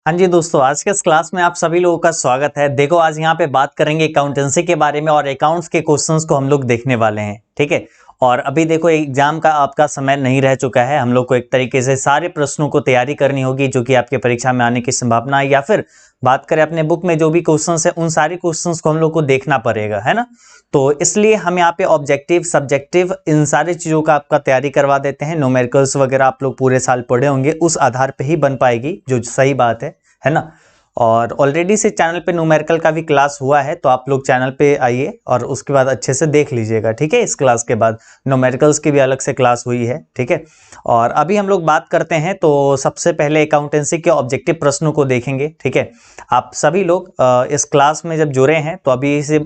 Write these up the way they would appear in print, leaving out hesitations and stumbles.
हाँ जी दोस्तों, आज के इस क्लास में आप सभी लोगों का स्वागत है। देखो, आज यहाँ पे बात करेंगे अकाउंटेंसी के बारे में और अकाउंट्स के क्वेश्चंस को हम लोग देखने वाले हैं। ठीक है। और अभी देखो, एग्जाम का आपका समय नहीं रह चुका है। हम लोग को एक तरीके से सारे प्रश्नों को तैयारी करनी होगी जो कि आपके परीक्षा में आने की संभावना है, या फिर बात करें अपने बुक में जो भी क्वेश्चंस है उन सारे क्वेश्चंस को हम लोग को देखना पड़ेगा, है ना। तो इसलिए हम यहाँ पे ऑब्जेक्टिव, सब्जेक्टिव, इन सारी चीजों का आपका तैयारी करवा देते हैं। न्यूमेरिकल्स वगैरह आप लोग पूरे साल पढ़े होंगे, उस आधार पे ही बन पाएगी, जो सही बात है ना। और ऑलरेडी से चैनल पे न्यूमेरिकल का भी क्लास हुआ है, तो आप लोग चैनल पे आइए और उसके बाद अच्छे से देख लीजिएगा। ठीक है। इस क्लास के बाद न्यूमेरिकल्स की भी अलग से क्लास हुई है। ठीक है। और अभी हम लोग बात करते हैं, तो सबसे पहले अकाउंटेंसी के ऑब्जेक्टिव प्रश्नों को देखेंगे। ठीक है। आप सभी लोग इस क्लास में जब जुड़े हैं तो अभी से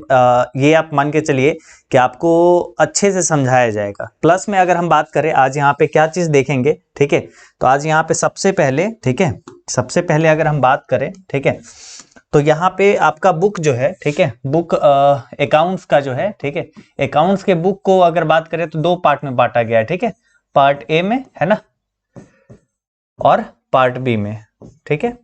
ये आप मान के चलिए कि आपको अच्छे से समझाया जाएगा। प्लस में अगर हम बात करें आज यहाँ पे क्या चीज देखेंगे, ठीक है, तो आज यहाँ पे सबसे पहले, ठीक है, सबसे पहले अगर हम बात करें, ठीक है, तो यहाँ पे आपका बुक जो है, ठीक है, बुक अकाउंट्स का जो है, ठीक है, अकाउंट्स के बुक को अगर बात करें तो दो पार्ट में बांटा गया है। ठीक है। पार्ट ए में, है ना, और पार्ट बी में। ठीक है।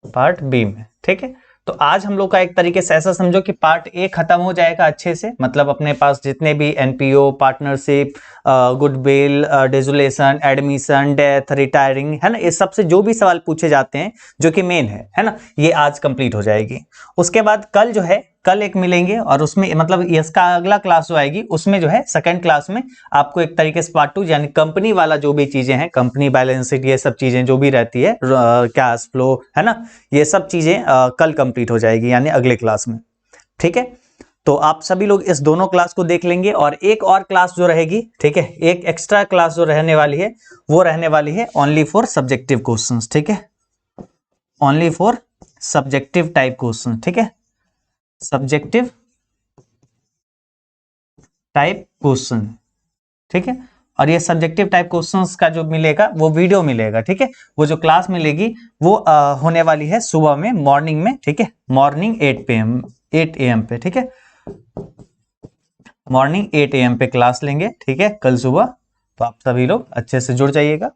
पार्ट बी में। ठीक है। तो आज हम लोग का एक तरीके से ऐसा समझो कि पार्ट ए खत्म हो जाएगा अच्छे से, मतलब अपने पास जितने भी NPO, partnership, goodwill, dissolution, admission, death, retiring, है ना, इस सबसे जो भी सवाल पूछे जाते हैं जो कि मेन है ना, ये आज कंप्लीट हो जाएगी। उसके बाद कल जो है, कल एक मिलेंगे और उसमें मतलब इसका अगला क्लास जो आएगी उसमें जो है सेकंड क्लास में आपको एक तरीके से पार्ट 2 यानी कंपनी वाला जो भी चीजें हैं, कंपनी बैलेंस शीट, ये सब चीजें जो भी रहती है, कैश फ्लो, है ना, ये सब चीजें कल कंप्लीट हो जाएगी यानी अगले क्लास में। ठीक है। तो आप सभी लोग इस दोनों क्लास को देख लेंगे और एक और क्लास जो रहेगी, ठीक है, एक एक्स्ट्रा क्लास जो रहने वाली है वो रहने वाली है ओनली फॉर सब्जेक्टिव क्वेश्चंस। ठीक है। Only for subjective type question. ठीक है। Subjective type question. ठीक है। और ये सब्जेक्टिव टाइप क्वेश्चंस का जो मिलेगा वो वीडियो मिलेगा। ठीक है। वो जो क्लास मिलेगी वो होने वाली है सुबह में, मॉर्निंग में। ठीक है। मॉर्निंग 8 AM पे। ठीक है। मॉर्निंग 8 AM पे क्लास लेंगे। ठीक है, कल सुबह। तो आप सभी लोग अच्छे से जुड़ जाइएगा।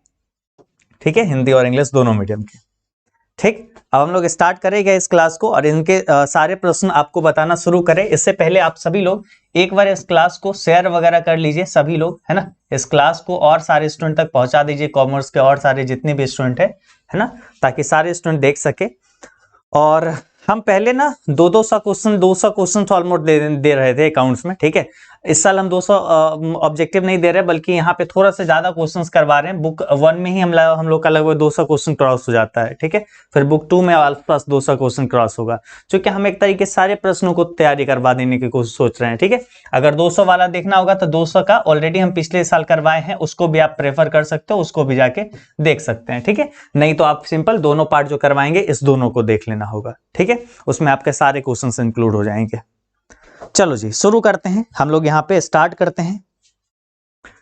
ठीक है। हिंदी और इंग्लिश दोनों मीडियम के। ठीक। अब हम लोग स्टार्ट करेंगे इस क्लास को और इनके सारे प्रश्न आपको बताना शुरू करें। इससे पहले आप सभी लोग एक बार इस क्लास को शेयर वगैरह कर लीजिए, सभी लोग, है ना, इस क्लास को और सारे स्टूडेंट तक पहुंचा दीजिए, कॉमर्स के और सारे जितने भी स्टूडेंट है ना, ताकि सारे स्टूडेंट देख सके। और हम पहले ना 200 क्वेश्चन ऑलमोस्ट दे रहे थे अकाउंट्स में। ठीक है। इस साल हम 200 ऑब्जेक्टिव नहीं दे रहे, बल्कि यहाँ पे थोड़ा सा ज्यादा क्वेश्चंस करवा रहे हैं। बुक 1 में ही हम लोग का लगभग 200 क्वेश्चन क्रॉस हो जाता है। ठीक है। फिर बुक 2 में आसपास 200 क्वेश्चन क्रॉस होगा, क्योंकि हम एक तरीके से सारे प्रश्नों को तैयारी करवा देने की कोशिश सोच रहे हैं। ठीक है। अगर 200 वाला देखना होगा तो 200 का ऑलरेडी हम पिछले साल करवाए हैं, उसको भी आप प्रेफर कर सकते हो, उसको भी जाके देख सकते हैं। ठीक है। नहीं तो आप सिंपल दोनों पार्ट जो करवाएंगे इस दोनों को देख लेना होगा। ठीक है। उसमें आपके सारे क्वेश्चंस इंक्लूड हो जाएंगे। चलो जी, शुरू करते हैं, हम लोग यहाँ पे स्टार्ट करते हैं।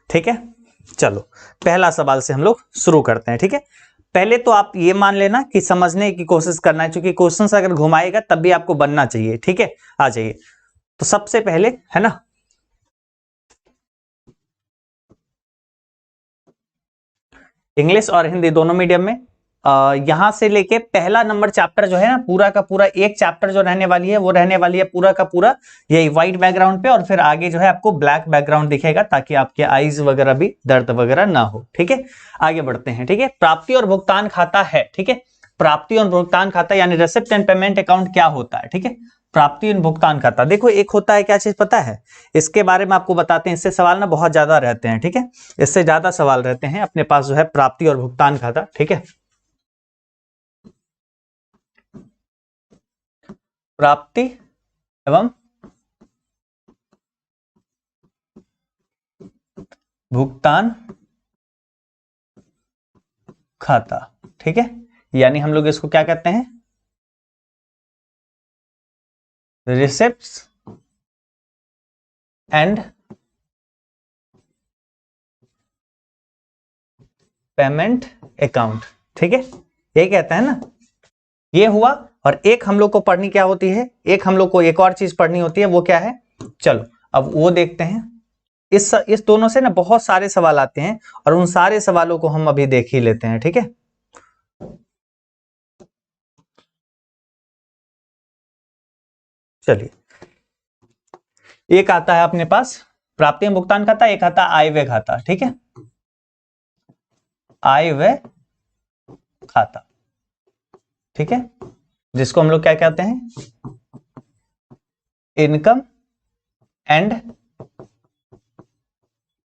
ठीक है। चलो, पहला सवाल से हम लोग शुरू करते हैं। ठीक है। पहले तो आप ये मान लेना कि समझने की कोशिश करना है, क्योंकि क्वेश्चंस अगर घुमाएगा तब भी आपको बनना चाहिए। ठीक है। आ जाइए। तो सबसे पहले, है ना, इंग्लिश और हिंदी दोनों मीडियम में यहां से लेके पहला नंबर चैप्टर जो है ना, पूरा का पूरा एक चैप्टर जो रहने वाली है वो रहने वाली है पूरा का पूरा यही व्हाइट बैकग्राउंड पे, और फिर आगे जो है आपको ब्लैक बैकग्राउंड दिखेगा, ताकि आपके आईज वगैरह भी दर्द वगैरह ना हो। ठीक है। आगे बढ़ते हैं। ठीक है। प्राप्ति और भुगतान खाता है। ठीक है। प्राप्ति और भुगतान खाता यानी रिसिप्ट एंड पेमेंट अकाउंट क्या होता है। ठीक है। प्राप्ति और भुगतान खाता, देखो एक होता है, क्या चीज पता है, इसके बारे में आपको बताते हैं। इससे सवाल ना बहुत ज्यादा रहते हैं। ठीक है। इससे ज्यादा सवाल रहते हैं अपने पास जो है प्राप्ति और भुगतान खाता। ठीक है। प्राप्ति एवं भुगतान खाता। ठीक है। यानी हम लोग इसको क्या कहते हैं, रिसिप्ट्स एंड पेमेंट अकाउंट। ठीक है। यही कहते हैं ना। ये हुआ। और एक हम लोग को पढ़नी क्या होती है, एक हम लोग को एक और चीज पढ़नी होती है, वो क्या है, चलो अब वो देखते हैं। इस दोनों से ना बहुत सारे सवाल आते हैं और उन सारे सवालों को हम अभी देख ही लेते हैं। ठीक है। चलिए, एक आता है अपने पास प्राप्ति एवं भुगतान खाता, एक आता आय व्यय खाता, ठीक है, आय व्यय खाता, ठीक है, जिसको हम लोग क्या कहते हैं, इनकम एंड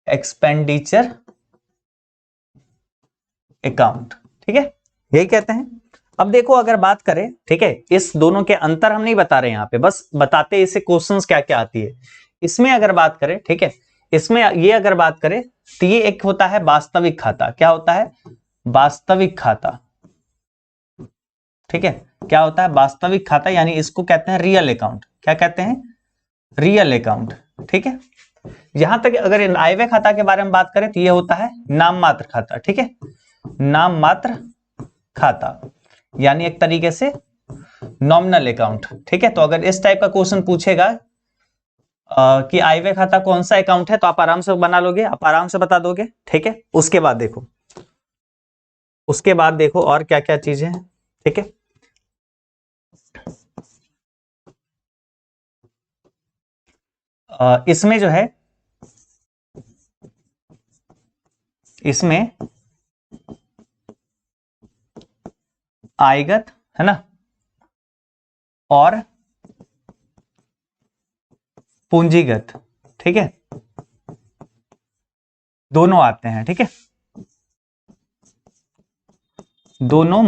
एक्सपेंडिचर अकाउंट, ठीक है, यही कहते हैं। अब देखो अगर बात करें, ठीक है, इस दोनों के अंतर हम नहीं बता रहे यहां पे, बस बताते इसे क्वेश्चंस क्या क्या आती है। इसमें अगर बात करें, ठीक है, इसमें ये अगर बात करें तो ये एक होता है वास्तविक खाता, क्या होता है, वास्तविक खाता, ठीक है, क्या होता है, वास्तविक खाता, यानी इसको कहते हैं रियल अकाउंट, क्या कहते हैं, रियल अकाउंट, ठीक है। यहां तक अगर आय व्यय खाता के बारे में बात करें तो ये होता है नाम मात्र खाता, ठीक है, नाम मात्र खाता, यानी एक तरीके से नॉमिनल अकाउंट, ठीक है। तो अगर इस टाइप का क्वेश्चन पूछेगा कि आय व्यय खाता कौन सा अकाउंट है, तो आप आराम से बना लोगे, आप आराम से बता दोगे, ठीक है। उसके बाद देखो, उसके बाद देखो और क्या क्या चीजें हैं, ठीक है। इसमें जो है, इसमें आयगत है ना, और पूंजीगत, ठीक है, दोनों आते हैं, ठीक है, दोनों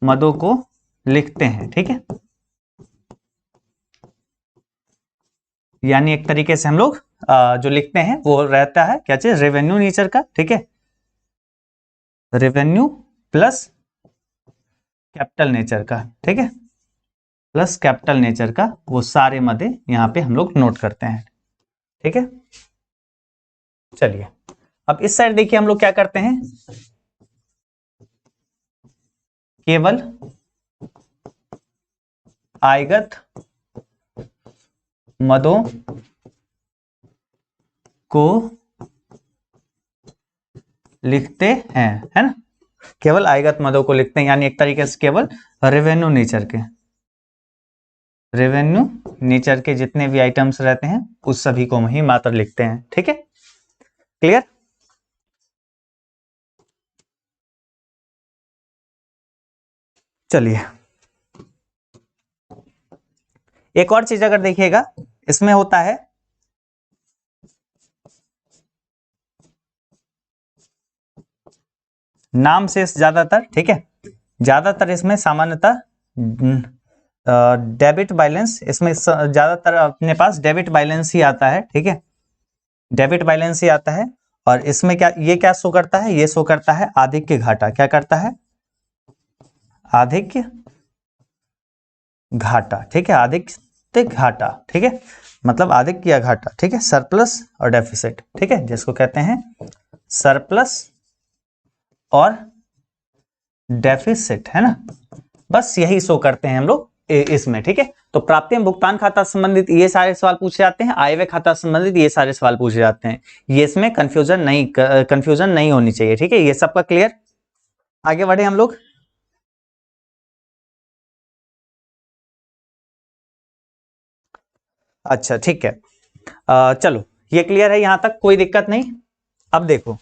मदों को लिखते हैं, ठीक है, यानी एक तरीके से हम लोग जो लिखते हैं वो रहता है क्या चीज, रेवेन्यू नेचर का, ठीक है, रेवेन्यू प्लस कैपिटल नेचर का, ठीक है, प्लस कैपिटल नेचर का, वो सारे मदे यहां पे हम लोग नोट करते हैं, ठीक है। चलिए, अब इस साइड देखिए हम लोग क्या करते हैं, केवल आयगत मदों को लिखते हैं, है ना, केवल आयगत मदों को लिखते हैं, यानी एक तरीके से केवल रेवेन्यू नेचर के, रेवेन्यू नेचर के जितने भी आइटम्स रहते हैं उस सभी को ही मात्र लिखते हैं, ठीक है, क्लियर। चलिए, एक और चीज अगर देखिएगा, इसमें होता है नाम से ज्यादातर, ठीक है, ज्यादातर इसमें सामान्यतः डेबिट बैलेंस, इसमें ज्यादातर अपने पास डेबिट बैलेंस ही आता है, ठीक है, डेबिट बैलेंस ही आता है। और इसमें क्या, ये क्या शो करता है, ये शो करता है आधिक्य घाटा, क्या करता है, आधिक्य घाटा, ठीक है, आधिक्य घाटा, ठीक है, मतलब आधिक्य या घाटा, ठीक है, सरप्लस और डेफिसिट, ठीक है, जिसको कहते हैं सरप्लस और डेफिसिट, है ना, बस यही शो करते हैं हम लोग इसमें, ठीक है। तो प्राप्ति एवं भुगतान खाता संबंधित ये सारे सवाल पूछे जाते हैं, आय व्यय खाता संबंधित ये सारे सवाल पूछे जाते हैं, ये इसमें कंफ्यूजन नहीं होनी चाहिए, ठीक है, ये सबका क्लियर। आगे बढ़े हम लोग, अच्छा ठीक है, चलो ये क्लियर है, यहां तक कोई दिक्कत नहीं। अब देखो,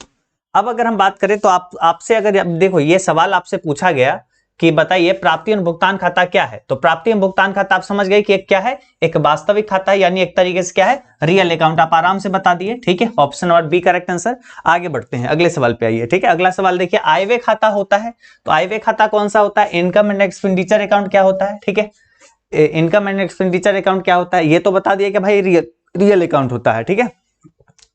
अब अगर हम बात करें तो आपसे अगर देखो ये सवाल आपसे पूछा गया कि बताइए प्राप्ति एवं भुगतान खाता क्या है, तो प्राप्ति एवं भुगतान खाता आप समझ गए कि एक क्या है, एक वास्तविक खाता है, यानी एक तरीके से क्या है, रियल अकाउंट, आप आराम से बता दिए, ठीक है, option number B correct answer. आगे बढ़ते हैं, अगले सवाल पे आइए, ठीक है, अगला सवाल देखिए, आय व्यय खाता होता है, तो आय व्यय खाता कौन सा होता है, इनकम एंड एक्सपेंडिचर अकाउंट क्या होता है, ठीक है, इनकम एंड एक्सपेंडिचर अकाउंट क्या होता है, ये तो बता दिया कि भाई रियल अकाउंट होता है, ठीक है।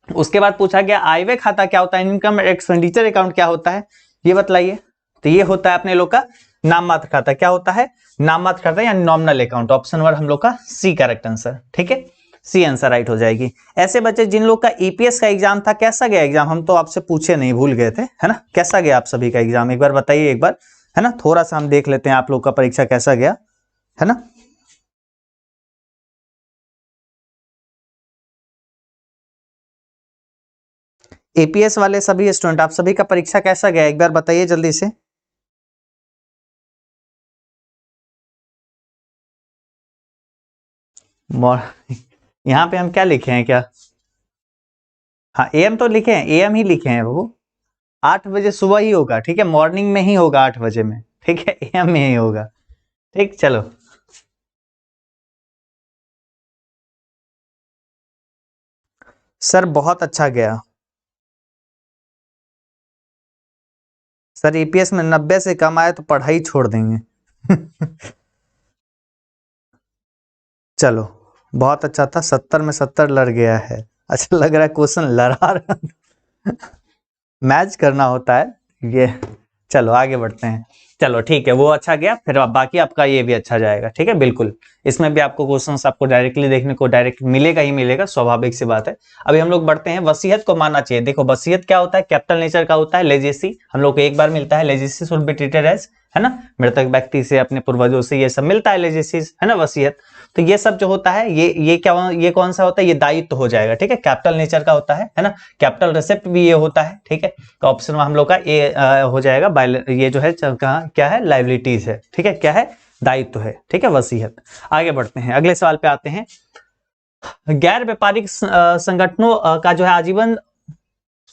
उसके बाद पूछा गया आय व्यय खाता क्या होता है, इनकम एक्सपेंडिचर अकाउंट क्या होता है, ये बतलाइए। तो ये होता है अपने लोग का नाम मात्र खाता, क्या होता है, नाम मात्र खाता यानी नॉमिनल अकाउंट, ऑप्शन नंबर हम लोग का सी करेक्ट आंसर, ठीक है, सी आंसर राइट हो जाएगी। ऐसे बच्चे जिन लोग का ईपीएस का एग्जाम था, कैसा गया एग्जाम, हम तो आपसे पूछे नहीं, भूल गए थे, है ना, कैसा गया आप सभी का एग्जाम, एक बार बताइए एक बार, है ना, थोड़ा सा हम देख लेते हैं आप लोग का परीक्षा कैसा गया, है ना। एपीएस वाले सभी स्टूडेंट, आप सभी का परीक्षा कैसा गया एक बार बताइए जल्दी से। यहाँ पे हम क्या लिखे हैं क्या? हाँ एम तो लिखे हैं, एम ही लिखे हैं वो। 8 बजे सुबह ही होगा, ठीक है, मॉर्निंग में ही होगा 8 बजे में, ठीक है, एम में ही होगा। ठीक, चलो सर बहुत अच्छा गया सर। ईपीएस में 90 से कम आए तो पढ़ाई छोड़ देंगे। चलो बहुत अच्छा था, 70 में 70 लड़ गया है। अच्छा लग रहा है क्वेश्चन लड़ा रहा। मैच करना होता है ये। चलो आगे बढ़ते हैं। चलो ठीक है, वो अच्छा गया, फिर अब बाकी आपका ये भी अच्छा जाएगा, ठीक है बिल्कुल। इसमें भी आपको क्वेश्चंस आपको डायरेक्टली देखने को डायरेक्ट मिलेगा ही मिलेगा, स्वाभाविक सी बात है। अभी हम लोग बढ़ते हैं, वसीयत को मानना चाहिए। देखो वसीयत क्या होता है, कैपिटल नेचर का होता है। लेजेसी हम लोग को एक बार मिलता है, legacy should be treated as, है ना, मृतक व्यक्ति से अपने पूर्वजों से ये सब मिलता है लेजेसी, है ना, वसीयत। तो ये सब जो होता है ये क्या, ये कौन सा होता है, ये दायित्व हो जाएगा, ठीक है, कैपिटल नेचर का होता है ना। कैपिटल रिसिप्ट भी ये होता है, ठीक है। तो ऑप्शन में हम लोग का ए हो जाएगा। ये जो है कहाँ क्या है, लाइबिलिटीज है, ठीक है, क्या है, दायित्व है, ठीक है, वसीयत। आगे बढ़ते हैं, अगले सवाल पे आते हैं। गैर व्यापारिक संगठनों का जो है आजीवन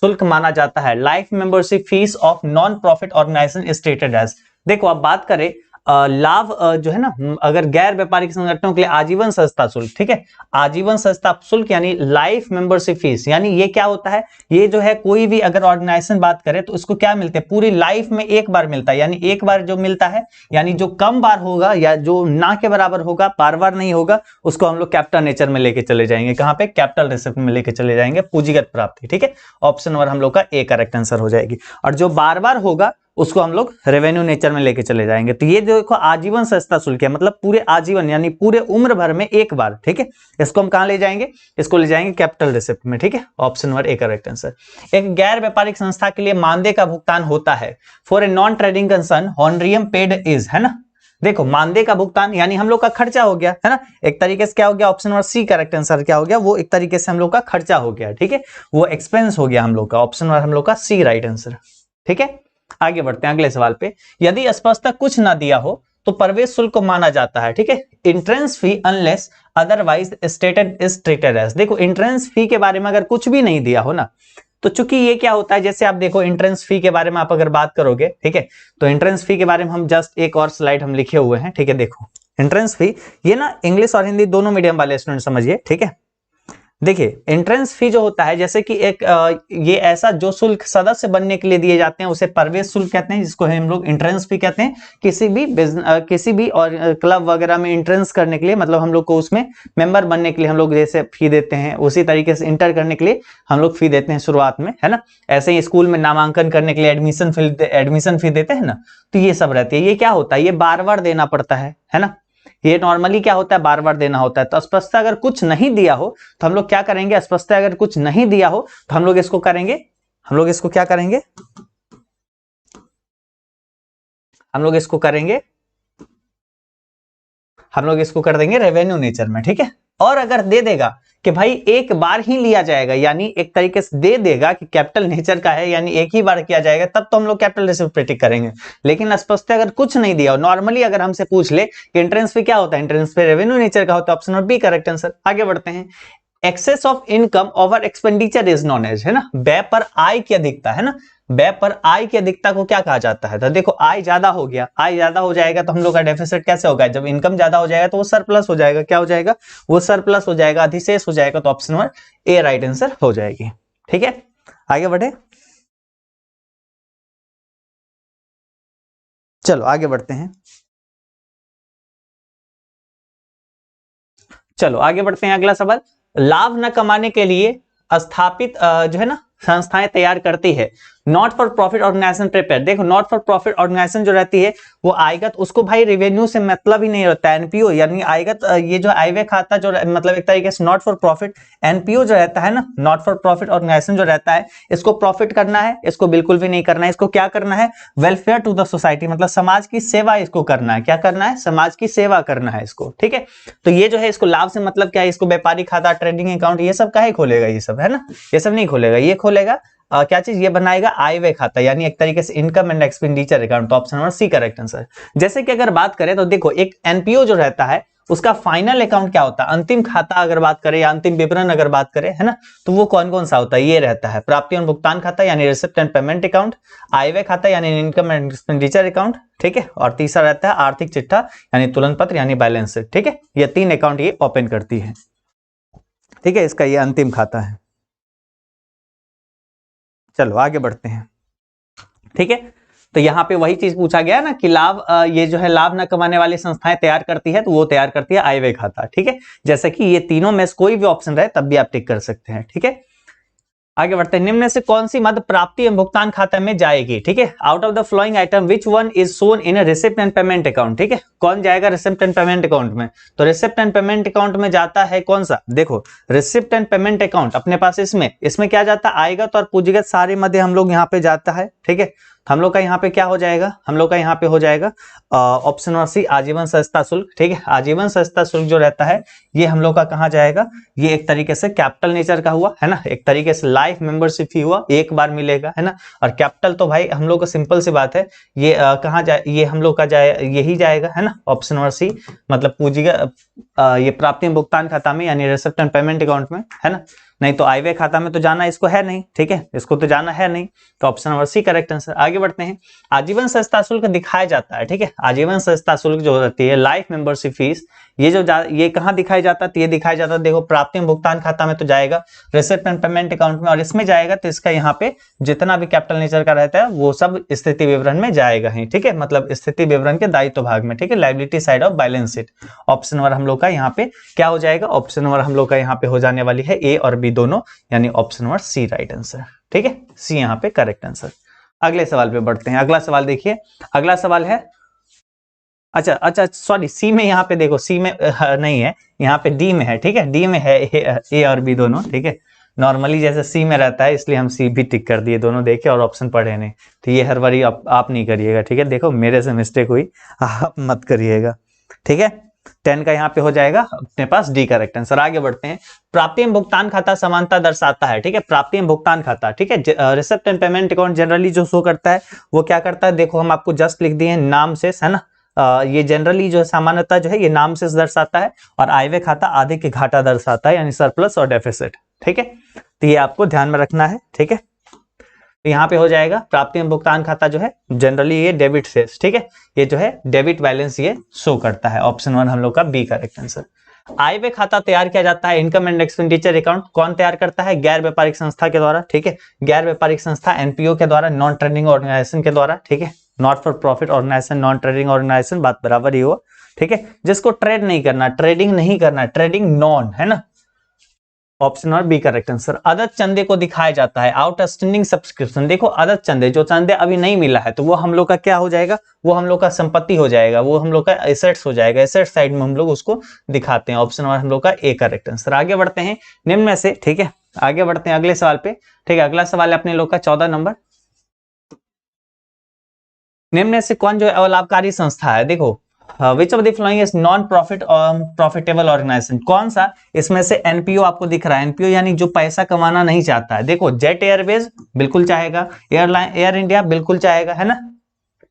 शुल्क माना जाता है। Life membership fees of non profit organisation stated as. देखो अब बात करें लाभ जो है ना, अगर गैर व्यापारिक संगठनों के लिए आजीवन संस्था शुल्क, ठीक है, आजीवन संस्था शुल्क यानी लाइफ मेंबरशिप फीस, यानी ये क्या होता है, ये जो है कोई भी अगर ऑर्गेनाइजेशन बात करे तो इसको क्या मिलते हैं, पूरी लाइफ में एक बार मिलता है, यानी एक बार जो मिलता है, यानी जो कम बार होगा या जो ना के बराबर होगा, बार बार नहीं होगा, उसको हम लोग कैपिटल नेचर में लेके चले जाएंगे। कहां पे, कैपिटल रिसिप्ट में लेके चले जाएंगे, पूंजीगत प्राप्ति, ठीक है। ऑप्शन नंबर हम लोग का ए करेक्ट आंसर हो जाएगी। और जो बार बार होगा उसको हम लोग रेवेन्यू नेचर में लेके चले जाएंगे। तो ये देखो आजीवन संस्था शुल्क है, मतलब पूरे आजीवन यानी पूरे उम्र भर में एक बार, ठीक है। इसको हम कहां ले जाएंगे, इसको ले जाएंगे कैपिटल रिसिप्ट में, ठीक है। Option number A correct answer. एक गैर व्यापारिक संस्था के लिए मानदेय का भुगतान होता है। For a non trading concern honorarium paid is, है ना। देखो मानदेय का भुगतान यानी हम लोग का खर्चा हो गया, है ना, एक तरीके से क्या हो गया, option number C correct answer क्या हो गया, वो एक तरीके से हम लोग का खर्चा हो गया, ठीक है, वो एक्सपेंस हो गया हम लोग का। ऑप्शन नंबर हम लोग का सी राइट आंसर, ठीक है। आगे बढ़ते हैं अगले सवाल पे। यदि स्पष्टता कुछ ना दिया हो तो प्रवेश शुल्क को माना जाता है, ठीक है, entrance fee unless otherwise stated is treated as. देखो एंट्रेंस फी के बारे में अगर कुछ भी नहीं दिया हो ना, तो चूंकि ये क्या होता है, जैसे आप देखो एंट्रेंस फी के बारे में आप अगर बात करोगे, ठीक है, तो एंट्रेंस फी के बारे में हम जस्ट एक और स्लाइड हम लिखे हुए हैं, ठीक है। देखो एंट्रेंस फी, ये ना इंग्लिश और हिंदी दोनों मीडियम वाले स्टूडेंट समझिए, ठीक है। देखिए एंट्रेंस फी जो होता है, जैसे कि एक ये ऐसा जो शुल्क सदस्य बनने के लिए दिए जाते हैं उसे प्रवेश शुल्क कहते हैं, जिसको हम लोग एंट्रेंस फी कहते हैं। किसी भी और क्लब वगैरह में एंट्रेंस करने के लिए, मतलब हम लोग को उसमें मेंबर बनने के लिए हम लोग जैसे फी देते हैं, उसी तरीके से इंटर करने के लिए हम लोग फी देते हैं शुरुआत में, है ना। ऐसे ही स्कूल में नामांकन करने के लिए एडमिशन फी देते हैं ना, तो ये सब रहती है। ये क्या होता है, ये बार बार देना पड़ता है ना। ये नॉर्मली क्या होता है, बार बार देना होता है। तो स्पष्टता अगर कुछ नहीं दिया हो तो हम लोग क्या करेंगे, स्पष्टता अगर कुछ नहीं दिया हो तो हम लोग इसको करेंगे, हम लोग इसको क्या करेंगे, हम लोग इसको करेंगे, हम लोग इसको कर देंगे रेवेन्यू नेचर में, ठीक है। और अगर दे देगा कि भाई एक बार ही लिया जाएगा, यानी एक तरीके से दे देगा कि कैपिटल नेचर का है, यानी एक ही बार किया जाएगा, तब तो हम लोग कैपिटल रिसिप्ट टिक करेंगे। लेकिन स्पष्ट अगर कुछ नहीं दिया हो, नॉर्मली अगर हमसे पूछ ले कि एंट्रेंस पे क्या होता है, एंट्रेंस पे रेवेन्यू नेचर का होता है, option number B correct answer. आगे बढ़ते हैं। Excess of income over expenditure is known as, है ना, व्यय पर आय की अधिकता, है ना, व्यय पर आय की अधिकता को क्या कहा जाता है। तो देखो आय ज्यादा हो गया, आय ज्यादा हो जाएगा तो हम लोग का डेफिसिट कैसे होगा, जब इनकम ज्यादा हो जाएगा तो वो सरप्लस हो जाएगा, क्या हो जाएगा, वो सरप्लस हो जाएगा, अधिशेष हो जाएगा। तो option number A right answer हो जाएगी, ठीक है। आगे बढ़े, चलो आगे बढ़ते हैं, चलो आगे बढ़ते हैं। अगला सवाल, लाभ न कमाने के लिए स्थापित जो है ना संस्थाएं तैयार करती है। Not for profit organisation prepare. देखो नॉट फॉर प्रॉफिट ऑर्गेनाइजेशन जो रहती है वो आयगत, उसको भाई रेवेन्यू से मतलब ही नहीं रहता है, एनपीओ यानी आयगत, ये जो आय व्यय खाता जो मतलब एक तरीके से नॉट फॉर प्रॉफिट, एनपीओ जो रहता है ना, नॉट फॉर प्रॉफिट ऑर्गेनाइजेशन जो रहता है, इसको प्रॉफिट करना है, इसको बिल्कुल भी नहीं करना है। इसको क्या करना है, वेलफेयर टू द सोसाइटी, मतलब समाज की सेवा इसको करना है। क्या करना है, समाज की सेवा करना है इसको, ठीक है। तो ये जो है इसको लाभ से मतलब क्या है, इसको व्यापारी खाता, ट्रेडिंग अकाउंट, ये सब काहे खोलेगा, ये सब है ना, ये सब नहीं खोलेगा, ये खोलेगा क्या चीज, ये बनाएगा आय व्यय खाता, यानी एक तरीके से इनकम एंड एक्सपेंडिचर अकाउंट। तो option number C correct answer. जैसे कि अगर बात करें तो देखो एक एनपीओ जो रहता है उसका फाइनल अकाउंट क्या होता है, अंतिम खाता अगर बात करें या अंतिम विवरण अगर बात करें, है ना, तो वो कौन कौन सा होता है, ये रहता है प्राप्ति एवं भुगतान खाता यानी रिसिप्ट एंड पेमेंट अकाउंट, आयव्यय खाता यानी इनकम एंड एक्सपेंडिचर अकाउंट, ठीक है, और तीसरा रहता है आर्थिक चिट्ठा यानी तुलन पत्र यानी बैलेंस शीट, ठीक है, ये 3 अकाउंट ये ओपन करती है, ठीक है, इसका ये अंतिम खाता है। चलो आगे बढ़ते हैं, ठीक है। तो यहाँ पे वही चीज पूछा गया ना कि लाभ ये जो है लाभ न कमाने वाली संस्थाएं तैयार करती है, तो वो तैयार करती है आयव्यय खाता, ठीक है। जैसे कि ये तीनों में से कोई भी ऑप्शन रहे तब भी आप टिक कर सकते हैं, ठीक है। आगे बढ़ते हैं, निम्न में से कौन सी मद प्राप्ति एवं भुगतान खाते में जाएगी, ठीक है। Out of the flowing item which one is shown in receipt and payment account, ठीक है, कौन जाएगा रिसिप्ट एंड पेमेंट अकाउंट में, तो रिसिप्ट एंड पेमेंट अकाउंट में जाता है कौन सा, देखो रिसिप्ट एंड पेमेंट अकाउंट अपने पास इसमें क्या जाता है, आएगत और पूंजीगत सारे मध्य हम लोग यहाँ पे जाता है, ठीक है। हम लोग का यहाँ पे क्या हो जाएगा, हम लोग का यहाँ पे हो जाएगा ऑप्शन नंबर सी आजीवन सदस्यता शुल्क, ठीक है। आजीवन सदस्यता शुल्क जो रहता है ये हम लोग का कहाँ जाएगा, ये एक तरीके से कैपिटल नेचर का हुआ, है ना, एक तरीके से लाइफ मेंबरशिप ही हुआ, एक बार मिलेगा, है ना। और कैपिटल तो भाई हम लोग को सिंपल सी बात है, ये कहाँ जाए, ये हम लोग का जाए, यही जाएगा, है ना, ऑप्शन नंबर सी, मतलब पूंजीगत ये प्राप्ति भुगतान खाता में यानी रिसिप्ट एंड पेमेंट अकाउंट में, है ना। नहीं तो आयव्यय खाता में तो जाना इसको है नहीं, ठीक है, इसको तो जाना है नहीं, तो option number C correct answer. आगे बढ़ते हैं, आजीवन सदस्यता शुल्क दिखाया जाता है, ठीक है। आजीवन सदस्यता शुल्क जो रहती है लाइफ मेंबरशिप फीस, ये कहाँ दिखाया जाता है, तो ये दिखाया जाता है, देखो प्राप्ति भुगतान खाता में तो जाएगा रिसिप्ट एंड पेमेंट अकाउंट में, और इसमें जाएगा तो इसका यहाँ पे जितना भी कैपिटल नेचर का रहता है वो सब स्थिति विवरण में जाएगा ही, ठीक है, मतलब स्थिति विवरण के दायित्व भाग में, ठीक है, liability side of balance sheet. Option number हम लोग का यहाँ पे क्या हो जाएगा, ऑप्शन नंबर हम लोग का यहाँ पे हो जाने वाली है ए और बी दोनों, यानी option number C right answer, ठीक है, सी यहाँ पे करेक्ट आंसर। अगले सवाल पे बढ़ते हैं, अगला सवाल देखिए, अगला सवाल है, अच्छा सॉरी, सी में यहाँ पे देखो, सी में नहीं है, यहाँ पे डी में है, ठीक है, डी में है ए और बी दोनों, ठीक है। नॉर्मली जैसे सी में रहता है इसलिए हम सी भी टिक कर दिए, दोनों देखे और ऑप्शन पढ़े नहीं, तो ये हर बारी आप नहीं करिएगा, ठीक है, देखो मेरे से मिस्टेक हुई, आप मत करिएगा, ठीक है। 10 का यहाँ पे हो जाएगा अपने पास डी करेक्ट आंसर। आगे बढ़ते हैं, प्राप्ति एवं भुगतान खाता समानता दर्शाता है, ठीक है, प्राप्ति एवं भुगतान खाता, ठीक है। Receipt and payment account generally जो शो करता है वो क्या करता है, देखो हम आपको जस्ट लिख दिए नाम से, है ना, ये जनरली जो सामान्यता जो है ये नाम से दर्शाता है, और आयव्यय खाता आधे के घाटा दर्शाता है यानी सरप्लस और डेफिसिट, ठीक है, तो ये आपको ध्यान में रखना है, ठीक है। तो यहाँ पे हो जाएगा प्राप्ति एवं भुगतान खाता जो है जनरली ये डेबिट सेल्स, ठीक है, ये जो है डेबिट बैलेंस ये शो करता है, ऑप्शन 1 हम लोग का बी करेक्ट आंसर। आयव्यय खाता तैयार किया जाता है इनकम एंड एक्सपेंडिचर अकाउंट, कौन तैयार करता है, गैर व्यापारिक संस्था के द्वारा, ठीक है, गैर व्यापारिक संस्था एनपीओ के द्वारा, नॉन ट्रेडिंग ऑर्गेनाइजेशन के द्वारा, ठीक है, not for profit organisation, non trading organisation, बात बराबर ही हुआ, ठीक है, जिसको ट्रेड नहीं करना, ट्रेडिंग नहीं करना, ट्रेडिंग नॉन, है ना, ऑप्शन और बी करेक्ट आंसर। अदद चंदे को दिखाया जाता है आउटस्टैंडिंग सब्सक्रिप्शन, देखो अदद चंदे जो चंदे अभी नहीं मिला है तो वो हम लोग का क्या हो जाएगा, वो हम लोग का संपत्ति हो जाएगा, वो हम लोग का एसेट्स हो जाएगा, एसेट साइड में हम लोग उसको दिखाते हैं, ऑप्शन और हम लोग का ए करेक्ट आंसर। आगे बढ़ते हैं निम्न में से, ठीक है, आगे बढ़ते हैं अगले सवाल पे, ठीक है, अगला सवाल है अपने लोग का 14 नंबर, निम्न में से कौन जो है अलाभकारी संस्था है, देखो which of the following is non profit profitable organisation, कौन सा इसमें से एनपीओ आपको दिख रहा है, एनपीओ यानी जो पैसा कमाना नहीं चाहता है, देखो जेट एयरवेज बिल्कुल चाहेगा, एयर इंडिया बिल्कुल चाहेगा, है ना,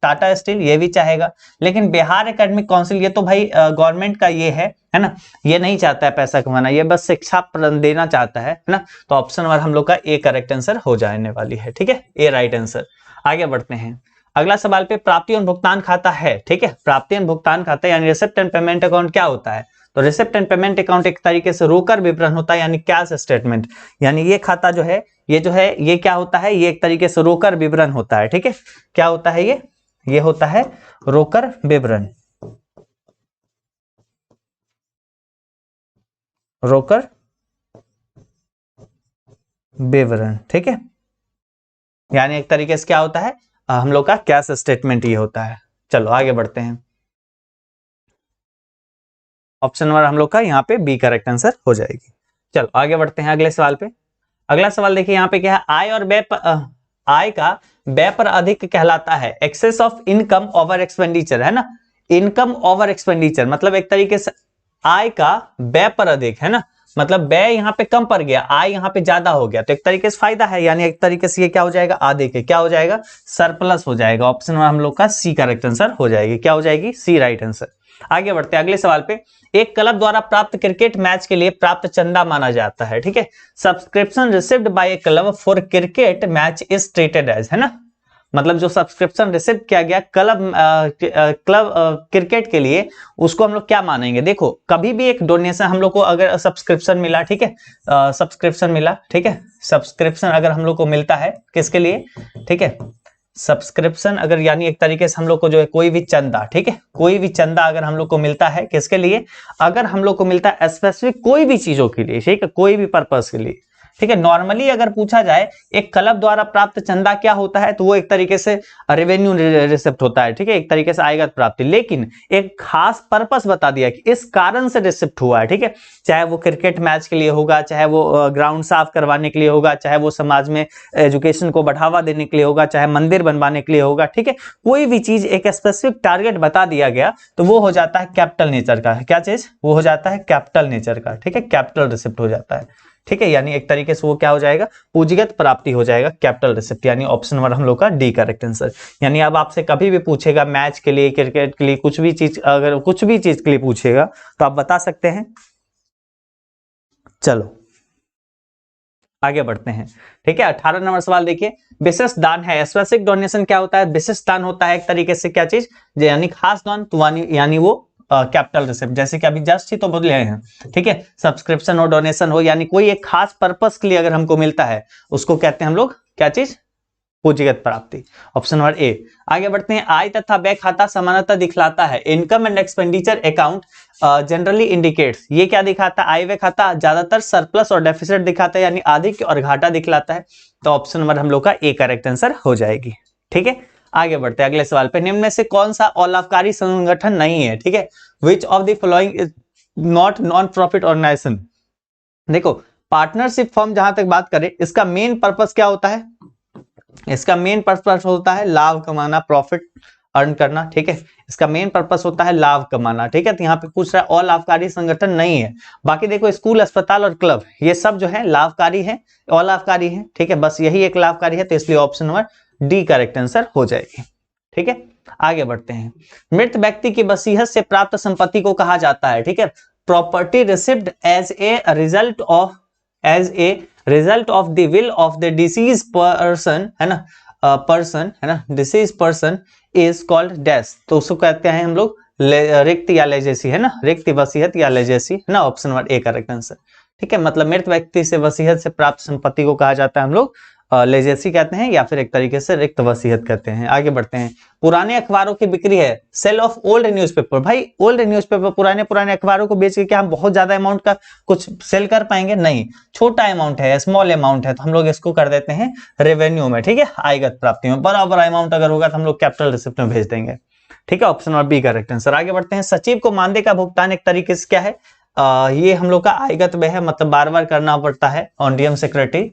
टाटा स्टील ये भी चाहेगा, लेकिन बिहार एकेडमिक काउंसिल ये तो भाई गवर्नमेंट का ये है ना, ये नहीं चाहता है पैसा कमाना, ये बस शिक्षा देना चाहता है ना, तो ऑप्शन 1 हम लोग का ए करेक्ट आंसर हो जाने वाली है, ठीक है, ए राइट आंसर। आगे बढ़ते हैं, अगला सवाल पे प्राप्ति और भुगतान खाता है, ठीक है, प्राप्ति और भुगतान खाता यानी रिसिप्ट एंड पेमेंट अकाउंट क्या होता है, तो रिसिप्ट एंड पेमेंट अकाउंट एक तरीके से रोकर विवरण होता है यानी कैश स्टेटमेंट, यानी ये खाता जो है ये क्या होता है, ये एक तरीके से रोकर विवरण होता है, ठीक है, क्या होता है ये होता है रोकर विवरण, रोकर विवरण, ठीक है, यानी एक तरीके से क्या होता है हम लोग का कैश स्टेटमेंट ये होता है। चलो आगे बढ़ते हैं, ऑप्शन नंबर हम लोग का यहाँ पे बी करेक्ट आंसर हो जाएगी। चलो आगे बढ़ते हैं अगले सवाल पे, अगला सवाल देखिए यहाँ पे क्या है, आय और व्यय आय का व्यय पर अधिक कहलाता है, excess of income over expenditure, है ना, इनकम ओवर एक्सपेंडिचर मतलब एक तरीके से आय का व्यय पर अधिक, है ना, मतलब व्यय यहाँ पे कम पड़ गया, आय यहाँ पे ज्यादा हो गया, तो एक तरीके से फायदा है, यानी एक तरीके से ये क्या हो जाएगा आधे के क्या हो जाएगा सरप्लस हो जाएगा, ऑप्शन हम लोग का सी करेक्ट आंसर हो जाएगी, क्या हो जाएगी सी राइट आंसर। आगे बढ़ते हैं अगले सवाल पे। एक क्लब द्वारा प्राप्त क्रिकेट मैच के लिए प्राप्त चंदा माना जाता है, ठीक है। Subscription received by a club for cricket match is treated as, है ना, मतलब जो सब्सक्रिप्शन रिसीव किया गया क्लब क्रिकेट के लिए, उसको हम लोग क्या मानेंगे। देखो कभी भी एक डोनेशन हम लोग को अगर सब्सक्रिप्शन मिला, ठीक है, सब्सक्रिप्शन मिला, ठीक है, सब्सक्रिप्शन अगर हम लोग को मिलता है किसके लिए, ठीक है, सब्सक्रिप्शन अगर यानी एक तरीके से हम लोग को जो है कोई भी चंदा, ठीक है, कोई भी चंदा अगर हम लोग को मिलता है किसके लिए, अगर हम लोग को मिलता है स्पेसिफिक कोई भी चीजों के लिए, ठीक है, कोई भी पर्पस के लिए, ठीक है। नॉर्मली अगर पूछा जाए एक क्लब द्वारा प्राप्त चंदा क्या होता है, तो वो एक तरीके से रेवेन्यू रिसिप्ट होता है, ठीक है, एक तरीके से आयगत प्राप्ति। लेकिन एक खास पर्पस बता दिया कि इस कारण से रिसिप्ट हुआ है, ठीक है, चाहे वो क्रिकेट मैच के लिए होगा, चाहे वो ग्राउंड साफ करवाने के लिए होगा, चाहे वो समाज में एजुकेशन को बढ़ावा देने के लिए होगा, चाहे मंदिर बनवाने के लिए होगा, ठीक है, कोई भी चीज एक स्पेसिफिक टारगेट बता दिया गया तो वो हो जाता है कैपिटल नेचर का। क्या चीज, वो हो जाता है कैपिटल नेचर का, ठीक है, कैपिटल रिसिप्ट हो जाता है, ठीक है, यानी एक तरीके से वो क्या हो जाएगा, पूंजीगत प्राप्ति हो जाएगा, कैपिटल रिसिप्ट, यानी ऑप्शन 1 हम लोग का डी करेक्ट आंसर। यानी अब आपसे कभी भी पूछेगा मैच के लिए, क्रिकेट के लिए, कुछ भी चीज, अगर कुछ भी चीज के लिए पूछेगा तो आप बता सकते हैं। चलो आगे बढ़ते हैं, ठीक है। 18 नंबर सवाल देखिए, विशेष दान है, स्पेसिफिक डोनेशन क्या होता है, विशेष दान होता है एक तरीके से क्या चीज, यानी खास दान, तो यानी वो कैपिटल रिसिप्ट, जैसे कि अभी जस्ट ही तो बोले हैं, ठीक है, सब्सक्रिप्शन और डोनेशन हो, यानी कोई एक खास पर्पस के लिए अगर हमको मिलता है उसको कहते हैं हम लोग क्या चीज, पूंजीगत प्राप्ति, ऑप्शन नंबर ए। आगे बढ़ते हैं, आय तथा व्यय खाता समानता दिखलाता है, income and expenditure account generally indicates, ये क्या दिखाता है, आय व्यय खाता ज्यादातर सरप्लस और डेफिसिट दिखाता है, यानी अधिक और घाटा दिखलाता है, तो ऑप्शन नंबर हम लोग का ए करेक्ट आंसर हो जाएगी, ठीक है। आगे बढ़ते हैं अगले सवाल पे, निम्न में से कौन सा अलाभकारी संगठन नहीं है, ठीक है, which of the following is not non profit organisation. देखो पार्टनरशिप फर्म जहां तक बात करें, इसका मेन पर्पस क्या होता है, इसका मेन पर्पस होता है लाभ कमाना, प्रॉफिट अर्न करना, ठीक है, इसका मेन पर्पस होता है लाभ कमाना, ठीक है। तो यहाँ पे पूछ रहा है अलाभकारी संगठन नहीं है। बाकी देखो स्कूल, अस्पताल और क्लब ये सब जो है लाभकारी है, अलाभकारी है, ठीक है, बस यही एक लाभकारी है, तो इसलिए option number D correct answer हो जाएगी, ठीक है। आगे बढ़ते हैं, मृत व्यक्ति की वसीयत से प्राप्त संपत्ति को कहा जाता है, ठीक है, property received as a result of the will of the deceased person, है ना, पर्सन, है ना, deceased person is called dash, तो उसको कहते हैं हम लोग रिक्त या लेजेसी, है ना, रिक्त वसीयत या लेजेसी, है ना, option number A correct answer, ठीक है। मतलब मृत व्यक्ति से वसीयत से प्राप्त संपत्ति को कहा जाता है हम लोग लेजेसी कहते हैं, या फिर एक तरीके से रिक्त वसीयत कहते हैं। आगे बढ़ते हैं, पुराने अखबारों की बिक्री है, सेल ऑफ ओल्ड न्यूज़पेपर, भाई ओल्ड न्यूज़पेपर, पुराने अखबारों को बेच के क्या हम बहुत ज्यादा अमाउंट का कुछ सेल कर पाएंगे, नहीं, छोटा अमाउंट है, स्मॉल अमाउंट है, तो हम लोग इसको कर देते हैं रेवेन्यू में, ठीक है, आयगत प्राप्ति में। बराबर अमाउंट अगर होगा तो हम लोग कैपिटल रिसिप्ट में भेज देंगे, ठीक है, option number B correct answer. आगे बढ़ते हैं, सचिव को मानदेय का भुगतान एक तरीके से क्या है, ये हम लोग का आयगत व्यय है, मतलब बार बार करना पड़ता है, honorarium secretary,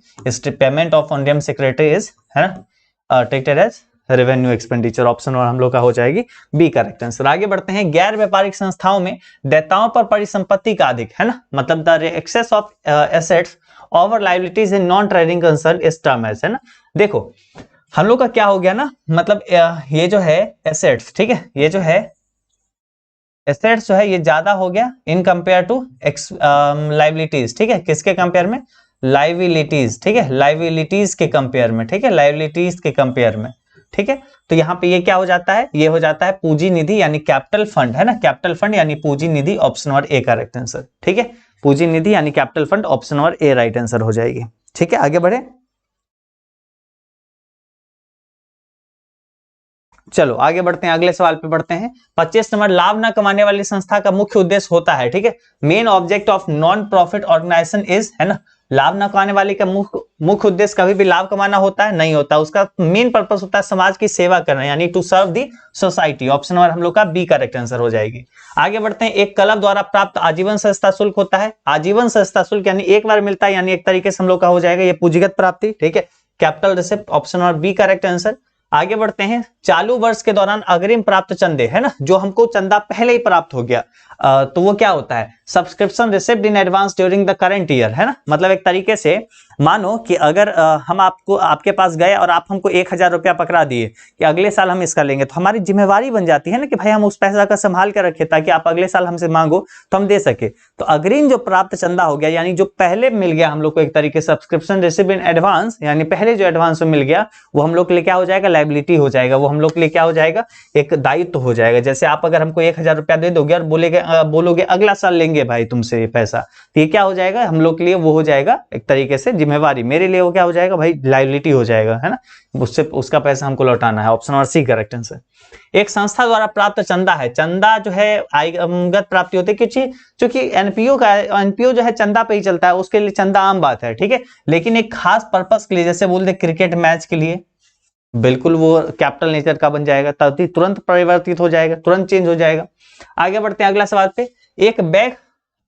payment of honorarium secretary is, है ना, treated as revenue expenditure, option और हम लोग का हो जाएगी बी करेक्ट आंसर। आगे बढ़ते हैं, गैर व्यापारिक संस्थाओं में देयताओं पर परिसंपत्ति का अधिक, है ना, मतलब the excess of assets over liabilities in non trading concern is term as, है ना। देखो हम लोग का क्या हो गया ना, मतलब ये जो है एसेट्स, ठीक है, ये जो है एसेट्स जो है ये ज्यादा हो गया इन कंपेयर टू लाइबिलिटीज, ठीक है, किसके कंपेयर में, लाइबिलिटीज, ठीक है, लाइबिलिटीज के कंपेयर में, ठीक है, लाइबिलिटीज के कंपेयर में, ठीक है। तो यहाँ पे ये क्या हो जाता है, ये हो जाता है पूंजी निधि यानी कैपिटल फंड, है ना, कैपिटल फंड यानी पूंजी निधि, option number A correct answer, ठीक है, पूंजी निधि यानी capital fund, option number A right answer हो जाएगी, ठीक है। आगे बढ़े, चलो आगे बढ़ते हैं, अगले सवाल पे बढ़ते हैं। 25 नंबर, लाभ न कमाने वाली संस्था का मुख्य उद्देश्य होता है, ठीक है, main object of non profit organisation is, है ना, लाभ न कमाने वाले का मुख्य उद्देश्य कभी भी लाभ कमाना होता है, नहीं होता, उसका मेन पर्पस होता है समाज की सेवा करना, यानी to serve the society, option number हम लोग का बी करेक्ट आंसर हो जाएगी। आगे बढ़ते हैं, एक क्लब द्वारा प्राप्त आजीवन सदस्यता शुल्क होता है, आजीवन सदस्यता शुल्क यानी एक बार मिलता है, यानी एक तरीके से हम लोग का हो जाएगा ये पूंजीगत प्राप्ति, ठीक है, capital receipt, option number B correct answer. आगे बढ़ते हैं, चालू वर्ष के दौरान अग्रिम प्राप्त चंदे, है ना, जो हमको चंदा पहले ही प्राप्त हो गया, तो वो क्या होता है, subscription received in advance during the current year, है ना, मतलब एक तरीके से मानो कि अगर हम आपको आपके पास गए और आप हमको 1000 रुपया पकड़ा दिए कि अगले साल हम इसका लेंगे, तो हमारी जिम्मेवारी बन जाती है ना कि भाई हम उस पैसा का संभाल कर रखें ताकि आप अगले साल हमसे मांगो तो हम दे सके। तो अग्रिम जो प्राप्त चंदा हो गया, यानी जो पहले मिल गया हम लोग को एक तरीके से सब्सक्रिप्शन रिसीव इन एडवांस, यानी पहले जो एडवांस में मिल गया वो हम लोग के लिए क्या हो जाएगा, लायबिलिटी हो जाएगा, वो हम लोग के लिए क्या हो जाएगा, एक दायित्व हो जाएगा। जैसे आप अगर हमको 1000 रुपया दे दोगे और बोलोगे अगला साल लेंगे भाई तुमसे ये पैसा, तो ये क्या हो जाएगा, हम लोग के लिए वो हो जाएगा एक तरीके से जिम्मेवारी, मेरे लिए वो क्या हो जाएगा भाई, लायबिलिटी हो जाएगा, है ना, उससे उसका पैसा हमको लौटाना है। Option number C correct answer. एक संस्था द्वारा प्राप्त चंदा है, चंदा जो है आमगत प्राप्ति होती है, क्योंकि एनपीओ जो है चंदा पे ही चलता है, उसके लिए चंदा आम बात है, ठीक है। लेकिन एक खास पर्पस के लिए, जैसे बोलते क्रिकेट मैच के लिए, बिल्कुल वो कैपिटल नेचर का बन जाएगा, तभी तुरंत परिवर्तित हो जाएगा, तुरंत चेंज हो जाएगा। आगे बढ़ते हैं अगला सवाल पे। एक बैंक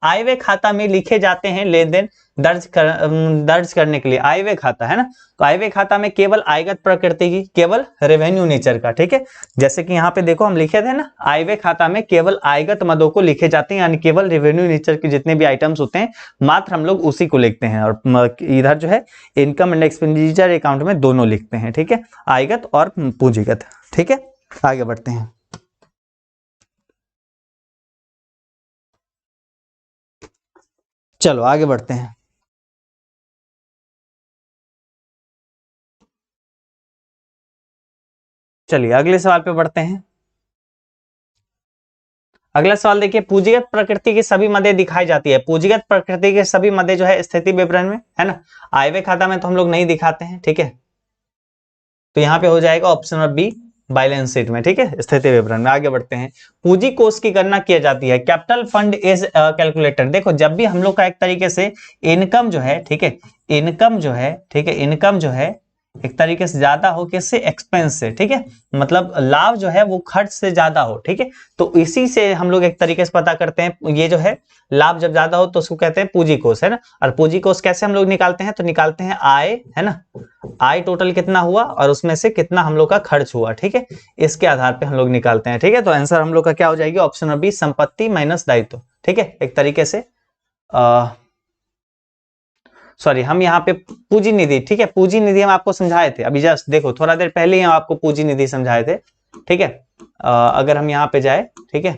आय व्यय खाता में लिखे जाते हैं लेन देन दर्ज करने के लिए, आय व्यय खाता है ना, तो आय व्यय खाता में केवल आयगत प्रकृति की, केवल रेवेन्यू नेचर का, ठीक है। जैसे कि यहाँ पे देखो हम लिखे थे ना, आय व्यय खाता में केवल आयगत मदों को लिखे जाते हैं, यानी केवल रेवेन्यू नेचर के जितने भी आइटम्स होते हैं मात्र हम लोग उसी को लिखते हैं, और इधर जो है इनकम एंड एक्सपेंडिचर अकाउंट में दोनों लिखते हैं, ठीक है, आयगत और पूंजीगत, ठीक है। आगे बढ़ते हैं। चलो आगे बढ़ते हैं। चलिए अगले सवाल पे बढ़ते हैं। अगला सवाल देखिए, पूंजीगत प्रकृति की सभी मदें दिखाई जाती है, पूंजीगत प्रकृति के सभी मदें जो है स्थिति विवरण में, है ना, आय व्यय खाता में तो हम लोग नहीं दिखाते हैं, ठीक है, तो यहाँ पे हो जाएगा option number B, balance sheet में, ठीक है, स्थिति विवरण में। आगे बढ़ते हैं। पूंजी कोष की गणना की जाती है, कैपिटल फंड इज कैलकुलेटेड। देखो जब भी हम लोग का एक तरीके से इनकम जो है, ठीक है, इनकम जो है, ठीक है, इनकम जो है एक तरीके से ज्यादा हो किससे, एक्सपेंस से, ठीक है, मतलब लाभ जो है वो खर्च से ज्यादा हो, ठीक है, तो इसी से हम लोग एक तरीके से पता करते हैं, ये जो है लाभ जब ज्यादा हो तो उसको कहते हैं पूंजी कोष, है ना। और पूंजी कोष कैसे हम लोग निकालते हैं, तो निकालते हैं आय, है ना, आय टोटल कितना हुआ और उसमें से कितना हम लोग का खर्च हुआ, ठीक है, इसके आधार पे हम लोग निकालते हैं, ठीक है। तो आंसर हम लोग का क्या हो जाएगी, ऑप्शन नंबर बी, संपत्ति माइनस दायित्व, ठीक है, एक तरीके से सॉरी हम यहाँ पे पूंजी निधि, ठीक है, पूंजी निधि हम आपको समझाए थे अभी, जस्ट देखो थोड़ा देर पहले ही हम आपको पूंजी निधि समझाए थे, ठीक है। अगर हम यहाँ पे जाए, ठीक है,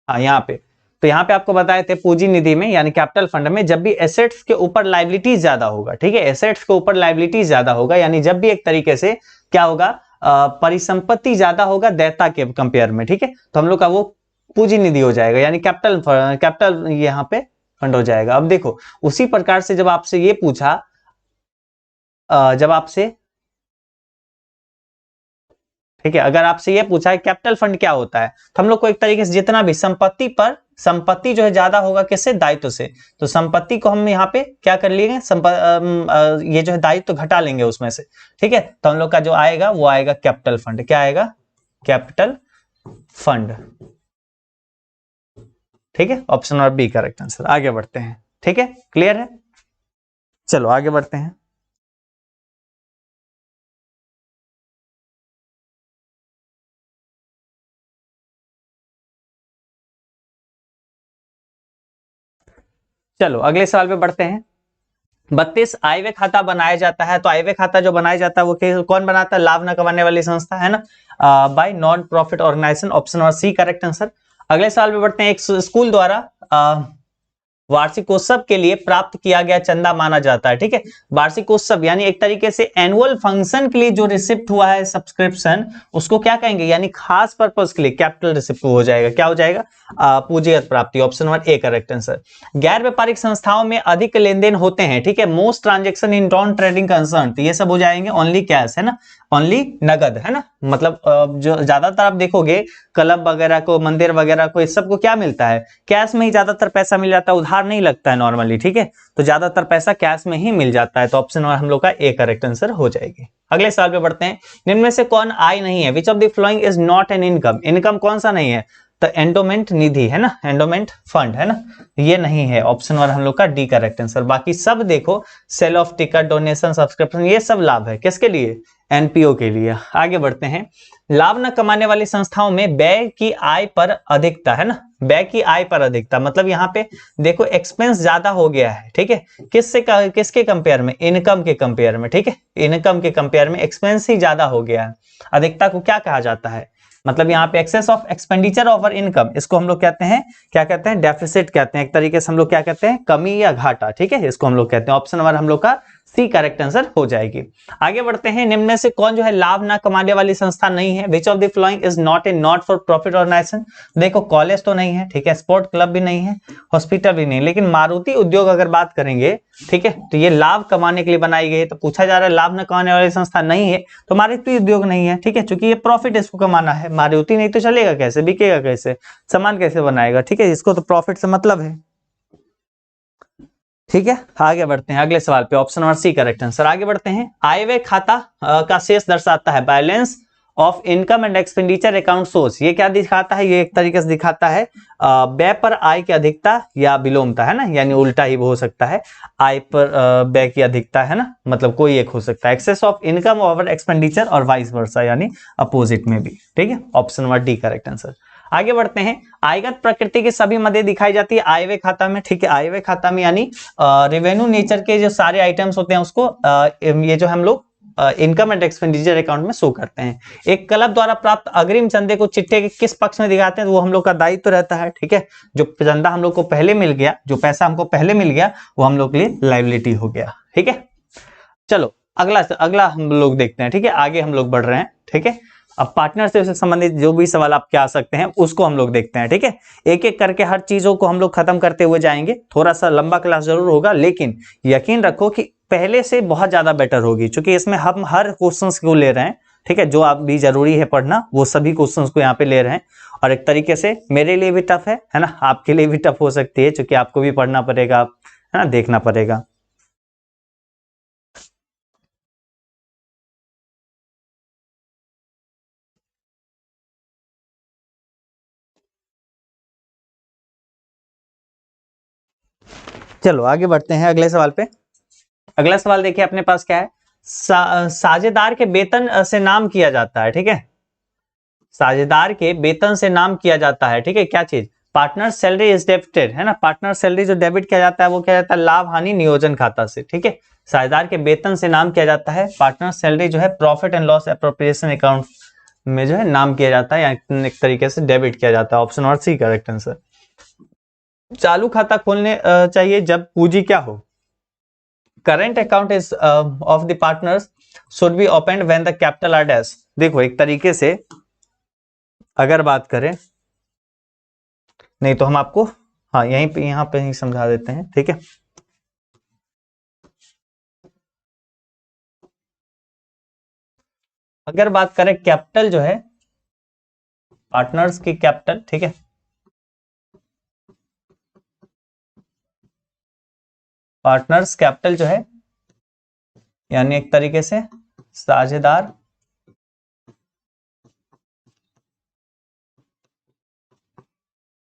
हाँ यहाँ पे, तो यहाँ पे आपको बताए थे पूंजी निधि में यानी कैपिटल फंड में, जब भी एसेट्स के ऊपर लायबिलिटीज ज्यादा होगा, ठीक है, एसेट्स के ऊपर लायबिलिटीज ज्यादा होगा, यानी जब भी एक तरीके से क्या होगा, परिसंपत्ति ज्यादा होगा देयता के कंपेयर में, ठीक है, तो हम लोग का वो पूंजी निधि हो जाएगा, यानी कैपिटल यहाँ पे फंड हो जाएगा। अब देखो उसी प्रकार से जब आपसे ये पूछा, जब आपसे, ठीक है, अगर आपसे ये पूछा है कैपिटल फंड क्या होता है, तो हम लोग को एक तरीके से जितना भी संपत्ति जो है ज्यादा होगा किससे, दायित्व से, तो संपत्ति को हम यहाँ पे क्या कर लेंगे, ये जो है दायित्व घटा लेंगे उसमें से, ठीक है, तो हम लोग का जो आएगा वो आएगा कैपिटल फंड, क्या आएगा, कैपिटल फंड, ठीक है, option number B correct answer. आगे बढ़ते हैं, ठीक है, क्लियर है, चलो आगे बढ़ते हैं। चलो अगले सवाल पे बढ़ते हैं। 32 आय व्यय खाता बनाया जाता है, तो आय व्यय खाता जो बनाया जाता है वो कौन बनाता है, लाभ न कमाने वाली संस्था, है ना, by non profit organisation, option number C correct answer. अगले सवाल पे बढ़ते हैं। एक स्कूल द्वारा वार्षिकोत्सव के लिए प्राप्त किया गया चंदा माना जाता है, ठीक है, वार्षिकोत्सव यानी एक तरीके से एनुअल फंक्शन के लिए जो रिसिप्ट हुआ है सब्सक्रिप्शन, उसको क्या कहेंगे, यानी खास पर्पस के लिए कैपिटल रिसिप्ट हो जाएगा, क्या हो जाएगा, पूंजीगत प्राप्ति, option number A correct answer. गैर व्यापारिक संस्थाओं में अधिक लेन देन होते हैं, ठीक है, most transaction in non trading concern, तो ये सब हो जाएंगे ओनली कैश, है ना, ओनली नगद, है ना, मतलब जो ज्यादातर आप देखोगे क्लब वगैरह को, मंदिर वगैरह को, इस सब को क्या मिलता है, कैश में ही ज्यादातर पैसा मिल जाता है, उधार नहीं लगता है नॉर्मली, ठीक है, तो ज्यादातर पैसा कैश में ही मिल जाता है, तो ऑप्शन नंबर हम लोग का ए करेक्ट आंसर हो जाएगी। अगले सवाल पे बढ़ते हैं। निम्न में से कौन आय नहीं है, which of the following is not an income, income कौन सा नहीं है, तो एंडोमेंट निधि, है ना, एंडोमेंट फंड, है ना, ये नहीं है, ऑप्शन नंबर हम लोग का डी करेक्ट आंसर। बाकी सब देखो sale of ticket, donation, subscription, ये सब लाभ है किसके लिए, एनपीओ के लिए। आगे बढ़ते हैं। लाभ न कमाने वाली संस्थाओं में व्यय की आय पर अधिकता है ना, व्यय की आय पर अधिकता मतलब यहाँ पे देखो एक्सपेंस ज्यादा हो गया है, ठीक है, किसके कंपेयर में, इनकम के कंपेयर में, ठीक है, इनकम के कंपेयर में एक्सपेंस ही ज्यादा हो गया है। अधिकता को क्या कहा जाता है, मतलब यहाँ पे excess of expenditure over income, इसको हम लोग कहते हैं, क्या कहते हैं, डेफिसिट कहते हैं, एक तरीके से हम लोग क्या कहते हैं, कमी या घाटा, ठीक है, इसको हम लोग कहते हैं। ऑप्शन नंबर हम लोग का सी करेक्ट आंसर हो जाएगी। आगे बढ़ते हैं, निम्न में से कौन जो है लाभ ना कमाने वाली संस्था नहीं है, which of the following is not a not for profit organisation. देखो कॉलेज तो नहीं है, ठीक है, स्पोर्ट क्लब भी नहीं है, हॉस्पिटल भी नहीं, लेकिन मारुति उद्योग अगर बात करेंगे, ठीक है, तो ये लाभ कमाने के लिए बनाई गई है। तो पूछा जा रहा है लाभ न कमाने वाली संस्था नहीं है, तो मारुति उद्योग नहीं है, ठीक है, क्योंकि ये प्रॉफिट इसको कमाना है, मारुति नहीं तो चलेगा कैसे, बिकेगा कैसे, सामान कैसे बनाएगा, ठीक है, इसको तो प्रॉफिट से मतलब है। ठीक है, आगे बढ़ते हैं अगले सवाल पे, option number C correct answer. आगे बढ़ते हैं, आय व्यय खाता का शेष दर्शाता है, balance of income and expenditure account source, ये क्या दिखाता है, ये एक तरीके से दिखाता है व्यय पर आय की अधिकता या विलोमता, है ना, यानी उल्टा ही हो सकता है, आय पर व्यय की अधिकता, है ना, मतलब कोई एक हो सकता है, excess of income over expenditure और वाइस वर्सा, यानी अपोजिट में भी, ठीक है, option number D correct answer. आगे बढ़ते हैं, आयगत प्रकृति की सभी मदें दिखाई जाती है आयव्यय खाता में, ठीक है, आयव्यय खाता में यानी रेवेन्यू नेचर के जो सारे आइटम्स होते हैं उसको ये जो हम लोग इनकम एंड एक्सपेंडिचर अकाउंट में शो करते हैं। एक क्लब द्वारा प्राप्त अग्रिम चंदे को चिट्ठे के किस पक्ष में दिखाते हैं, तो वो हम लोग का दायित्व रहता है, ठीक है, जो चंदा हम लोग को पहले मिल गया, जो पैसा हमको पहले मिल गया, वो हम लोग के लिए लाइबिलिटी हो गया, ठीक है। चलो अगला अगला हम लोग देखते हैं, ठीक है, आगे हम लोग बढ़ रहे हैं, ठीक है। अब पार्टनरशिप से संबंधित जो भी सवाल आपके आ सकते हैं उसको हम लोग देखते हैं, ठीक है, एक एक करके हर चीजों को हम लोग खत्म करते हुए जाएंगे, थोड़ा सा लंबा क्लास जरूर होगा, लेकिन यकीन रखो कि पहले से बहुत ज्यादा बेटर होगी, क्योंकि इसमें हम हर क्वेश्चन को ले रहे हैं, ठीक है, जो आप भी जरूरी है पढ़ना वो सभी क्वेश्चंस को यहाँ पे ले रहे हैं, और एक तरीके से मेरे लिए भी टफ है ना, आपके लिए भी टफ हो सकती है, क्योंकि आपको भी पढ़ना पड़ेगा, है ना, देखना पड़ेगा। चलो आगे बढ़ते हैं अगले सवाल पे। अगला सवाल देखिए अपने पास क्या है, साझेदार के वेतन से नाम किया जाता है, ठीक है, साझेदार के वेतन से नाम किया जाता है, ठीक है, क्या चीज, पार्टनर सैलरी इज डेबिटेड, है ना, पार्टनर सैलरी जो डेबिट किया जाता है वो क्या जाता है, लाभ हानि नियोजन खाता से, ठीक है, साझेदार के वेतन से नाम किया जाता है, पार्टनर सैलरी जो है profit and loss appropriation account में जो है नाम किया जाता है, या एक तरीके से डेबिट किया जाता है, option number C correct answer. चालू खाता खोलने चाहिए जब पूंजी क्या हो, current account is of the partners should be opened when the capital are dash। देखो एक तरीके से अगर बात करें, नहीं तो हम आपको हाँ यहीं पे यहाँ पे ही समझा देते हैं, ठीक है, अगर बात करें कैपिटल जो है पार्टनर्स की कैपिटल, ठीक है, पार्टनर्स कैपिटल जो है यानी एक तरीके से साझेदार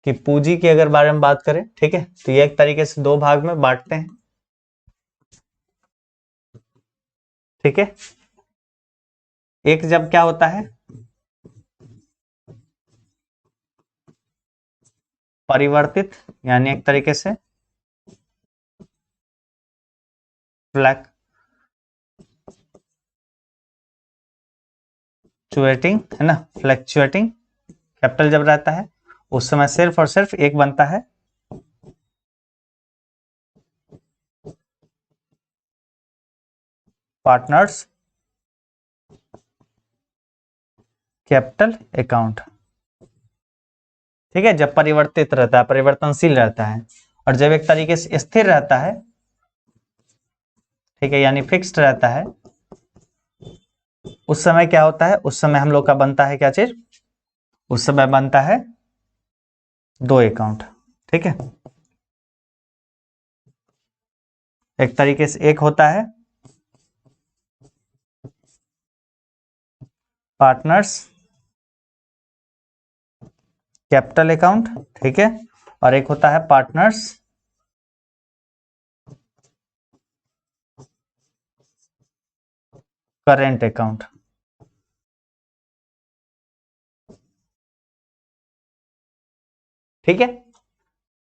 की पूंजी की अगर बारे में बात करें, ठीक है, तो ये एक तरीके से दो भाग में बांटते हैं, ठीक है, एक जब क्या होता है परिवर्तित, यानी एक तरीके से फ्लैक्चुएटिंग, है ना, फ्लैक्चुएटिंग कैपिटल जब रहता है उस समय सिर्फ और सिर्फ एक बनता है पार्टनर्स कैपिटल अकाउंट, ठीक है, जब परिवर्तित रहता है, परिवर्तनशील रहता है, और जब एक तरीके से स्थिर रहता है, ठीक है, यानी फिक्स्ड रहता है, उस समय क्या होता है, उस समय हम लोग का बनता है क्या चीज, उस समय बनता है दो अकाउंट, ठीक है, एक तरीके से एक होता है पार्टनर्स कैपिटल अकाउंट, ठीक है, और एक होता है पार्टनर्स करेंट अकाउंट, ठीक है,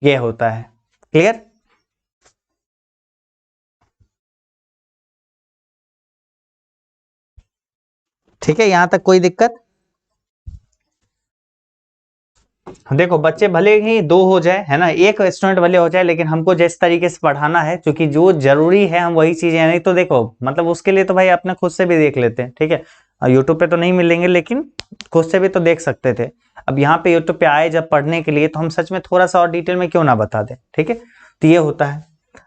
ये होता है। क्लियर? ठीक है, यहां तक कोई दिक्कत? देखो बच्चे भले ही दो हो जाए, है ना, एक स्टूडेंट भले हो जाए, लेकिन हमको जिस तरीके से पढ़ाना है, क्योंकि जो जरूरी है हम वही चीजें, नहीं तो देखो मतलब उसके लिए तो भाई अपने खुद से भी देख लेते हैं। ठीक है, यूट्यूब पे तो नहीं मिलेंगे, लेकिन खुद से भी तो देख सकते थे। अब यहाँ पे यूट्यूब पे आए जब पढ़ने के लिए, तो हम सच में थोड़ा सा और डिटेल में क्यों ना बता दें। ठीक है, तो ये होता है।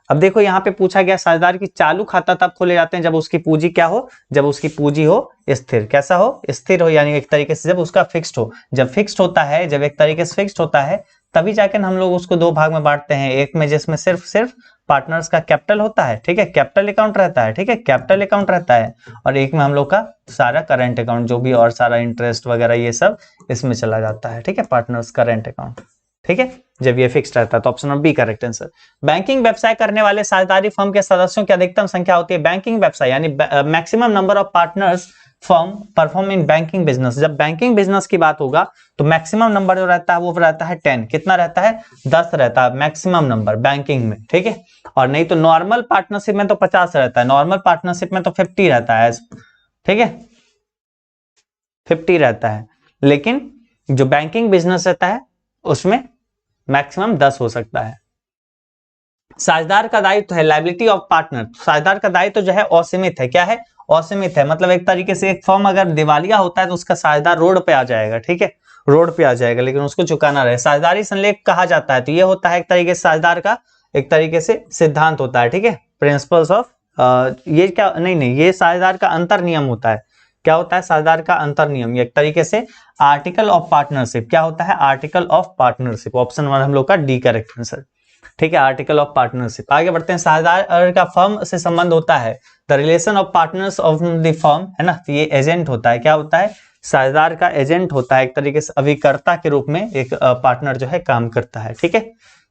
अब देखो यहाँ पे पूछा गया साझेदार की चालू खाता तब खोले जाते हैं जब उसकी पूंजी क्या हो, जब उसकी पूंजी हो स्थिर। कैसा हो? स्थिर हो, यानी एक तरीके से जब उसका फिक्स्ड हो। जब फिक्स्ड होता है, जब एक तरीके से फिक्स्ड होता है, तभी जाके हम लोग उसको दो भाग में बांटते हैं। एक में जिसमें सिर्फ सिर्फ पार्टनर्स का कैपिटल होता है, ठीक है, कैपिटल अकाउंट रहता है, ठीक है, कैपिटल अकाउंट रहता है, और एक में हम लोग का सारा करंट अकाउंट, जो भी और सारा इंटरेस्ट वगैरह ये सब इसमें चला जाता है। ठीक है, पार्टनर्स करंट अकाउंट। ठीक है, जब ये फिक्स्ड रहता है तो option number B correct answer. Banking व्यवसाय करने वाले साझेदारी फर्म के सदस्यों की अधिकतम संख्या होती है। बैंकिंग व्यवसाय यानी maximum number of partners firm perform in banking business. जब बैंकिंग बिजनेस की बात होगा तो मैक्सिमम नंबर जो रहता है वो रहता है 10। कितना रहता है? 10 रहता है मैक्सिमम नंबर बैंकिंग में। ठीक है, और नहीं तो नॉर्मल पार्टनरशिप में तो 50 रहता है, नॉर्मल पार्टनरशिप में तो 50 रहता है। ठीक है, 50 रहता है, लेकिन जो बैंकिंग बिजनेस रहता है उसमें मैक्सिमम 10 हो सकता है। साझेदार का दायित्व है लायबिलिटी ऑफ पार्टनर। साझेदार का दायित्व जो है असीमित है। क्या है? असीमित है, मतलब एक तरीके से एक फर्म अगर दिवालिया होता है तो उसका साझेदार रोड पे आ जाएगा। ठीक है, रोड पे आ जाएगा, लेकिन उसको चुकाना रहे। साझेदारी संलेख कहा जाता है, तो ये होता है एक तरीके से साझेदार का एक तरीके से सिद्धांत होता है। ठीक है, प्रिंसिपल्स ऑफ ये क्या, नहीं नहीं, ये साझेदार का अंतर नियम होता है। क्या होता है? साझेदार का अंतर नियम, एक तरीके से आर्टिकल ऑफ पार्टनरशिप। क्या होता है? Article of partnership. ऑप्शन 1 हम लोग का डी करेक्ट आंसर। ठीक है, आर्टिकल ऑफ पार्टनरशिप। आगे बढ़ते हैं। साझेदार का फर्म से संबंध होता है, the relation of partners of the firm, है ना, तो ये एजेंट होता है। क्या होता है? साझेदार का एजेंट होता है, एक तरीके से अभिकर्ता के रूप में एक पार्टनर जो है काम करता है। ठीक है,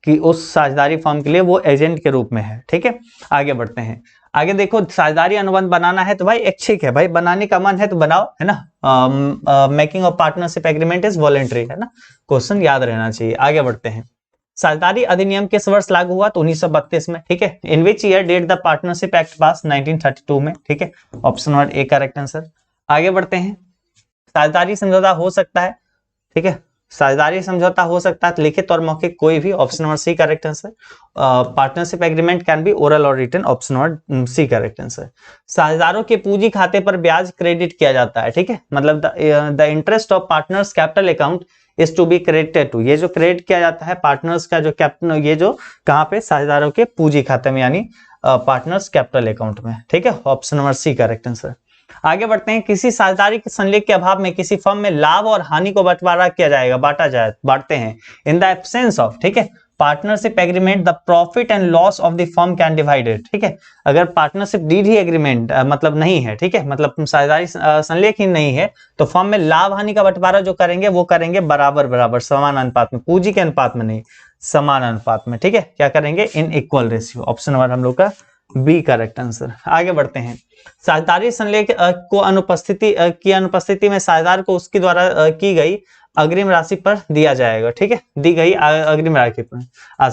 कि उस साझेदारी फर्म के लिए वो एजेंट के रूप में है। ठीक है, आगे बढ़ते हैं। आगे देखो, साझेदारी अनुबंध बनाना है तो भाई ऐच्छिक है, भाई बनाने का मन है तो बनाओ, है ना। Making of partnership agreement is voluntary, है ना, क्वेश्चन याद रहना चाहिए। आगे बढ़ते हैं। साझेदारी अधिनियम किस वर्ष लागू हुआ? तो 1932 में। ठीक है, in which year did the partnership act pass? 1932 में। ठीक है, ऑप्शन 1 ए करेक्ट आंसर। आगे बढ़ते हैं। साझेदारी समझौता हो सकता है, ठीक है, साझेदारी समझौता हो सकता है लिखित और मौखिक, कोई भी। Option number C correct answer. Partnership agreement can be oral or written. Option number C correct answer. साझेदारों के पूंजी खाते पर ब्याज क्रेडिट किया जाता है। ठीक है, मतलब the interest of partners capital account is to be credited to. ये जो क्रेडिट किया जाता है पार्टनर्स का जो कैपिटल, ये जो कहाँ पे? साझेदारों के पूंजी खाते में, यानी पार्टनर्स कैपिटल अकाउंट में। ठीक है, option number C correct answer. आगे बढ़ते हैं। किसी साझेदारी के संलेख के अभाव में किसी फर्म में लाभ और हानि को बंटवारा किया जाएगा, बांटते हैं। इन द एब्सेंस ऑफ, ठीक है, partnership agreement the profit and loss of the firm can divided. ठीक है, अगर पार्टनरशिप डीड ही एग्रीमेंट मतलब नहीं है, ठीक है, मतलब साझेदारी संलेख ही नहीं है, तो फर्म में लाभ हानि का बंटवारा जो करेंगे वो करेंगे बराबर बराबर, समान अनुपात में, पूंजी के अनुपात में नहीं, समान अनुपात में। ठीक है, क्या करेंगे? In equal ratio. Option number हम लोग का बी करेक्ट आंसर। आगे बढ़ते हैं। साझेदारी संलेख को अनुपस्थिति में साझेदार को उसके द्वारा की गई अग्रिम राशि पर दिया जाएगा। ठीक है, दी गई अग्रिम राशि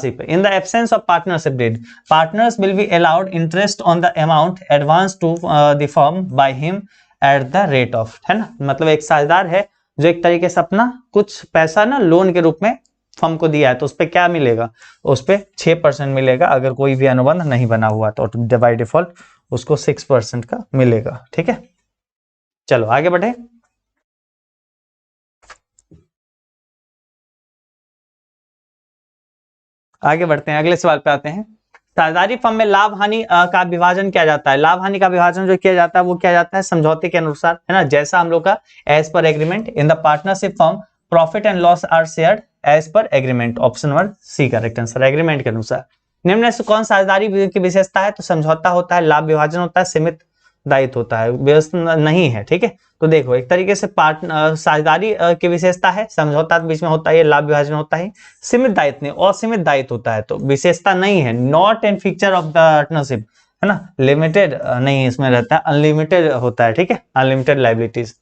पर। In the absence of partnership deed, partners will be allowed interest on the amount advance to the firm by him at the rate of, है ना, मतलब एक साझेदार है जो एक तरीके से अपना कुछ पैसा ना लोन के रूप में फर्म को दिया है, तो उस पर क्या मिलेगा? उस पर 6% मिलेगा, अगर कोई भी अनुबंध नहीं बना हुआ तो बाय डिफॉल्ट उसको 6% का मिलेगा। ठीक है, चलो आगे बढ़े। आगे बढ़ते हैं, अगले सवाल पे आते हैं। साझेदारी फर्म में लाभ हानि का विभाजन किया जाता है। लाभ हानि का विभाजन जो किया जाता है वो किया जाता है समझौते के अनुसार, है ना, जैसा हम लोग का as per agreement. In the partnership firm profit and loss are shared as per agreement. Option 1 C correct answer, agreement के अनुसार। निम्न में से कौन साझेदारी की विशेषता है? तो समझौता होता है, लाभ विभाजन होता है, सीमित दायित्व होता है, व्यवस्था नहीं है। ठीक है, तो देखो एक तरीके से साझेदारी की विशेषता है, समझौता बीच में होता है, लाभ विभाजन होता है, सीमित दायित्व नहीं, असीमित दायित्व होता है, तो विशेषता नहीं है। Not an feature of the partnership, है ना, लिमिटेड नहीं इसमें रहता है, अनलिमिटेड होता है। ठीक है, अनलिमिटेड लाइबिलिटीज।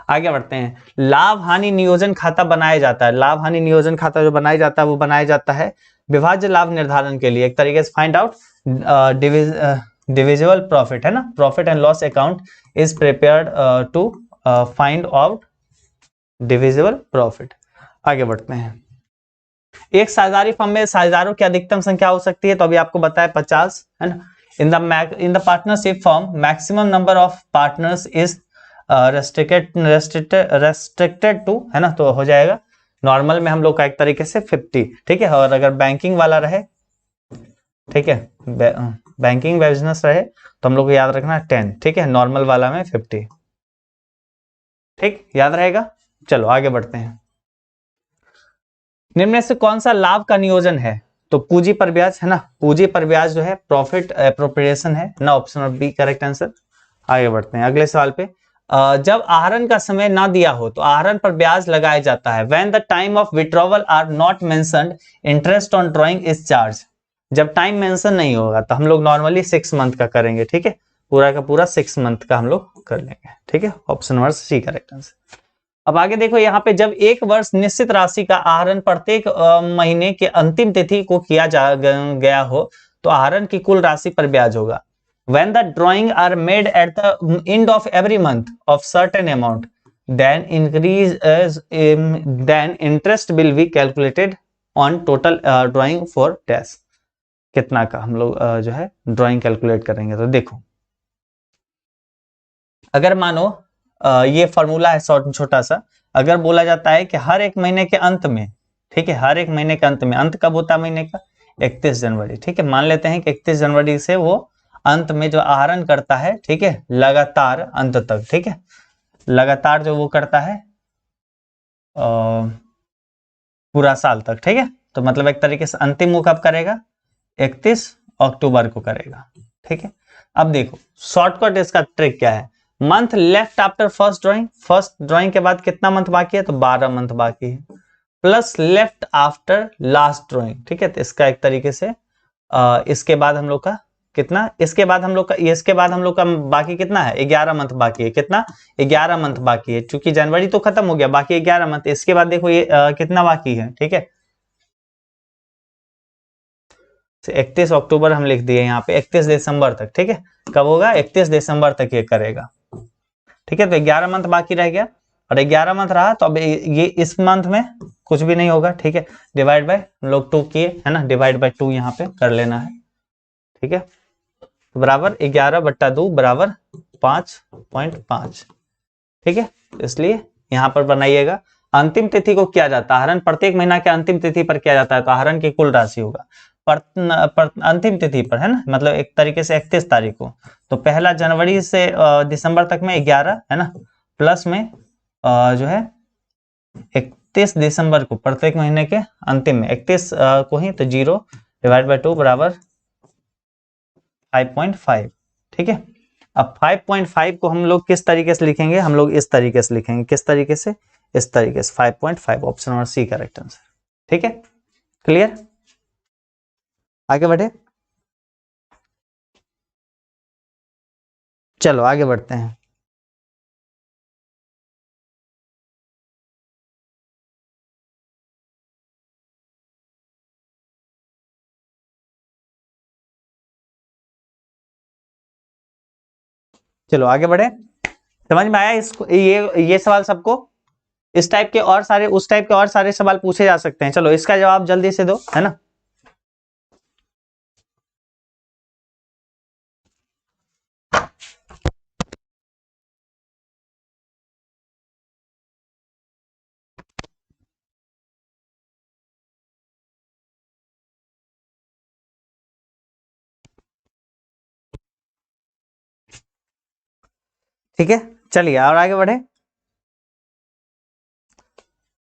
आगे बढ़ते हैं। लाभ हानि नियोजन खाता बनाया जाता है। लाभ हानि नियोजन खाता जो बनाया जाता है वो बनाया जाता है विभाज्य लाभ निर्धारण के लिए, एक तरीके से फाइंड आउट डिविजिबल प्रॉफिट, है ना, profit and loss account is prepared to find out divisible profit. आगे बढ़ते हैं। एक साझेदारी फर्म में साझेदारों की अधिकतम संख्या हो सकती है, तो अभी आपको बताया 50, है ना। In the partnership firm maximum number of partners is restricted to, है ना, तो हो जाएगा नॉर्मल में हम लोग का एक तरीके से 50, ठीक है। और अगर बैंकिंग वाला रहे, ठीक है, बैंकिंग बिजनेस रहे तो हम लोग को याद रखना 10, ठीक है, नॉर्मल वाला में 50, ठीक, याद रहेगा। चलो आगे बढ़ते हैं। निम्न में से कौन सा लाभ का नियोजन है? तो पूंजी पर ब्याज, है ना, पूंजी पर ब्याज जो है प्रॉफिट एप्रोप्रिएशन है ना, option number B correct answer. आगे बढ़ते हैं अगले सवाल पे। जब आहरण का समय ना दिया हो तो आहरण पर ब्याज लगाया जाता है। When the time of withdrawal are not mentioned interest on drawing is charge. जब टाइम मेंशन नहीं होगा तो हम लोग नॉर्मली 6 मंथ का करेंगे, ठीक है, पूरा का पूरा 6 मंथ का हम लोग कर लेंगे, ठीक है, option number C correct answer. अब आगे देखो यहाँ पे, जब एक वर्ष निश्चित राशि का आहरण प्रत्येक महीने के अंतिम तिथि को किया गया हो तो आहरण की कुल राशि पर ब्याज होगा। When the drawing are made at the end of every month of certain amount, then then interest will be calculated on total drawing for dash। कितना का हम लोग जो है ड्राइंग कैलकुलेट करेंगे। तो देखो, अगर मानो ये फॉर्मूला है छोटा सा, अगर बोला जाता है कि हर एक महीने के अंत में, ठीक है, हर एक महीने के अंत में, अंत कब होता है महीने का? 31 जनवरी, ठीक है, मान लेते हैं कि 31 जनवरी से वो अंत में जो आहरण करता है, ठीक है, लगातार अंत तक, ठीक है, लगातार जो वो करता है पूरा साल तक, ठीक है, तो मतलब एक तरीके से अंतिम वो कब करेगा? 31 अक्टूबर को करेगा, ठीक है। अब देखो शॉर्टकट इसका ट्रिक क्या है। Month left after first drawing, first drawing के बाद कितना मंथ बाकी है? तो 12 मंथ बाकी है, plus left after last drawing, ठीक है, तो इसका एक तरीके से इसके बाद हम लोग का कितना, इसके बाद हम लोग का बाकी कितना है? 11 मंथ बाकी है। कितना? 11 मंथ बाकी है, क्योंकि जनवरी तो खत्म हो गया, बाकी 11 मंथ। इसके बाद देखो ये कितना बाकी है, ठीक है, 31 अक्टूबर हम लिख दिए यहाँ पे, 31 दिसंबर तक, ठीक है, कब होगा? 31 दिसंबर तक ये करेगा, ठीक है। तो 11 मंथ बाकी रह गया, और 11 मंथ रहा तो अब ये इस मंथ में कुछ भी नहीं होगा, ठीक है, डिवाइड बाय हम लोग 2 किए, है ना, डिवाइड बाय 2 यहाँ पे कर लेना है, ठीक है, बराबर 11/2 बराबर 5.5, ठीक है। इसलिए यहां पर बनाइएगा। अंतिम तिथि को किया जाता है आहरण प्रत्येक महीना के अंतिम तिथि पर किया जाता है, तो आहरण की कुल राशि होगा अंतिम तिथि पर, है ना, मतलब एक तरीके से 31 तारीख को, तो पहला जनवरी से दिसंबर तक में 11, है ना, प्लस में जो है 31 दिसंबर को प्रत्येक महीने के अंतिम में 31 को ही, तो 0 डिवाइड बाय 2 बराबर 5.5, ठीक है। अब 5.5 को हम लोग किस तरीके से लिखेंगे? हम लोग इस तरीके से लिखेंगे। किस तरीके से? इस तरीके से 5.5, option number C correct answer, ठीक है, क्लियर। आगे बढ़े, चलो आगे बढ़ते हैं। चलो आगे बढ़े। समझ में आया इसको? ये सवाल सबको? इस टाइप के और सारे, उस टाइप के और सारे सवाल पूछे जा सकते हैं। चलो इसका जवाब जल्दी से दो, है ना। ठीक है, चलिए और आगे बढ़े,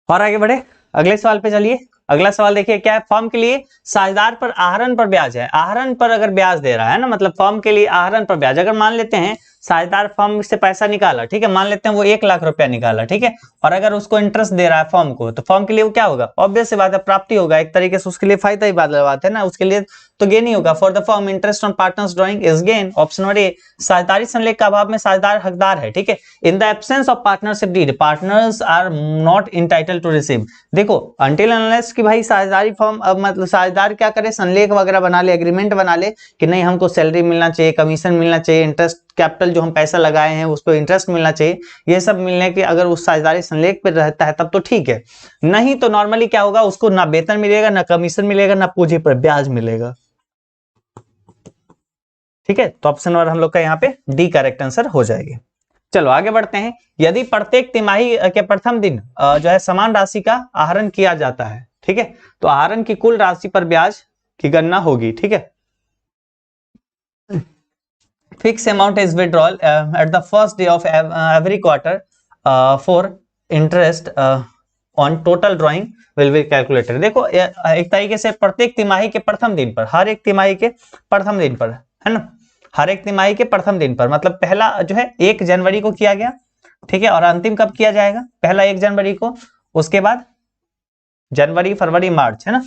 और आगे बढ़े अगले सवाल पे चलिए। अगला सवाल देखिए क्या है। फर्म के लिए साझेदार पर आहरण पर ब्याज है। आहरण पर अगर ब्याज दे रहा है ना, मतलब फर्म के लिए आहरण पर ब्याज, अगर मान लेते हैं साझेदार फर्म से पैसा निकाला, ठीक है, मान लेते हैं वो 1 लाख रुपया निकाला, ठीक है, और अगर उसको इंटरेस्ट दे रहा है फर्म को, तो फर्म के लिए वो क्या होगा, ऑब्वियस सी बात है, प्राप्ति होगा, एक तरीके से उसके लिए फायदा ही बात है ना, उसके लिए तो गेन ही होगा। For the firm interest on partners drawing is gain. Option number ए, साझेदारी संलेख का अभाव में साझेदार हकदार है, ठीक है। In the absence of partnership deed partners are not entitled to receive. देखो अनटिल अनलेस कि भाई साझेदारी फर्म मतलब साझेदार क्या करे, संलेख वगैरह बना ले, एग्रीमेंट बना ले कि नहीं हमको सैलरी मिलना चाहिए, कमीशन मिलना चाहिए, इंटरेस्ट कैपिटल जो हम पैसा लगाए हैं उस पर इंटरेस्ट मिलना चाहिए, ये सब मिलने के अगर उस साझेदारी संलेख पर रहता है तब तो ठीक है, नहीं तो नॉर्मली क्या होगा, उसको ना वेतन मिलेगा, ना कमीशन मिलेगा, ना पूंजी पर ब्याज मिलेगा, ठीक है। तो ऑप्शन नंबर हम लोग का यहाँ पे डी करेक्ट आंसर हो जाएगी। चलो आगे बढ़ते हैं। यदि प्रत्येक तिमाही के प्रथम दिन जो है समान राशि का आहरण किया जाता है, ठीक है, तो आहरण की कुल राशि पर ब्याज की गणना होगी, ठीक है। Fix amount is withdrawal at the first day of every quarter for interest on total drawing will be calculated. देखो एक तरीके से प्रत्येक तिमाही के प्रथम दिन पर, हर एक तिमाही के प्रथम दिन पर, है ना, हर एक तिमाही के प्रथम दिन पर, मतलब पहला जो है 1 जनवरी को किया गया, ठीक है, और अंतिम कब किया जाएगा, पहला 1 जनवरी को, उसके बाद जनवरी फरवरी मार्च, है ना,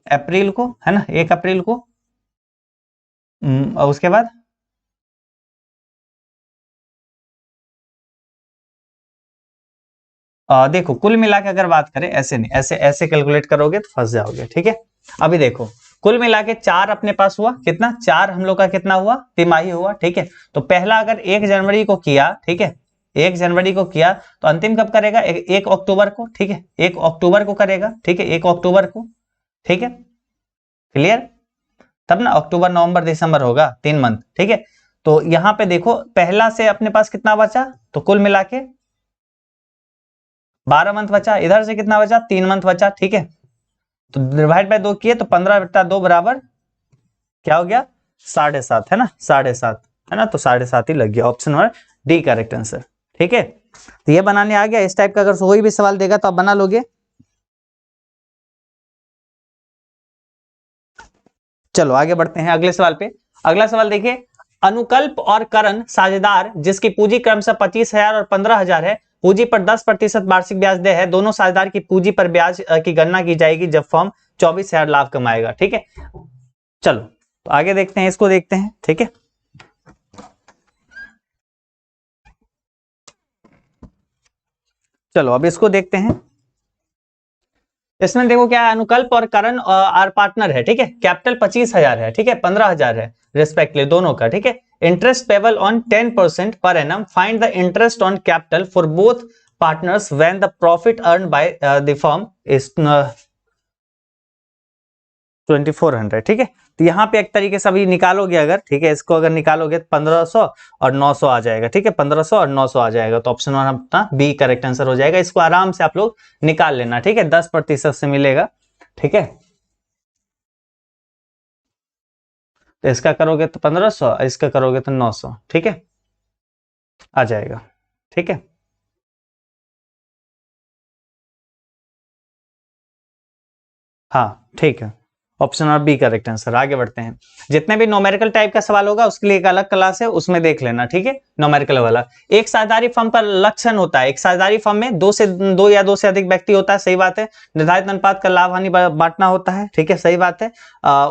अप्रैल को, है ना, 1 अप्रैल को, और उसके बाद देखो कुल मिला के अगर बात करें, ऐसे नहीं, ऐसे ऐसे कैलकुलेट करोगे तो फंस जाओगे, ठीक है। अभी देखो कुल मिला के 4 अपने पास हुआ, कितना 4 हम लोग का कितना हुआ, तिमाही हुआ, ठीक है। तो पहला अगर 1 जनवरी को किया, ठीक है, 1 जनवरी को किया, तो अंतिम कब करेगा, 1 अक्टूबर को, ठीक है, 1 अक्टूबर को करेगा, ठीक है, 1 अक्टूबर को, ठीक है, क्लियर। तब ना अक्टूबर नवंबर दिसंबर होगा 3 मंथ, ठीक है। तो यहाँ पे देखो पहला से अपने पास कितना बचा, तो कुल मिला के 12 मंथ बचा, इधर से कितना बचा, 3 मंथ बचा, ठीक है। तो डिवाइड बाय 2 किए तो 15/2 बराबर क्या हो गया, 7.5, है ना, 7.5, है ना, तो 7.5 ही लग गया। Option number D correct answer, ठीक है। तो ये बनाने आ गया। इस टाइप का अगर कोई भी सवाल देगा तो आप बना लोगे। चलो आगे बढ़ते हैं अगले सवाल पे। अगला सवाल देखिए, अनुकल्प और करण साझेदार जिसकी पूंजी क्रमशः 25,000 और 15,000 है, पूंजी पर 10% वार्षिक ब्याज दे है, दोनों साझेदार की पूंजी पर ब्याज की गणना की जाएगी जब फर्म 24,000 लाभ कमाएगा, ठीक है। चलो तो आगे देखते हैं, इसको देखते हैं, ठीक है। चलो अब इसको देखते हैं। इसमें देखो क्या है, अनुकल्प और करण आर पार्टनर है, ठीक है, कैपिटल 25,000 है, ठीक है, 15,000 है रिस्पेक्टली दोनों का, ठीक है। Interest payable on 10% per annum, find the interest on capital for both partners when the profit earn by the firm is 2400, ठीक है। तो यहाँ पे एक तरीके से अभी निकालोगे अगर, ठीक है, इसको अगर निकालोगे तो 1500 और 900 आ जाएगा, ठीक है, 1500 और 900 आ जाएगा। तो ऑप्शन वन अपना बी करेक्ट आंसर हो जाएगा। इसको आराम से आप लोग निकाल लेना, ठीक है, 10% से मिलेगा, ठीक है। तो इसका करोगे तो 1500, इसका करोगे तो 900, ठीक है, आ जाएगा, ठीक है। हाँ ठीक है, ऑप्शन और बी करेक्ट आंसर। आगे बढ़ते हैं। जितने भी न्यूमेरिकल टाइप का सवाल होगा उसके लिए एक अलग क्लास है, उसमें देख लेना, ठीक है, न्यूमेरिकल वाला। एक साझेदारी फर्म का लक्षण होता है, एक साझेदारी फर्म में दो या दो से अधिक व्यक्ति होता है, सही बात है। निर्धारित अनुपात का लाभ हानि बांटना होता है, ठीक है, सही बात है।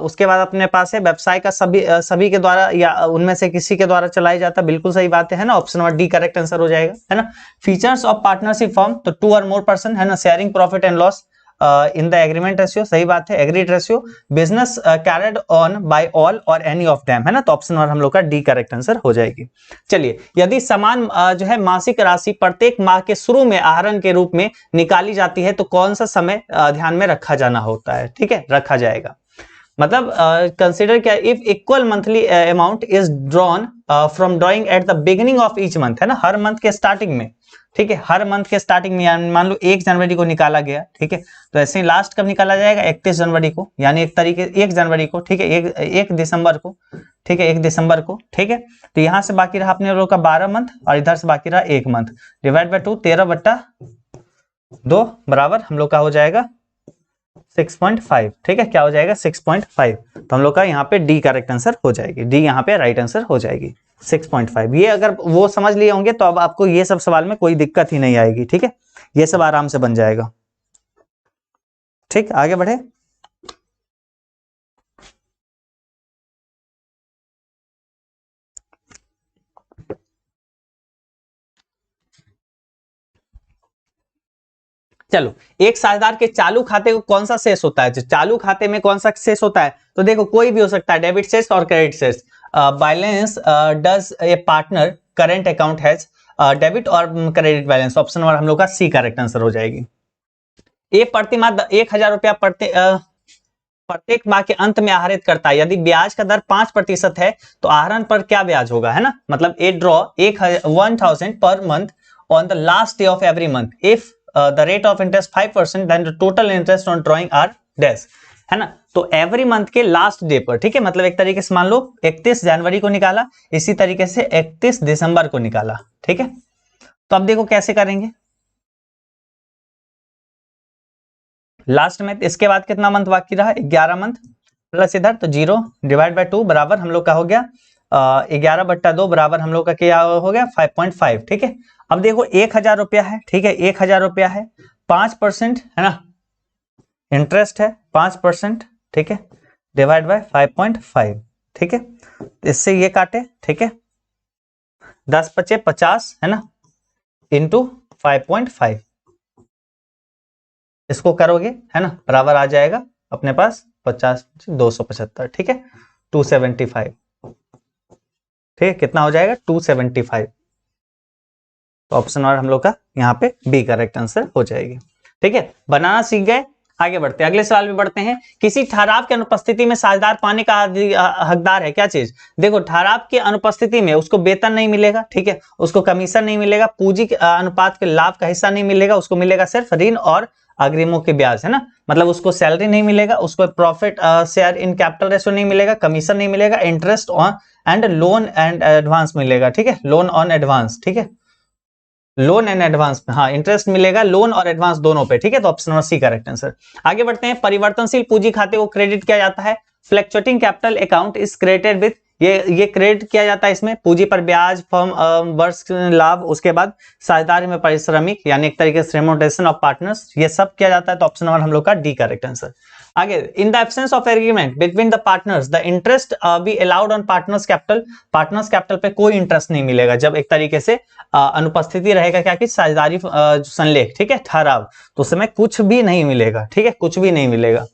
उसके बाद अपने पास है व्यवसाय का सभी के द्वारा या उनमें से किसी के द्वारा चलाया जाता है, बिल्कुल सही बात है ना, option number D correct answer हो जाएगा, है ना। फीचर्स ऑफ पार्टनरशिप फर्म, तो 2 और मोर पर्सन, है ना, sharing profit and loss in the agreement ratio, सही बात है, agreed ratio, business carried on by all or any of them, है ना। तो ऑप्शन नंबर हम लोग का डी करेक्ट आंसर हो जाएगी। चलिए, यदि समान जो है मासिक राशि प्रत्येक माह के शुरू में आहरण के रूप में निकाली जाती है तो कौन सा समय ध्यान में रखा जाना होता है, ठीक है, रखा जाएगा। मतलब कंसिडर क्या, if equal monthly amount is drawn from drawing at the beginning of each month, है ना, हर मंथ के स्टार्टिंग में, ठीक है, हर मंथ के स्टार्टिंग में, मान लो 1 जनवरी को निकाला गया, ठीक है, तो ऐसे ही लास्ट कब निकाला जाएगा, 31 जनवरी को, यानी एक तरीके 1 जनवरी को, ठीक है, 1 दिसंबर को, ठीक है, 1 दिसंबर को, ठीक है। तो यहां से बाकी रहा अपने लोग का 12 मंथ और इधर से बाकी रहा 1 मंथ, डिवाइड बाय 2, 13/2 बराबर हम लोग का हो जाएगा 6.5, ठीक है, क्या हो जाएगा 6.5। तो हम लोग का यहाँ पे डी करेक्ट आंसर हो जाएगी, डी यहाँ पे राइट आंसर हो जाएगी 6.5। ये अगर वो समझ लिए होंगे तो अब आपको ये सब सवाल में कोई दिक्कत ही नहीं आएगी, ठीक है, ये सब आराम से बन जाएगा। ठीक, आगे बढ़े। चलो, एक साझेदार के चालू खाते को कौन सा शेष होता है, जो चालू खाते में कौन सा शेष होता है, तो देखो कोई भी हो सकता है, डेबिट शेष और क्रेडिट शेष। Balance does a partner current account has debit और क्रेडिट बैलेंस, ऑप्शन नंबर हम लोग का सी करेक्ट आंसर हो जाएगी। ए प्रति माह 1,000 रुपया प्रत्येक माह के अंत में आहरित करता है, यदि ब्याज का दर 5% है तो आहरण पर क्या ब्याज होगा, है ना, मतलब ए draw 1,000 per month on the last day of every month if the rate of interest 5% then the total interest on drawing are dash, है ना। तो एवरी मंथ के लास्ट डे पर, ठीक है, मतलब एक तरीके से मान लो 31 जनवरी को निकाला, इसी तरीके से 31 दिसंबर को निकाला, ठीक है। तो अब देखो कैसे करेंगे, लास्ट में इसके बाद कितना मंथ बाकी रहा, 11 मंथ, प्लस इधर तो 0 डिवाइड बाय 2 बराबर हम लोग का हो गया 11/2 बराबर हम लोग का क्या हो गया 5.5, ठीक है। अब देखो 1,000 रुपया है, ठीक है, 1,000 रुपया है, 5% है ना, इंटरेस्ट है 5%, ठीक है, डिवाइड बाय 5.5, ठीक है, इससे ये काटे, ठीक है, 10×5=50, है ना, इंटू 5.5, इसको करोगे, है ना, बराबर आ जाएगा अपने पास 50 275, ठीक है, 275, ठीक है, कितना हो जाएगा 275। तो ऑप्शन और हम लोग का यहाँ पे बी करेक्ट आंसर हो जाएगी, ठीक है, बनाना सीख गए। आगे बढ़ते हैं, अगले सवाल में बढ़ते हैं। किसी ठहराव की अनुपस्थिति में साझेदार पाने का हकदार है, क्या चीज, देखो ठहराव की अनुपस्थिति में उसको वेतन नहीं मिलेगा, ठीक है, उसको कमीशन नहीं मिलेगा, पूंजी के अनुपात के लाभ का हिस्सा नहीं मिलेगा, उसको मिलेगा सिर्फ ऋण और अग्रिमों के ब्याज, है ना, मतलब उसको सैलरी नहीं मिलेगा, उसको profit share in capital ratio नहीं मिलेगा, कमीशन नहीं मिलेगा, interest on and loan and advance मिलेगा, ठीक है, लोन ऑन एडवांस, ठीक है, लोन एंड एडवांस में, हाँ इंटरेस्ट मिलेगा लोन और एडवांस दोनों पे, ठीक है, तो option number C correct answer. आगे बढ़ते हैं, परिवर्तनशील पूंजी खाते को क्रेडिट किया जाता है, fluctuating capital account is credited with, ये क्रेडिट किया जाता है इसमें पूंजी पर ब्याज, फर्म वर्ष लाभ, उसके बाद साझेदारी में पारिश्रमिक यानी एक तरीके से रेमुनरेशन ऑफ पार्टनर्स, ये सब किया जाता है, तो ऑप्शन नंबर हम लोग का डी करेक्ट आंसर। आगे, in the absence of agreement between the partners the interest be allowed on partners capital पे कोई इंटरेस्ट नहीं मिलेगा जब एक तरीके से अनुपस्थिति रहेगा क्या कि साझेदारी संलेख, ठीक है, ठहराव, तो उसमें कुछ भी नहीं मिलेगा, ठीक है, कुछ भी नहीं मिलेगा।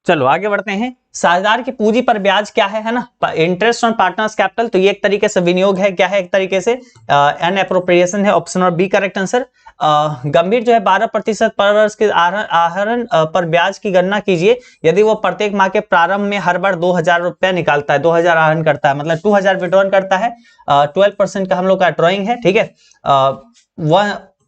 चलो आगे बढ़ते हैं, साझेदार की पूंजी पर ब्याज क्या है ना, इंटरेस्ट ऑन पार्टनर्स कैपिटल, तो ये एक तरीके से विनियोग है, क्या है, एक तरीके से एन एप्रोप्रिएशन है, option number B correct answer. गंभीर जो है 12% पर वर्ष के आहरण पर ब्याज की गणना कीजिए यदि वो प्रत्येक माह के प्रारंभ में हर बार 2,000 रुपया निकालता है, 2,000 आहरण करता है, मतलब 2,000 विड्रॉन करता है, 12% का हम लोग का ड्रॉइंग है, ठीक है,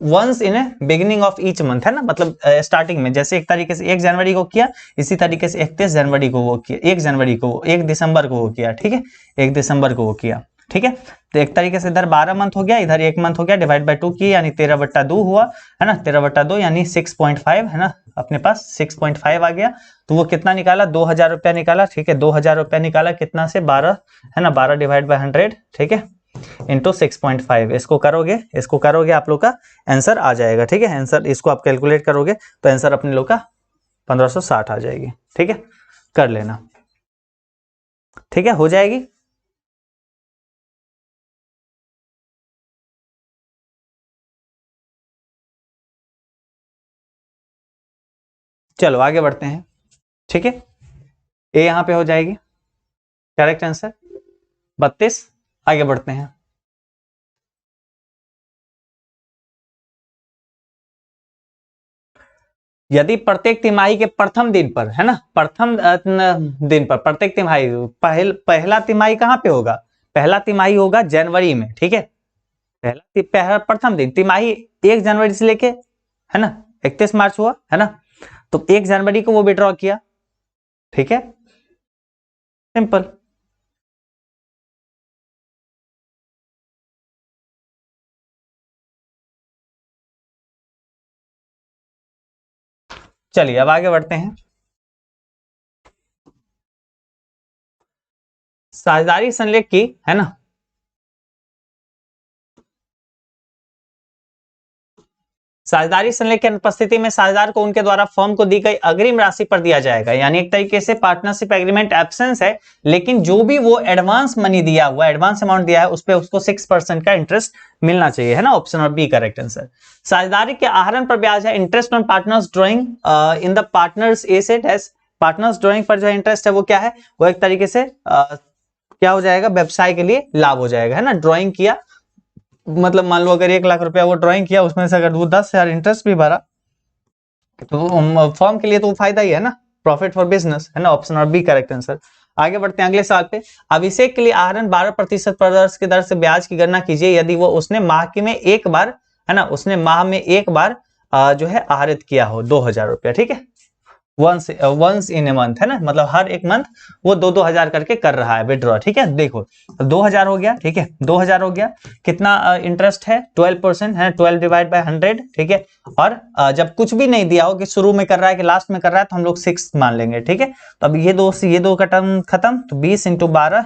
once in beginning of each month, है ना, मतलब स्टार्टिंग में, जैसे एक तरीके से 1 जनवरी को किया, इसी तरीके से 31 जनवरी को वो किया, 1 जनवरी को, 1 दिसंबर को वो किया, ठीक है, 1 दिसंबर को वो किया, ठीक है, तो एक तरीके से इधर 12 मंथ हो गया, इधर 1 मंथ हो गया, डिवाइड बाय 2 किया यानी 13/2 हुआ, है ना, 13/2 यानी 6.5, है ना, अपने पास 6.5 आ गया, तो वो कितना निकाला 2,000 रुपया निकाला, ठीक है, 2,000 रुपया निकाला कितना से 12, है ना, 12 डिवाइड बाय 100, ठीक है, इंटू 6.5, इसको करोगे आप लोग का आंसर आ जाएगा, ठीक है, आंसर इसको आप कैलकुलेट करोगे तो आंसर अपने लोग का 1560 आ जाएगी, ठीक है, कर लेना, ठीक है, हो जाएगी। चलो आगे बढ़ते हैं, ठीक है, ए यहां पे हो जाएगी करेक्ट आंसर 32। आगे बढ़ते हैं, यदि प्रत्येक तिमाही के प्रथम दिन पर, है ना, प्रथम दिन पर प्रत्येक तिमाही, पहला तिमाही कहां पे होगा, पहला तिमाही होगा जनवरी में, ठीक है, प्रथम दिन तिमाही 1 जनवरी से लेके, है ना, 31 मार्च हुआ, है ना, तो 1 जनवरी को वो विड्रॉ किया, ठीक है, सिंपल। चलिए अब आगे बढ़ते हैं। साझेदारी संलेख की, है ना, साझेदारी संलेख की अनुपस्थिति में साझेदार को उनके द्वारा फर्म को दी गई अग्रिम राशि पर दिया जाएगा। यानी एक तरीके से पार्टनरशिप एग्रीमेंट एब्सेंस है, लेकिन जो भी वो एडवांस मनी दिया हुआ, एडवांस अमाउंट दिया है, उस पे उसको 6% का इंटरेस्ट मिलना चाहिए, है ना। ऑप्शन और बी करेक्ट आंसर। साझेदारी के आहरण पर ब्याज है interest on partners drawing in the partners asset age. Partners drawing पर जो इंटरेस्ट है वो क्या है, वो एक तरीके से क्या हो जाएगा, व्यवसाय के लिए लाभ हो जाएगा, है ना। ड्रॉइंग किया मतलब मान लो अगर 1 लाख रुपया वो ड्राइंग किया, उसमें से अगर वो 10,000 इंटरेस्ट भी भरा तो फर्म के लिए तो फायदा ही है ना, प्रॉफिट फॉर बिजनेस, है ना। ऑप्शन और बी करेक्ट आंसर। आगे बढ़ते हैं अगले सवाल पे। अभिषेक के लिए आहरण 12% की दर से ब्याज की गणना कीजिए यदि वो उसने माह की में एक बार, है ना, उसने माह में एक बार जो है आहरित किया हो 2,000 रुपया, ठीक है। वंस इन ए मंथ, है ना, मतलब हर एक मंथ वो 2-2 हजार करके कर रहा है विड्रॉ, ठीक है। देखो 2,000 हो गया, ठीक है, 2,000 हो गया, कितना इंटरेस्ट है 12%, है 12 डिवाइड बाय 100, ठीक है। और जब कुछ भी नहीं दिया हो कि शुरू में कर रहा है कि लास्ट में कर रहा है, तो हम लोग 6 मान लेंगे, ठीक है। तो अब ये दो का टर्म खत्म, तो 20 इंटू 12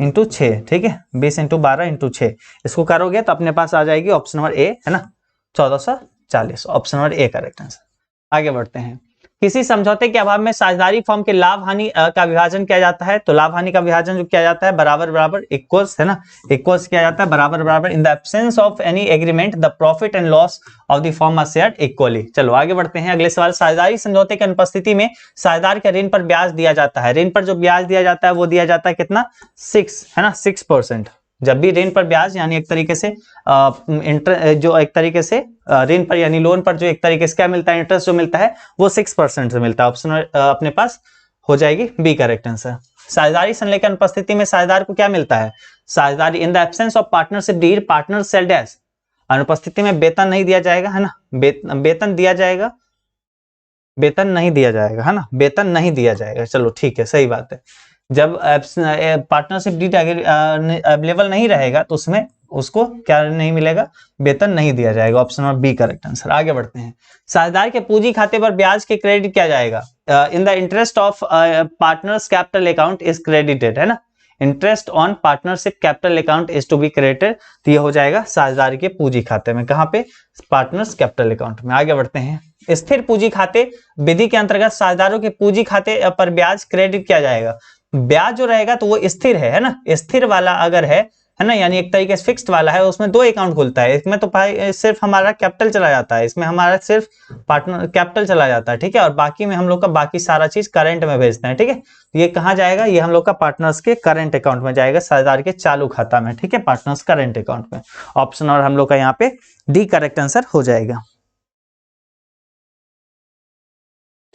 इंटू 6, ठीक है, 20 इंटू 12 इंटू 6, इसको करोगे तो अपने पास आ जाएगी ऑप्शन नंबर ए, है ना, 1440। Option number A correct answer. आगे बढ़ते हैं। किसी समझौते के अभाव में साझेदारी फर्म के लाभ हानि का विभाजन किया जाता है। तो लाभ हानि का विभाजन जो किया जाता है बराबर बराबर इक्वल्स, है ना, इक्वल्स किया जाता है बराबर बराबर। In the absence of any agreement the profit and loss of the firm are shared equally. चलो आगे बढ़ते हैं अगले सवाल। साझेदारी समझौते की अनुपस्थिति में साझेदार के ऋण पर ब्याज दिया जाता है। ऋण पर जो ब्याज दिया जाता है वो दिया जाता है कितना, 6, है ना, 6%। जब भी ऋण पर ब्याज यानी एक तरीके से जो एक तरीके से ऋण पर यानी लोन पर जो एक तरीके से क्या मिलता है, इंटरेस्ट जो मिलता है वो 6% से मिलता है। ऑप्शन अपने पास हो जाएगी बी करेक्ट आंसर। साझेदारी संलेख की अनुपस्थिति में साझेदार को क्या मिलता है, साझेदारी in the absence of partnership deed partner sell dash. अनुपस्थिति में वेतन नहीं दिया जाएगा, है ना, वेतन दिया जाएगा, वेतन नहीं दिया जाएगा, है ना, वेतन नहीं दिया जाएगा। चलो ठीक है, सही बात है। जब पार्टनरशिप डीड अवेलेबल नहीं रहेगा तो उसमें उसको क्या नहीं मिलेगा, वेतन नहीं दिया जाएगा। Option number B correct answer. आगे बढ़ते हैं। साझेदार के पूंजी खाते पर ब्याज के क्रेडिट किया जाएगा। In the interest of partners capital account is credited, है ना, interest on partnership capital account is to be credited. तो ये हो जाएगा साझेदार के पूंजी खाते में, कहां पे, पार्टनर्स कैपिटल अकाउंट में। आगे बढ़ते हैं। स्थिर पूंजी खाते विधि के अंतर्गत साझेदारों के पूंजी खाते पर ब्याज क्रेडिट किया जाएगा। ब्याज जो रहेगा तो वो स्थिर है ना, स्थिर वाला अगर है ना, यानी एक तरीके से फिक्स्ड वाला है, उसमें 2 अकाउंट खुलता है। इसमें तो भाई सिर्फ हमारा कैपिटल चला जाता है, इसमें हमारा सिर्फ पार्टनर कैपिटल चला जाता है, ठीक है। और बाकी में हम लोग का बाकी सारा चीज करंट में भेजते हैं, ठीक है। तो ये कहाँ जाएगा, ये हम लोग का पार्टनर्स के करंट अकाउंट में जाएगा, साझेदार के चालू खाता में, ठीक है, पार्टनर्स करंट अकाउंट में। ऑप्शन और हम लोग का यहाँ पे डी करेक्ट आंसर हो जाएगा,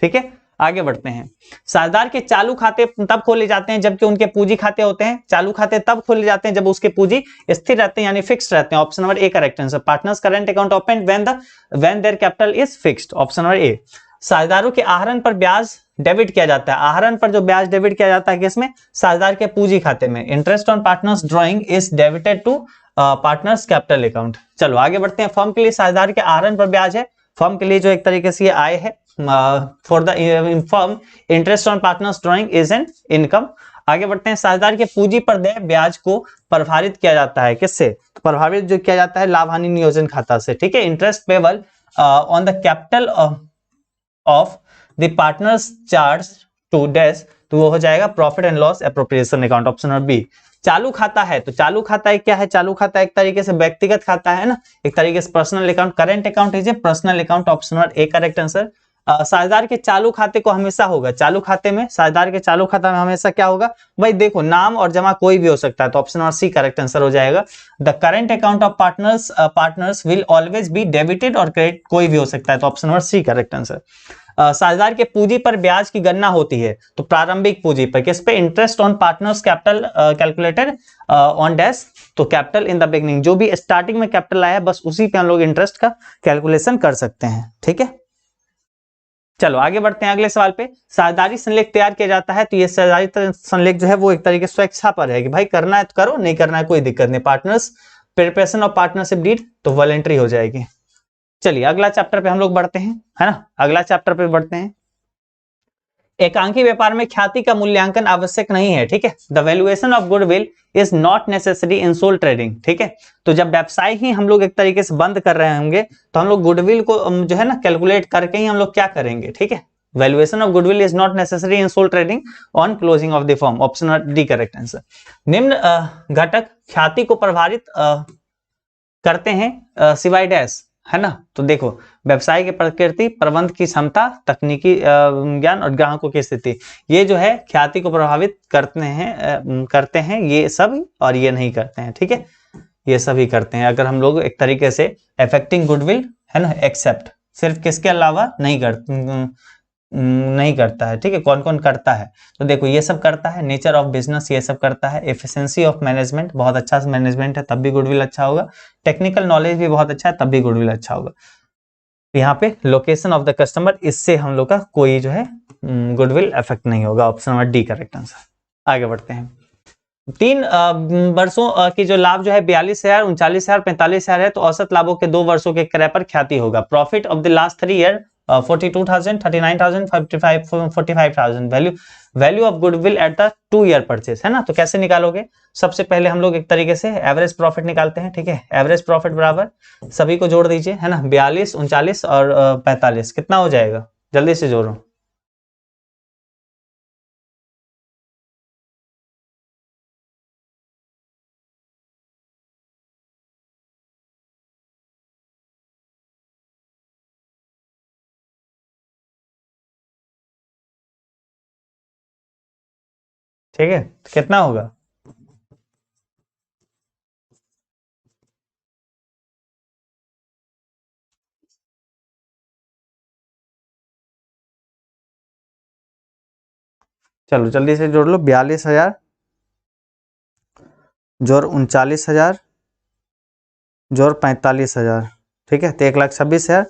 ठीक है। आगे बढ़ते हैं। साझेदार के चालू खाते तब खोले जाते हैं जबकि उनके पूंजी खाते होते हैं। चालू खाते तब खोले जाते हैं जब उसके पूंजी स्थिर रहते हैं यानी फिक्स्ड रहते हैं। Option number A correct answer. Partners current account open when their capital is fixed. Option number ए। साझेदारों के आहरण पर ब्याज डेबिट किया जाता है। आहरण पर जो ब्याज डेबिट किया जाता है किसमें, साझेदार के पूंजी खाते में। Interest on partners drawing is debited to partners capital account. चलो आगे बढ़ते हैं। फर्म के लिए साझेदार के आहरण पर ब्याज है। फर्म के लिए जो एक तरीके से आय है, for the firm interest on partners drawing is an income. आगे बढ़ते हैं। साझेदार के पूंजी पर देय ब्याज को प्रभावित किया जाता है किससे, तो प्रभावित जो किया जाता है लाभ हानि नियोजन खाता से, ठीक है। Interest payable on the capital of the partners charge to dash, तो वो हो जाएगा profit and loss appropriation account. Option number B. चालू खाता है, तो चालू खाता एक क्या है, चालू खाता एक तरीके से व्यक्तिगत खाता है ना, एक तरीके से personal account. Current account is a personal account. Option number A correct answer. साझेदार के चालू खाते को हमेशा होगा, चालू खाते में, साझेदार के चालू खाता में हमेशा क्या होगा भाई, देखो नाम और जमा कोई भी हो सकता है, तो option number C correct answer हो जाएगा। The current account of partners will always be debited और क्रेडिट कोई भी हो सकता है, तो option number C correct answer. साझेदार के पूंजी पर ब्याज की गणना होती है, तो प्रारंभिक पूंजी पर किस पे, interest on partners capital calculated on dash, तो कैपिटल इन द बिगनिंग, जो भी स्टार्टिंग में कैपिटल आया है बस उसी पे हम लोग इंटरेस्ट का कैलकुलेशन कर सकते हैं, ठीक है। चलो आगे बढ़ते हैं अगले सवाल पे। साझेदारी संलेख तैयार किया जाता है, तो ये साझेदारी संलेख जो है वो एक तरीके से स्वेच्छा पर है कि भाई करना है तो करो, नहीं करना है कोई दिक्कत नहीं। Partners preparation of partnership deed तो वॉलेंट्री हो जाएगी। चलिए अगला चैप्टर पे हम लोग बढ़ते हैं, है ना, अगला चैप्टर पे बढ़ते हैं। एकांकी व्यापार में ख्याति का मूल्यांकन आवश्यक नहीं है, ठीक है। The valuation of goodwill is not necessary in sole trading, ठीक है। तो जब व्यवसाय ही हम लोग एक तरीके से बंद कर रहे होंगे तो हम लोग गुडविल को जो है ना कैलकुलेट करके ही हम लोग क्या करेंगे, ठीक है। Valuation of goodwill is not necessary in sole trading on closing of the firm, option D correct answer. निम्न घटक ख्याति को प्रभावित करते हैं सिवाय डैश, है ना। तो देखो व्यवसाय की प्रकृति, प्रबंध की क्षमता, तकनीकी ज्ञान और ग्राहकों की स्थिति, ये जो है ख्याति को प्रभावित करते हैं ये सब, और ये नहीं करते हैं, ठीक है। ये सभी करते हैं अगर हम लोग एक तरीके से अफेक्टिंग गुडविल, है ना, एक्सेप्ट सिर्फ किसके अलावा नहीं करता है, ठीक है। कौन कौन करता है, तो देखो ये सब करता है, नेचर ऑफ बिजनेस ये सब करता है, एफिशिएंसी ऑफ मैनेजमेंट, बहुत अच्छा मैनेजमेंट है तब भी गुडविल अच्छा होगा, टेक्निकल नॉलेज भी बहुत अच्छा है तब भी गुडविल अच्छा होगा। यहाँ पे लोकेशन ऑफ द कस्टमर, इससे हम लोग का कोई जो है गुडविल इफेक्ट नहीं होगा, option number D correct answer. आगे बढ़ते हैं। 3 वर्षों की जो लाभ जो है 42,000, 39,000, 45,000 है, तो औसत लाभों के 2 वर्षों के क्रय पर ख्याति होगा। Profit of the last 3 year 42,000, 39,000, 45,000। Value of goodwill at the 2 year purchase, है ना। तो कैसे निकालोगे, सबसे पहले हम लोग एक तरीके से एवरेज प्रॉफिट निकालते हैं, ठीक है। एवरेज प्रॉफिट बराबर सभी को जोड़ दीजिए, है ना, 42, 39 और 45 कितना हो जाएगा, जल्दी से जोड़ो। ठीक है, तो कितना होगा, चलो जल्दी से जोड़ लो। 42,000 जोड़ 39,000 जोड़ 45,000, ठीक है, तो 1,26,000।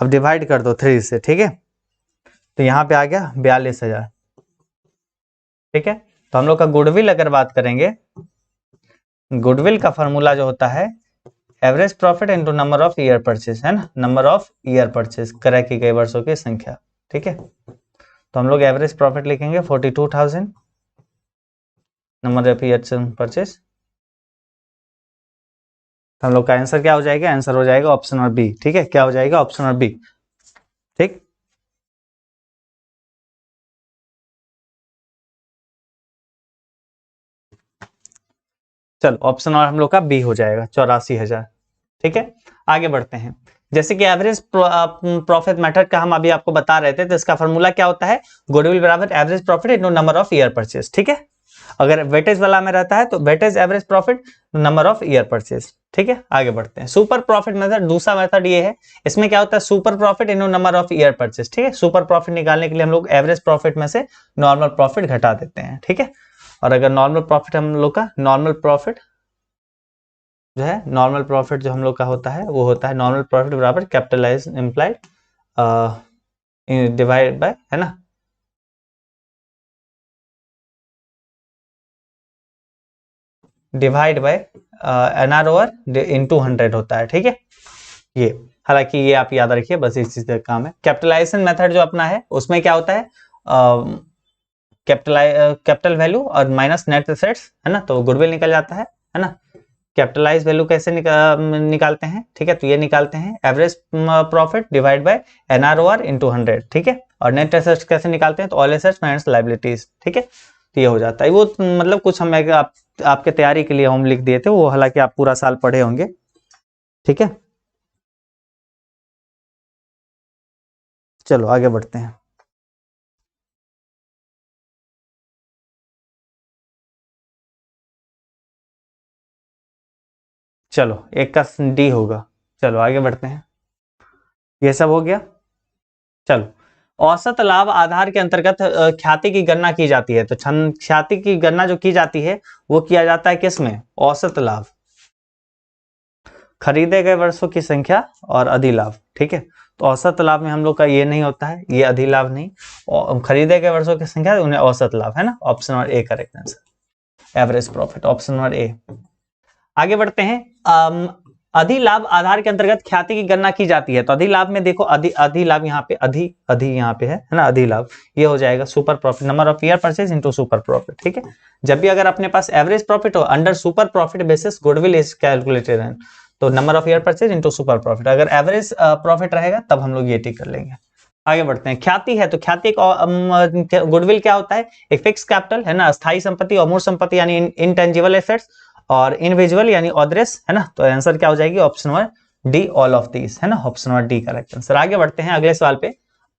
अब डिवाइड कर दो 3 से, ठीक है, तो यहाँ पे आ गया 42,000, ठीक है। तो हम लोग का गुडविल अगर बात करेंगे, गुडविल का फॉर्मूला जो होता है average profit into number of year purchase, है ना, नंबर ऑफ ईयर परचेज, क्रय की गई वर्षों की संख्या, ठीक है। तो हम लोग एवरेज प्रॉफिट लिखेंगे 42,000, नंबर ऑफ ईयर परचेज। तो हम लोग का आंसर क्या हो जाएगा, आंसर हो जाएगा ऑप्शन नंबर बी, ठीक है। क्या हो जाएगा, ऑप्शन नंबर बी, ठीक। चलो ऑप्शन और हम लोग का बी हो जाएगा 84,000, ठीक है। आगे बढ़ते हैं। जैसे कि एवरेज प्रॉफिट मेथड का हम अभी आपको बता रहे थे, तो इसका फॉर्मूला क्या होता है, गुडविल बराबर average profit into number of year purchase, ठीक है। अगर वेटेज वाला में रहता है तो weightage average profit number of year purchase, ठीक है। आगे बढ़ते हैं। सुपर प्रॉफिट मेथड, दूसरा मेथड ये है, इसमें क्या होता है, super profit into number of year purchase, ठीक है। सुपर प्रॉफिट निकालने के लिए हम लोग एवरेज प्रॉफिट में से नॉर्मल प्रॉफिट घटा देते हैं, ठीक है। और अगर नॉर्मल प्रॉफिट हम लोग का नॉर्मल प्रॉफिट जो है, नॉर्मल प्रॉफिट जो हम लोग का होता है वो होता है नॉर्मल प्रॉफिट बराबर कैपिटलाइज इम्प्लाइड डिवाइड बाय, है ना, divide by NR over into 100 होता है, ठीक है। ये हालांकि ये आप याद रखिए, बस इस चीज का काम है। कैपिटलाइजेशन मेथड जो अपना है उसमें क्या होता है, कैपिटल वैल्यू और माइनस नेट एसेट्स, है ना, तो गुडविल निकल जाता है ना। कैपिटलाइज वैल्यू कैसे निकालते हैं, ठीक है, तो ये निकालते हैं average profit divide by NROR into 100, ठीक है। और नेट एसेट्स कैसे निकालते हैं, तो ऑल एसेट्स माइनस लायबिलिटीज, ठीक है। तो ये हो जाता है, वो मतलब कुछ हम आपके तैयारी के लिए हम लिख दिए थे वो, हालांकि आप पूरा साल पढ़े होंगे, ठीक है। चलो आगे बढ़ते हैं। चलो एक का डी होगा। चलो आगे बढ़ते हैं, ये सब हो गया। चलो औसत लाभ आधार के अंतर्गत ख्याति की गणना की जाती है, तो ख्याति की गणना जो की जाती है वो किया जाता है किसमें, औसत लाभ, खरीदे गए वर्षों की संख्या और अधिलाभ, ठीक है। तो औसत लाभ में हम लोग का ये नहीं होता है, ये अधिलाभ नहीं, और खरीदे गए वर्षों की संख्या उन्हें औसत लाभ, है ना, option number A correct answer, average profit, option number ए। आगे बढ़ते हैं। अधिलाभ आधार के अंतर्गत ख्याति की गणना की जाती है। तो अधिलाभ में देखो अधिलाभ यहाँ पे अधि यहाँ पे है ना, अधिलाभ ये हो जाएगा super profit, number of year purchase into super profit. ठीक है, जब भी अगर अपने पास एवरेज प्रॉफिट हो under super profit basis goodwill is calculated है, तो number of year purchase into super profit, अगर एवरेज प्रॉफिट रहेगा तब हम लोग ये टिक कर लेंगे। आगे बढ़ते हैं, ख्याति है तो ख्याति गुडविल क्या होता है, एक फिक्स कैपिटल है ना, अस्थायी संपत्ति, अमूर्त संपत्ति यानी इनटेंजिबल एसेट्स, और इनविजुअल यानी ऑदरेस है ना। तो आंसर क्या हो जाएगी, option number D all of these है ना, option number D correct answer. आगे बढ़ते हैं अगले सवाल पे,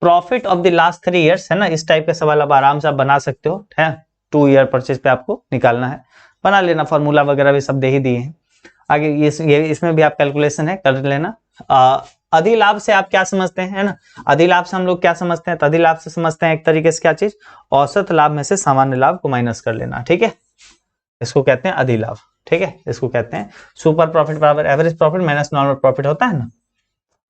profit of the last 3 years है ना, इस टाइप का सवाल अब आराम से आप बना सकते हो है, 2 ईयर परचेज पे आपको निकालना है, बना लेना, फॉर्मूला वगैरह भी सब दे ही दिए हैं। आगे ये इसमें भी आप कैलकुलेशन है कर लेना। अधिलाभ से आप क्या समझते हैं है ना, अधिलाभ से हम लोग क्या समझते हैं, तो अधिलाभ से समझते हैं एक तरीके से क्या चीज, औसत लाभ में से सामान्य लाभ को माइनस कर लेना। ठीक है, इसको कहते हैं अधिलाभ। ठीक है, इसको कहते हैं सुपर प्रॉफिट बराबर average profit minus normal profit होता है ना,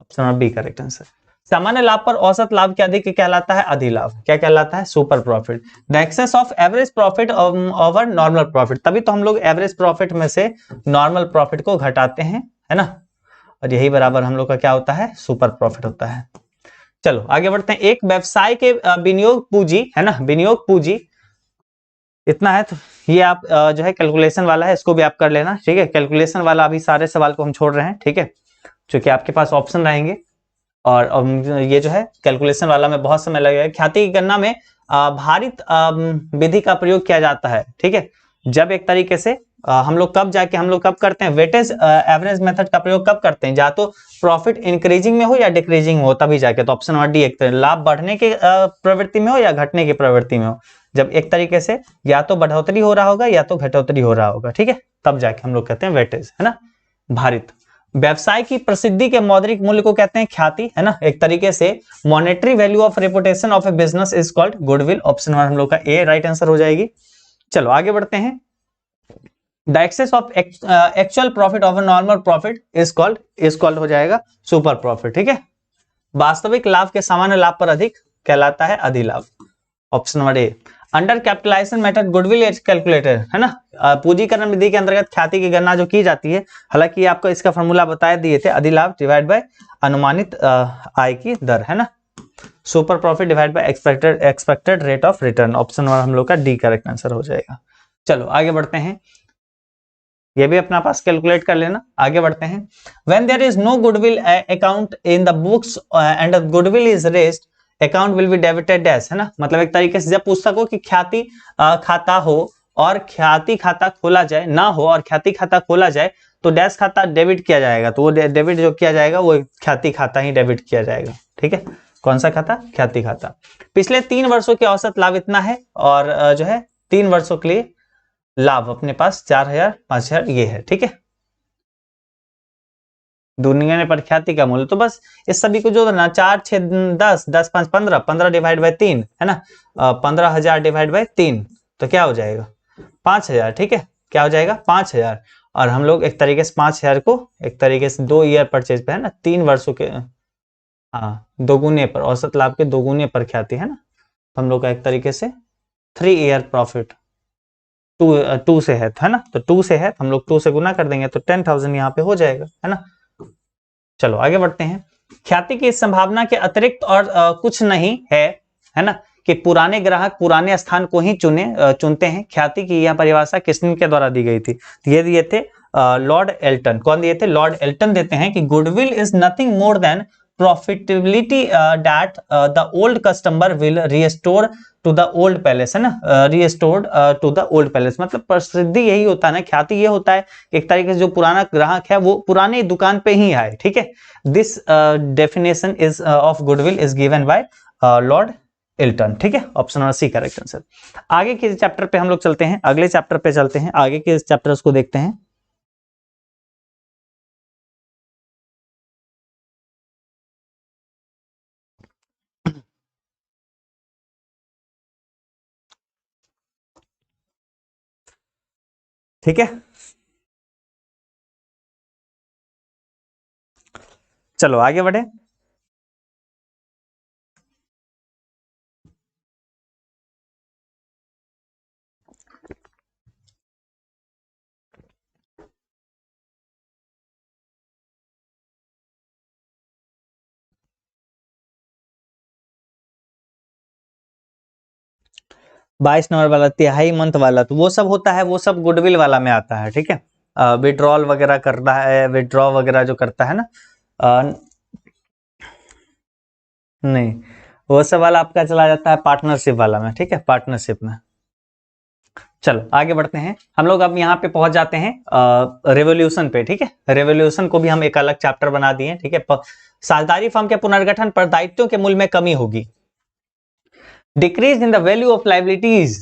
option number B correct answer. सामान्य लाभ पर औसत लाभ के अधिक कहलाता है अधिलाभ, क्या कहलाता है, super profit. The excess of average profit over normal profit, तभी तो हम लोग एवरेज प्रॉफिट में से नॉर्मल प्रॉफिट को घटाते हैं है ना, और यही बराबर हम लोग का क्या होता है, सुपर प्रॉफिट होता है। चलो आगे बढ़ते हैं, एक व्यवसाय के विनियोग पूंजी है ना, विनियोग पूंजी इतना है, तो ये आप जो है कैलकुलेशन वाला है, इसको भी आप कर लेना। ठीक है, कैलकुलेशन वाला अभी सारे सवाल को हम छोड़ रहे हैं। ठीक है, क्योंकि आपके पास ऑप्शन रहेंगे और ये जो है कैलकुलेशन वाला में बहुत समय लगेगा। ख्याति की गणना में भारित विधि का प्रयोग किया जाता है। ठीक है, जब एक तरीके से हम लोग कब करते हैं, वेटेज एवरेज मेथड का प्रयोग कब करते हैं, या तो प्रॉफिट इंक्रीजिंग में हो या डिक्रीजिंग हो तभी जाके, तो ऑप्शन नंबर डी एक लाभ बढ़ने के प्रवृत्ति में हो या घटने की प्रवृत्ति में हो, जब एक तरीके से या तो बढ़ोतरी हो रहा होगा या तो घटोतरी हो रहा होगा। ठीक है, तब जाके हम लोग कहते हैं वेटेज है ना, भारित। व्यवसाय की प्रसिद्धि के मौद्रिक मूल्य को कहते हैं ख्याति है ना, एक तरीके से monetary value of reputation of A business is called goodwill, option number हम लोग का ए राइट आंसर हो जाएगी। चलो आगे बढ़ते हैं, the excess of actual profit of normal profit is called हो जाएगा सुपर प्रॉफिट। ठीक है, वास्तविक लाभ के सामान्य लाभ पर अधिक कहलाता है अधिलाभ, option number A. Under capitalisation method goodwill is calculated है ना, पूंजीकरण विधि के अंतर्गत ख्याति की गणना जो की जाती है, हालांकि आपको इसका फॉर्मूला बता दिए थे, अधिलाभ डिवाइड बाय अनुमानित आय की दर है ना, super profit divide bye expected rate of return, option number हम लोग का डी करेक्ट आंसर हो जाएगा। चलो आगे बढ़ते हैं, ये भी अपना पास कैलकुलेट कर लेना। आगे बढ़ते हैं, when there is no goodwill account in the books and goodwill is raised account will be debited dash है ना, मतलब एक तरीके से जब पुस्तक हो कि ख्याति खाता हो और ख्याति खाता खोला जाए, ना हो और ख्याति खाता खोला जाए, तो डैश खाता डेबिट किया जाएगा, तो वो डेबिट जो किया जाएगा वो ख्याति खाता ही डेबिट किया जाएगा। ठीक है, कौन सा खाता, ख्याति खाता। पिछले 3 वर्षों के औसत लाभ इतना है, और जो है 3 वर्षों के लिए लाभ अपने पास 4000 5000 ये है। ठीक है, दुनिया में प्रख्याति का मूल्य, तो बस इस सभी को जो ना 4 6 10 10 5 15 15 डिवाइड बाय 3 है ना, 15,000 डिवाइड बाय 3 तो क्या हो जाएगा 5000। ठीक है, क्या हो जाएगा 5000, और हम लोग एक तरीके से 5000 को एक तरीके से 2 ईयर परचेज पे है ना, 3 वर्षों के हाँ दोगुने पर, औसत लाभ के दोगुने पर ख्याति है ना, हम लोग का एक तरीके से 3 ईयर प्रॉफिट टू से है ना, तो 2 से है हम लोग 2 से गुना कर देंगे तो 10,000 यहाँ पे हो जाएगा है ना। चलो आगे बढ़ते हैं, ख्याति की संभावना के अतिरिक्त और कुछ नहीं है ना, कि पुराने ग्राहक पुराने स्थान को ही चुनते हैं। ख्याति की यह परिभाषा किसके द्वारा दी गई थी, तो ये दिए थे लॉर्ड एल्टन। कौन दिए थे, लॉर्ड एल्टन देते हैं कि goodwill is nothing more than profitability that the old customer will restore to the old palace है ना, restored to the old palace, मतलब प्रसिद्धि यही होता है ना, ख्याति ये होता है एक तरीके से जो पुराना ग्राहक है वो पुरानी दुकान पे ही आए। ठीक है, this definition is of goodwill is given by lord Eldon. ठीक है, option number C correct answer. आगे के चैप्टर पे हम लोग चलते हैं, अगले चैप्टर पे चलते हैं, आगे के चैप्टर्स को देखते हैं। ठीक है, चलो आगे बढ़े। 22 नंबर वाला, तिहाई मंथ वाला, तो वो सब होता है, वो सब गुडविल वाला में आता है, ठीक है। विड्रॉल वगैरह करता है, विड्रॉ वगैरह जो करता है ना, नहीं, वो सब वाला आपका चला जाता है पार्टनरशिप वाला में, ठीक है, पार्टनरशिप में। चलो आगे बढ़ते हैं हम लोग, अब यहाँ पे पहुंच जाते हैं रेवोल्यूशन पे, ठीक है। रेवोल्यूशन को भी हम एक अलग चैप्टर बना दिए, ठीक है। साझेदारी फर्म के पुनर्गठन पर दायित्वों के मूल्य में कमी होगी। Decrease in the value of liabilities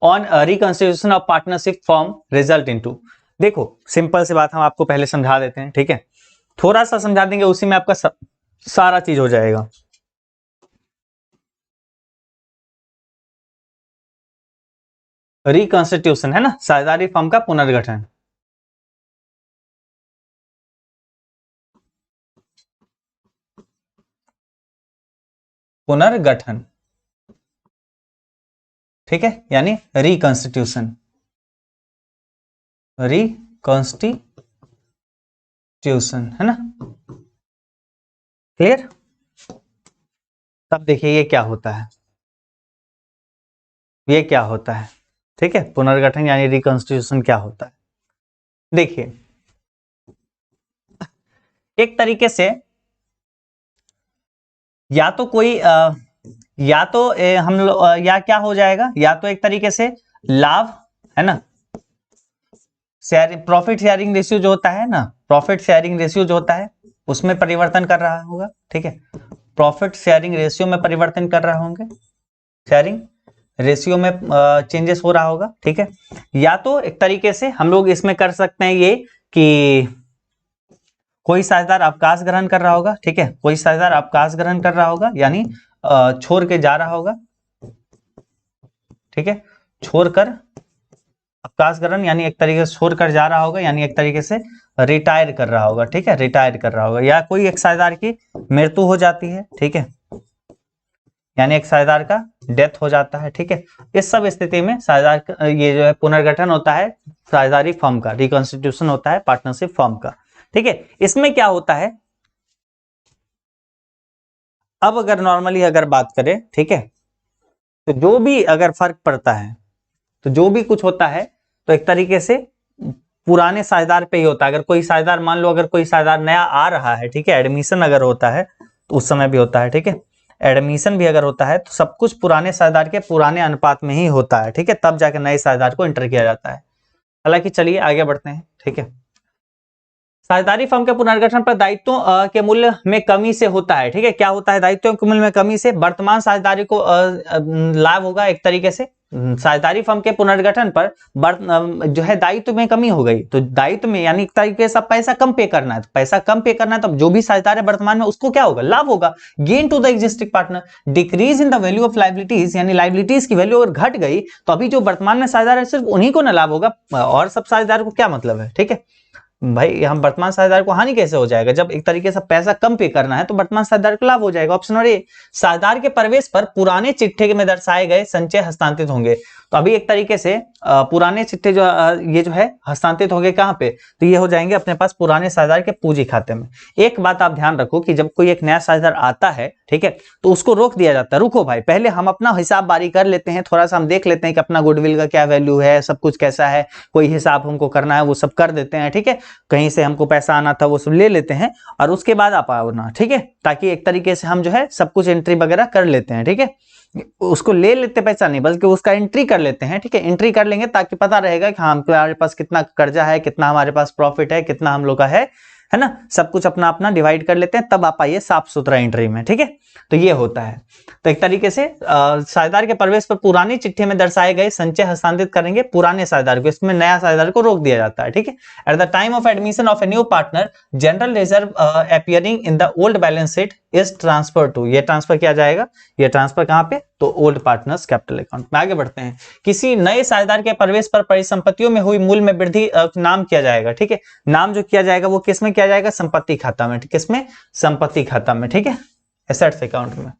on reconstitution of partnership firm result into, देखो सिंपल सी बात हम आपको पहले समझा देते हैं, ठीक है, थोड़ा सा समझा देंगे, उसी में आपका सारा चीज हो जाएगा। रिकंस्टिट्यूशन है ना, साझेदारी फर्म का पुनर्गठन, पुनर्गठन, ठीक है, यानी रिकंस्टिट्यूशन, रिकंस्टिट्यूशन है ना, क्लियर। तब देखिए ये क्या होता है, ये क्या होता है, ठीक है, पुनर्गठन यानी रिकंस्टिट्यूशन क्या होता है। देखिए एक तरीके से या तो कोई या तो हम लोग या क्या हो जाएगा, या तो एक तरीके से लाभ है ना, शेयरिंग, प्रॉफिट शेयरिंग रेशियो जो होता है ना, प्रॉफिट शेयरिंग रेशियो जो होता है उसमें परिवर्तन कर रहा होगा, ठीक है, प्रॉफिट शेयरिंग रेशियो में परिवर्तन कर रहा होंगे, शेयरिंग रेशियो में चेंजेस हो रहा होगा, ठीक है। या तो एक तरीके से हम लोग इसमें कर सकते हैं ये कि कोई साझेदार अवकाश ग्रहण कर रहा होगा, ठीक है, कोई साझेदार अवकाश ग्रहण कर रहा होगा, यानी छोड़ के जा रहा होगा, ठीक है, छोड़कर अवकाश ग्रहण यानी एक तरीके से छोड़कर जा रहा होगा, यानी एक तरीके से रिटायर कर रहा होगा, ठीक है, रिटायर कर रहा होगा। या कोई एक साझेदार की मृत्यु हो जाती है, ठीक है, यानी एक साझेदार का डेथ हो जाता है, ठीक है। इस सब स्थिति में साझेदार ये जो है पुनर्गठन होता है साझेदारी फर्म का, रिकॉन्स्टिट्यूशन होता है पार्टनरशिप फर्म का, ठीक है। इसमें क्या होता है, अब अगर नॉर्मली अगर बात करें, ठीक है, तो जो भी अगर फर्क पड़ता है, तो जो भी कुछ होता है तो एक तरीके से पुराने साझेदार पे ही होता है। अगर कोई साझेदार, मान लो अगर कोई साझेदार नया आ रहा है, ठीक है, एडमिशन अगर होता है तो उस समय भी होता है, ठीक है, एडमिशन भी अगर होता है तो सब कुछ पुराने साझेदार के पुराने अनुपात में ही होता है, ठीक है, तब जाके नए साझेदार को एंटर किया जाता है। हालांकि चलिए आगे बढ़ते हैं, ठीक है। साझेदारी फर्म के पुनर्गठन पर दायित्वों के मूल्य में कमी से होता है, ठीक है, क्या होता है, दायित्वों के मूल्य में कमी से वर्तमान साझेदारी को लाभ होगा, एक तरीके से साझेदारी फर्म के पुनर्गठन पर जो है दायित्व में कमी हो गई, तो दायित्व में यानी एक तरीके से पैसा कम पे करना है, तो पैसा कम पे करना है, तब जो भी साझेदार है वर्तमान में उसको क्या होगा, लाभ होगा, gain to the existing partner. Decrease in the value of liabilities, यानी लाइबिलिटीज की वैल्यू अगर घट गई तो अभी जो वर्तमान में साझेदार है सिर्फ उन्हीं को ना लाभ होगा, और सब साझेदार को क्या मतलब है, ठीक है भाई, हम वर्तमान साझेदार को हानि कैसे हो जाएगा, जब एक तरीके से पैसा कम पे करना है तो वर्तमान साझेदार को लाभ हो जाएगा। ऑप्शन नंबर ए, साझेदार के प्रवेश पर पुराने चिट्ठे में दर्शाए गए संचय हस्तांतरित होंगे, तो अभी एक तरीके से पुराने चिट्ठे जो ये जो है हस्तांतरित होंगे कहां पे, तो ये हो जाएंगे अपने पास पुराने साझेदार के पूंजी खाते में। एक बात आप ध्यान रखो कि जब कोई एक नया साझेदार आता है, ठीक है, तो उसको रोक दिया जाता है, रुको भाई पहले हम अपना हिसाब बारी कर लेते हैं, थोड़ा सा हम देख लेते हैं कि अपना गुडविल का क्या वैल्यू है, सब कुछ कैसा है, कोई हिसाब हमको करना है वो सब कर देते हैं, ठीक है, कहीं से हमको पैसा आना था वो सब ले लेते हैं, और उसके बाद आप आओ ना, ठीक है, ताकि एक तरीके से हम जो है सब कुछ एंट्री वगैरह कर लेते हैं, ठीक है, उसको ले लेते पैसा नहीं बल्कि उसका एंट्री कर लेते हैं, ठीक है, एंट्री कर लेंगे ताकि पता रहेगा कि हाँ हमारे पास कितना कर्जा है, कितना हमारे पास प्रॉफिट है, कितना हम लोग का है ना, सब कुछ अपना अपना डिवाइड कर लेते हैं, तब आप आइए साफ सुथरा एंट्री में, ठीक है, तो ये होता है। तो एक तरीके से साझेदार के प्रवेश पर पुरानी चिट्ठी में दर्शाए गए संचय हस्तांतरित करेंगे पुराने साझेदार को, इसमें नया साझेदार को रोक दिया जाता है, ठीक है। At the time of admission of a new partner general reserve appearing in the old balance sheet is transfer to, ये ट्रांसफर किया जाएगा, ये ट्रांसफर कहां पे, तो ओल्ड पार्टनर्स कैपिटल अकाउंट में। आगे बढ़ते हैं, किसी नए साझेदार के प्रवेश पर परिसंपत्तियों में हुई मूल्य में वृद्धि नाम किया जाएगा, ठीक है, नाम जो किया जाएगा वो किसमें किया जाएगा, संपत्ति खाता में, किसमें, संपत्ति खाता में, ठीक है, एसेट्स अकाउंट में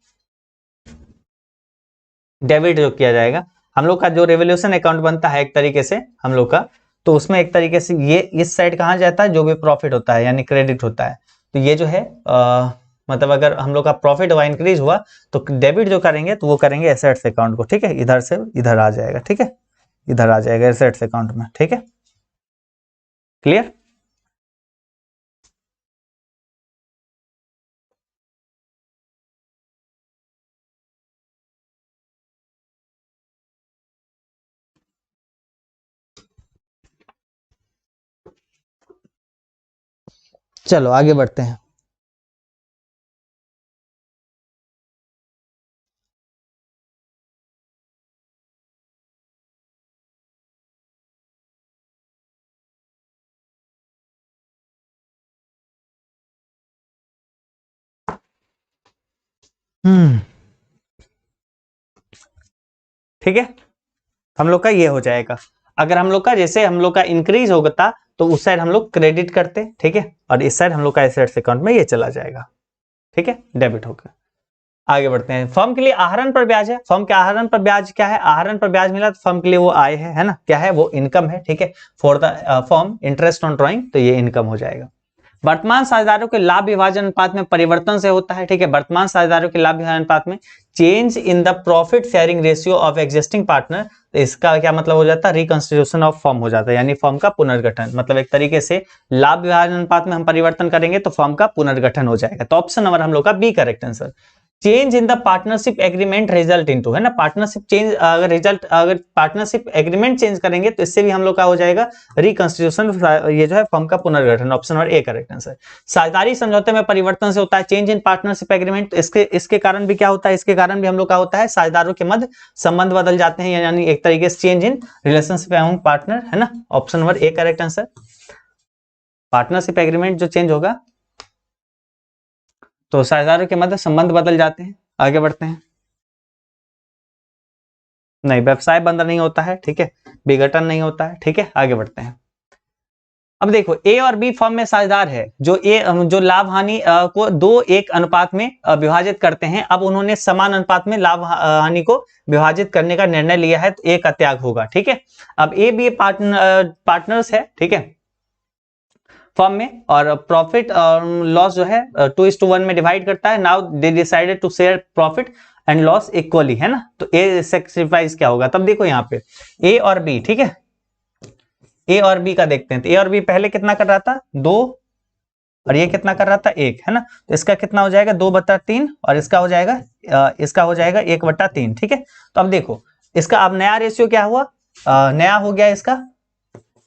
डेबिट जो किया जाएगा। हम लोग का जो रेवोल्यूशन अकाउंट बनता है एक तरीके से हम लोग का, तो उसमें एक तरीके से ये इस साइड कहां जाता है, जो भी प्रॉफिट होता है यानी क्रेडिट होता है, तो ये जो है मतलब अगर हम लोग का प्रॉफिट हुआ, इंक्रीज हुआ, तो डेबिट जो करेंगे तो वो करेंगे एसेट्स अकाउंट को, ठीक है, इधर से इधर आ जाएगा, ठीक है, इधर आ जाएगा एसेट्स अकाउंट में, ठीक है, क्लियर। चलो आगे बढ़ते हैं। ठीक है, हम लोग का ये हो जाएगा। अगर हम लोग का जैसे हम लोग का इंक्रीज होता तो उस साइड हम लोग क्रेडिट करते, ठीक है, और इस साइड हम लोग का एसेट्स अकाउंट में ये चला जाएगा, ठीक है, डेबिट होकर। आगे बढ़ते हैं। फर्म के लिए आहरण पर ब्याज है। फर्म के आहरण पर ब्याज क्या है? आहरण पर ब्याज मिला तो फर्म के लिए वो आय है ना, क्या है वो? इनकम है, ठीक है। For the firm interest on drawing, तो ये इनकम हो जाएगा। वर्तमान साझेदारों के लाभ विभाजन अनुपात में परिवर्तन से होता है, ठीक है। वर्तमान साझेदारों के लाभ विभाजन अनुपात में change in the profit sharing ratio of existing partner, इसका क्या मतलब हो जाता है? रिकंस्टिट्यूशन ऑफ फर्म हो जाता है, यानी फर्म का पुनर्गठन। मतलब एक तरीके से लाभ विभाजन अनुपात में हम परिवर्तन करेंगे तो फर्म का पुनर्गठन हो जाएगा। तो ऑप्शन नंबर हम लोग का B correct answer. Change in the partnership agreement result into, है ना, पार्टनरशिप चेंज, अगर रिजल्ट, अगर पार्टनरशिप एग्रीमेंट चेंज करेंगे तो इससे भी हम लोग का हो जाएगा रिकंस्टिट्यूशन, ये जो है फर्म का पुनर्गठन। Option number A correct answer. साझेदारी समझौते में परिवर्तन से होता है चेंज इन पार्टनरशिप एग्रीमेंट, इसके कारण भी क्या होता है? इसके कारण भी हम लोग का होता है साझेदारों के मध्य संबंध बदल जाते हैं, यानी एक तरीके से change in relationship among partner, है ना। Option number A correct answer. Partnership agreement जो चेंज होगा तो साझेदारों के मध्य संबंध बदल जाते हैं। आगे बढ़ते हैं। नहीं, व्यवसाय बंद नहीं होता है, ठीक है, विघटन नहीं होता है, ठीक है। आगे बढ़ते हैं। अब देखो, ए और बी फर्म में साझेदार है, जो लाभ हानि को 2:1 अनुपात में विभाजित करते हैं। अब उन्होंने समान अनुपात में लाभ हानि को विभाजित करने का निर्णय लिया है, तो ए का त्याग होगा, ठीक है। अब ए बी पार्टनर्स है, ठीक है, फर्म में, और प्रॉफिट लॉस जो है 2:1 में डिवाइड करता है। Now they decided to share profit and loss equally, है ना। तो ए सेक्रीफाइस क्या होगा? तब देखो यहाँ पे ए और बी, ठीक है, ए और बी का देखते हैं। तो ए और बी पहले कितना कर रहा था? 2, और ये कितना कर रहा था? 1, है ना। तो इसका कितना हो जाएगा? 2/3, और इसका हो जाएगा 1/3, ठीक है। तो अब देखो इसका अब नया रेशियो क्या हुआ? नया हो गया इसका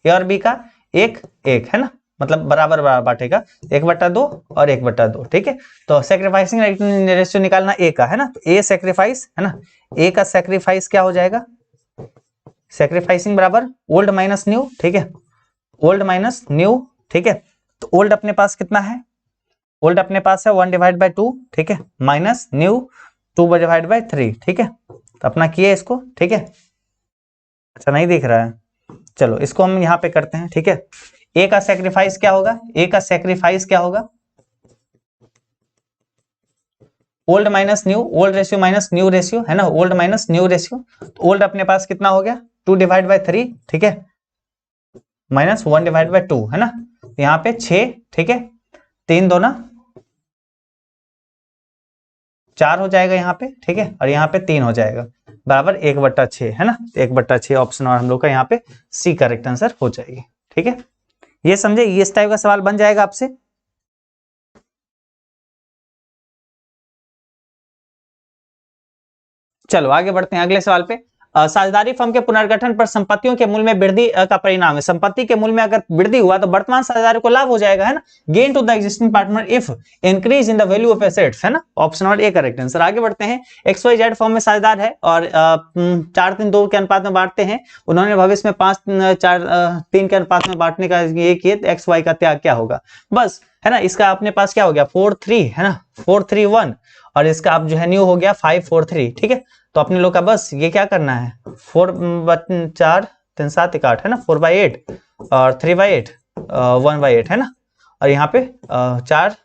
ए और बी का 1:1, है ना, मतलब बराबर बराबर बांटेगा, 1/2 और 1/2, ठीक है। तो सेक्रीफाइसिंग रेशियो निकालना ए का, है ना। तो ए सेक्रीफाइस, है ना, ए का सेक्रीफाइस क्या हो जाएगा? सेक्रीफाइसिंग बराबर ओल्ड माइनस न्यू, ठीक है, ओल्ड माइनस न्यू, ठीक है। तो ओल्ड अपने पास कितना है? ओल्ड अपने पास है 1/2, ठीक है, माइनस न्यू 2/3, ठीक है। तो अपना किए इसको, ठीक है। अच्छा, नहीं दिख रहा है, चलो इसको हम यहाँ पे करते हैं, ठीक है। ए का सेक्रीफाइस क्या होगा? ए का सेक्रीफाइस क्या होगा? Old minus new, old ratio minus new ratio, है ना, ओल्ड माइनस न्यू रेशियो। तो ओल्ड अपने पास कितना हो गया? 2/3, ठीक है, माइनस 1/2, है ना। यहाँ पे 6, ठीक है, 3 2 4 हो जाएगा यहाँ पे, ठीक है, और यहाँ पे 3 हो जाएगा, बराबर 1/6, है ना। 1/6 ऑप्शन और हम लोग का यहाँ पे सी करेक्ट आंसर हो जाएगी, ठीक है। ये समझे, ये इस टाइप का सवाल बन जाएगा आपसे। चलो आगे बढ़ते हैं अगले सवाल पे। साझेदारी फर्म के पुनर्गठन पर संपत्तियों के मूल्य में वृद्धि का परिणाम है। संपत्ति के मूल्य में अगर वृद्धि हुआ तो वर्तमान साझेदारी को लाभ हो जाएगा, है ना। Gain to the existing partner if increase in the value of assets, है ना। Option number A correct answer. आगे बढ़ते हैं। XYZ फर्म में साझेदार है और 4:3 के अनुपात में बांटते हैं। उन्होंने भविष्य में 5:4 के अनुपात में बांटने का ये किए, तो XY का त्याग क्या होगा? बस, है ना। इसका अपने पास क्या हो गया? 4:3, है ना, 4:3:1, और इसका अब जो है न्यू हो गया 5:4:3, ठीक है। तो अपने लोग का बस ये क्या करना है? 4/4 3 7 1 8, है ना, 4/8 और 3/8 1/8, है ना। और यहाँ पे 4